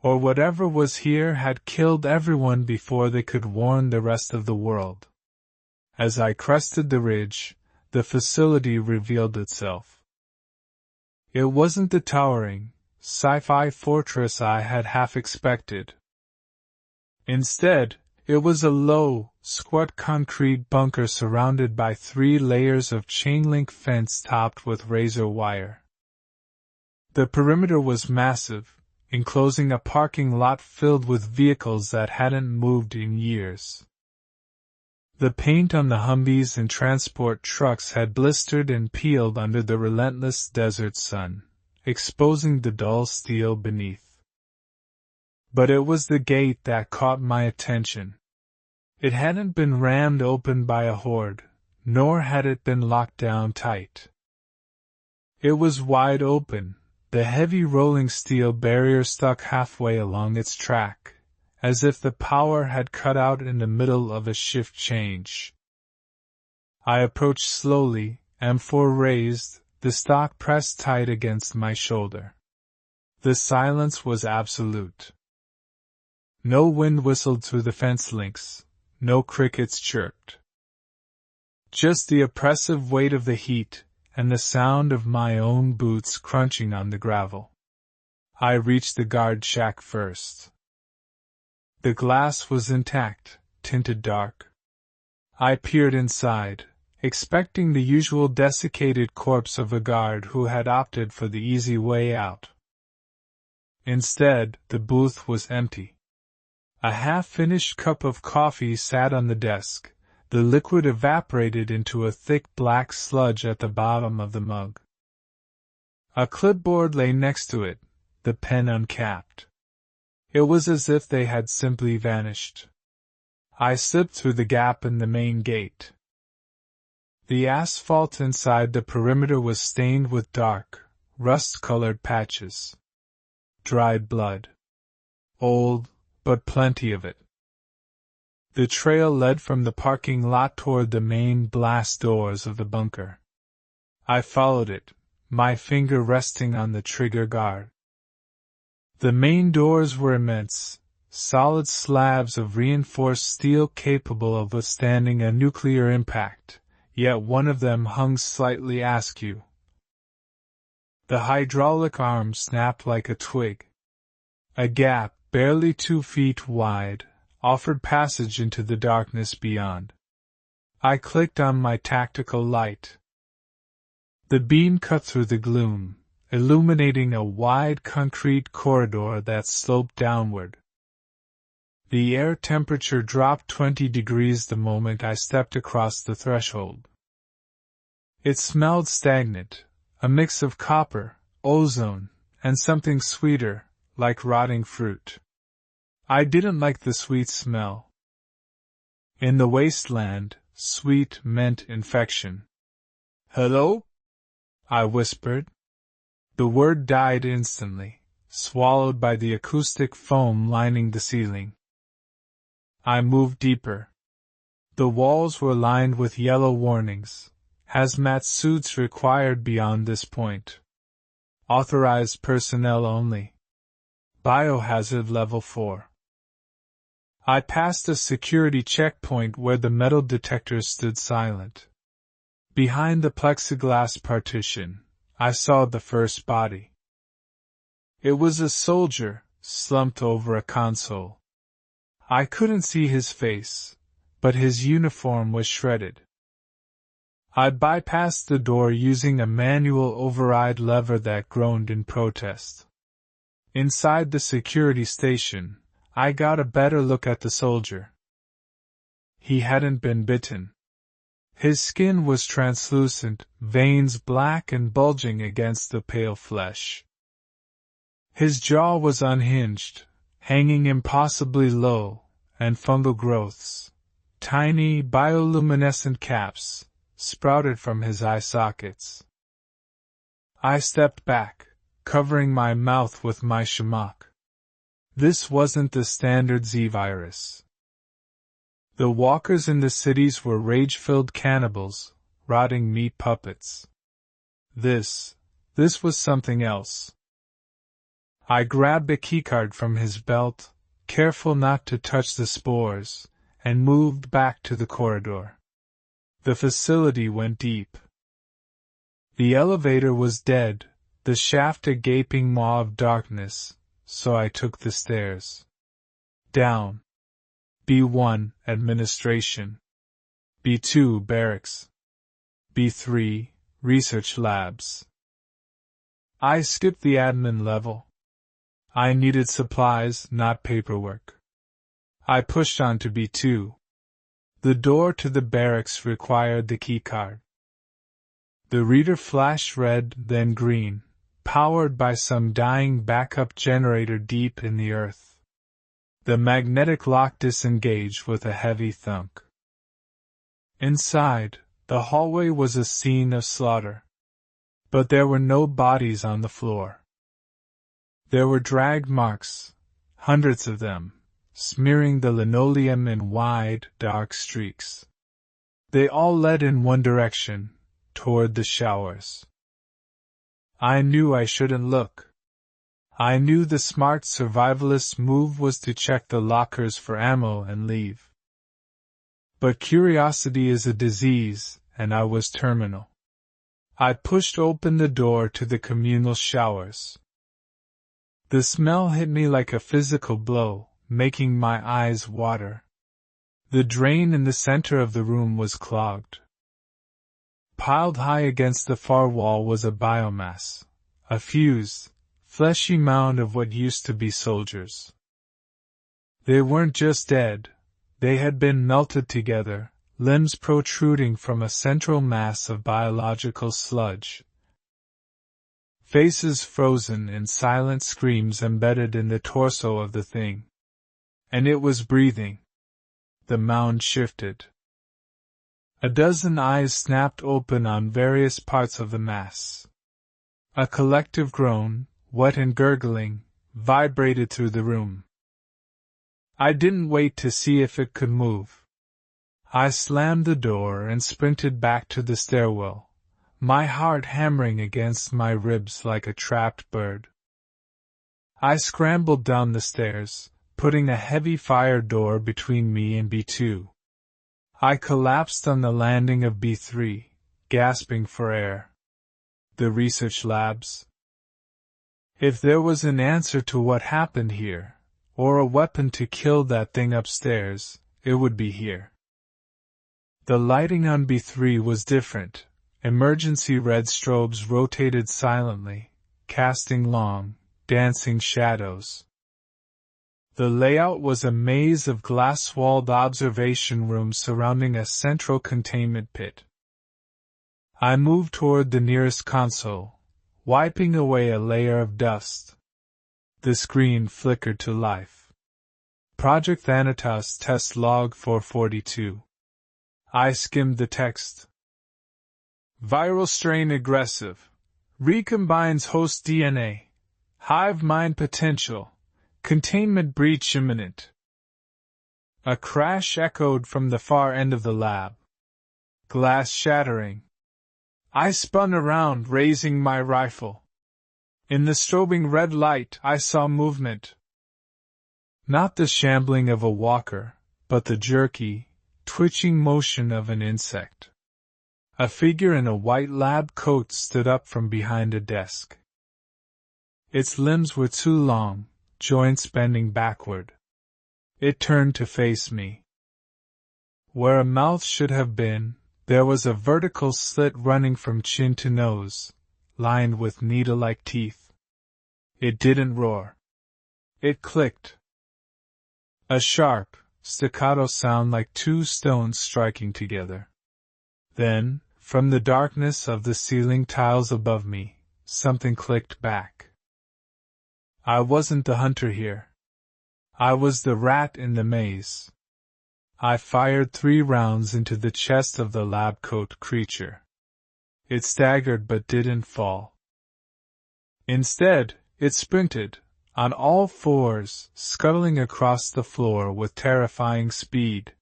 or whatever was here had killed everyone before they could warn the rest of the world. As I crested the ridge, the facility revealed itself. It wasn't the towering, sci-fi fortress I had half expected. Instead, it was a low, squat concrete bunker surrounded by 3 layers of chain-link fence topped with razor wire. The perimeter was massive, enclosing a parking lot filled with vehicles that hadn't moved in years. The paint on the Humvees and transport trucks had blistered and peeled under the relentless desert sun, exposing the dull steel beneath. But it was the gate that caught my attention. It hadn't been rammed open by a horde, nor had it been locked down tight. It was wide open, the heavy rolling steel barrier stuck halfway along its track, as if the power had cut out in the middle of a shift change. I approached slowly, M4 raised, the stock pressed tight against my shoulder. The silence was absolute. No wind whistled through the fence links, no crickets chirped. Just the oppressive weight of the heat, and the sound of my own boots crunching on the gravel. I reached the guard shack first. The glass was intact, tinted dark. I peered inside, expecting the usual desiccated corpse of a guard who had opted for the easy way out. Instead, the booth was empty. A half-finished cup of coffee sat on the desk. The liquid evaporated into a thick black sludge at the bottom of the mug. A clipboard lay next to it, the pen uncapped. It was as if they had simply vanished. I slipped through the gap in the main gate. The asphalt inside the perimeter was stained with dark, rust-colored patches. Dried blood. Old, but plenty of it. The trail led from the parking lot toward the main blast doors of the bunker. I followed it, my finger resting on the trigger guard. The main doors were immense, solid slabs of reinforced steel capable of withstanding a nuclear impact, yet one of them hung slightly askew. The hydraulic arm snapped like a twig. A gap, barely 2 feet wide, offered passage into the darkness beyond. I clicked on my tactical light. The beam cut through the gloom, illuminating a wide concrete corridor that sloped downward. The air temperature dropped 20 degrees the moment I stepped across the threshold. It smelled stagnant, a mix of copper, ozone, and something sweeter, like rotting fruit. I didn't like the sweet smell. In the wasteland, sweet meant infection. "Hello?" I whispered. The word died instantly, swallowed by the acoustic foam lining the ceiling. I moved deeper. The walls were lined with yellow warnings. Hazmat suits required beyond this point. Authorized personnel only. Biohazard level 4. I passed a security checkpoint where the metal detectors stood silent. Behind the plexiglass partition, I saw the first body. It was a soldier, slumped over a console. I couldn't see his face, but his uniform was shredded. I bypassed the door using a manual override lever that groaned in protest. Inside the security station, I got a better look at the soldier. He hadn't been bitten. His skin was translucent, veins black and bulging against the pale flesh. His jaw was unhinged, hanging impossibly low, and fungal growths, tiny bioluminescent caps, sprouted from his eye sockets. I stepped back, covering my mouth with my shamrock. This wasn't the standard Z-virus. The walkers in the cities were rage-filled cannibals, rotting meat puppets. This was something else. I grabbed a keycard from his belt, careful not to touch the spores, and moved back to the corridor. The facility went deep. The elevator was dead, the shaft a gaping maw of darkness, so I took the stairs. Down. B1, Administration. B2, Barracks. B3, Research Labs. I skipped the admin level. I needed supplies, not paperwork. I pushed on to B2. The door to the barracks required the keycard. The reader flashed red, then green, powered by some dying backup generator deep in the earth. The magnetic lock disengaged with a heavy thunk. Inside, the hallway was a scene of slaughter. But there were no bodies on the floor. There were drag marks, hundreds of them, smearing the linoleum in wide, dark streaks. They all led in one direction, toward the showers. I knew I shouldn't look. I knew the smart survivalist's move was to check the lockers for ammo and leave. But curiosity is a disease, and I was terminal. I pushed open the door to the communal showers. The smell hit me like a physical blow, making my eyes water. The drain in the center of the room was clogged. Piled high against the far wall was a biomass, a fused, fleshy mound of what used to be soldiers. They weren't just dead, they had been melted together, limbs protruding from a central mass of biological sludge. Faces frozen in silent screams embedded in the torso of the thing. And it was breathing. The mound shifted. A dozen eyes snapped open on various parts of the mass. A collective groan, wet and gurgling, vibrated through the room. I didn't wait to see if it could move. I slammed the door and sprinted back to the stairwell, my heart hammering against my ribs like a trapped bird. I scrambled down the stairs, putting a heavy fire door between me and B2. I collapsed on the landing of B3, gasping for air. The research labs. If there was an answer to what happened here, or a weapon to kill that thing upstairs, it would be here. The lighting on B3 was different. Emergency red strobes rotated silently, casting long, dancing shadows. The layout was a maze of glass-walled observation rooms surrounding a central containment pit. I moved toward the nearest console, wiping away a layer of dust. The screen flickered to life. Project Thanatos Test Log 442. I skimmed the text. Viral strain aggressive. Recombines host DNA. Hive mind potential. Containment breach imminent. A crash echoed from the far end of the lab. Glass shattering. I spun around, raising my rifle. In the strobing red light, I saw movement. Not the shambling of a walker, but the jerky, twitching motion of an insect. A figure in a white lab coat stood up from behind a desk. Its limbs were too long, joints bending backward. It turned to face me. Where a mouth should have been, there was a vertical slit running from chin to nose, lined with needle-like teeth. It didn't roar. It clicked. A sharp, staccato sound like two stones striking together. Then, from the darkness of the ceiling tiles above me, something clicked back. I wasn't the hunter here. I was the rat in the maze. I fired 3 rounds into the chest of the lab coat creature. It staggered but didn't fall. Instead, it sprinted, on all fours, scuttling across the floor with terrifying speed.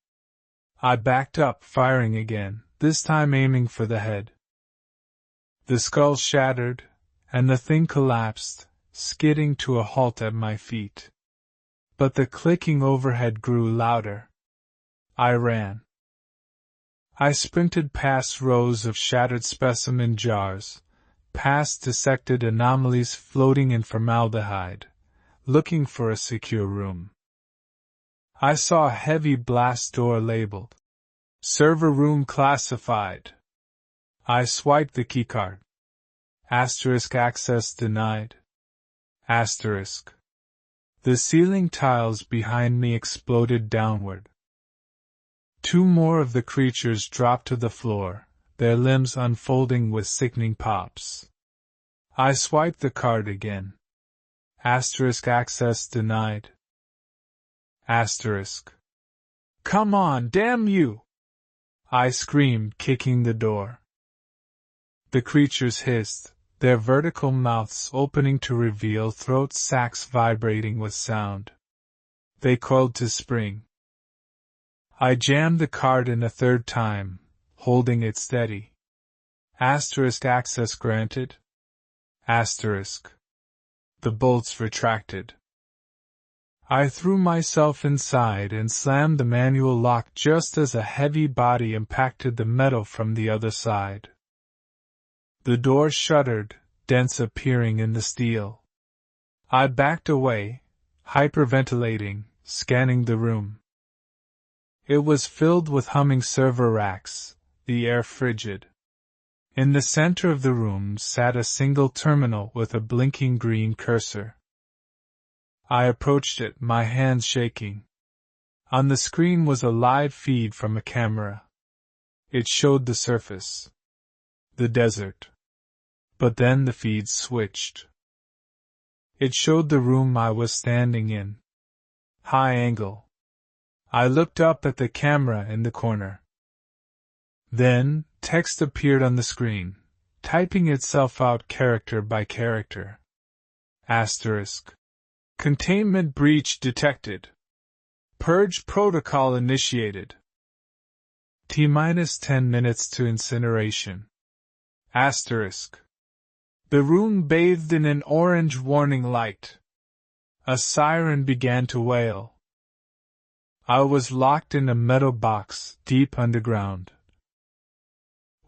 I backed up, firing again, this time aiming for the head. The skull shattered, and the thing collapsed, skidding to a halt at my feet. But the clicking overhead grew louder. I ran. I sprinted past rows of shattered specimen jars, past dissected anomalies floating in formaldehyde, looking for a secure room. I saw a heavy blast door labeled Server Room Classified. I swiped the keycard. Asterisk access denied. Asterisk. The ceiling tiles behind me exploded downward. 2 more of the creatures dropped to the floor, their limbs unfolding with sickening pops. I swiped the card again. Asterisk access denied. Asterisk. Come on, damn you! I screamed, kicking the door. The creatures hissed, their vertical mouths opening to reveal throat sacs vibrating with sound. They coiled to spring. I jammed the card in a 3rd time, holding it steady. Asterisk access granted. Asterisk. The bolts retracted. I threw myself inside and slammed the manual lock just as a heavy body impacted the metal from the other side. The door shuddered, dents appearing in the steel. I backed away, hyperventilating, scanning the room. It was filled with humming server racks, the air frigid. In the center of the room sat a single terminal with a blinking green cursor. I approached it, my hands shaking. On the screen was a live feed from a camera. It showed the surface. The desert. But then the feed switched. It showed the room I was standing in. High angle. I looked up at the camera in the corner. Then, text appeared on the screen, typing itself out character by character. Asterisk. Containment breach detected. Purge protocol initiated. T-10 minutes to incineration. Asterisk. The room bathed in an orange warning light. A siren began to wail. I was locked in a metal box deep underground,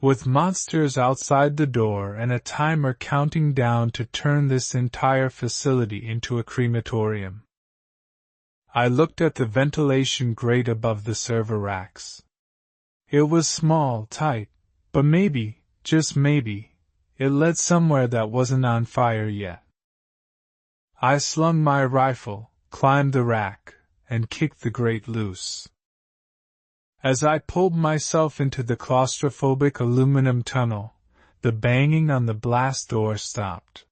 with monsters outside the door and a timer counting down to turn this entire facility into a crematorium. I looked at the ventilation grate above the server racks. It was small, tight, but maybe, just maybe, it led somewhere that wasn't on fire yet. I slung my rifle, climbed the rack, and kicked the grate loose. As I pulled myself into the claustrophobic aluminum tunnel, the banging on the blast door stopped.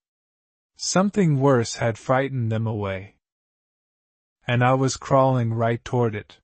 Something worse had frightened them away. And I was crawling right toward it.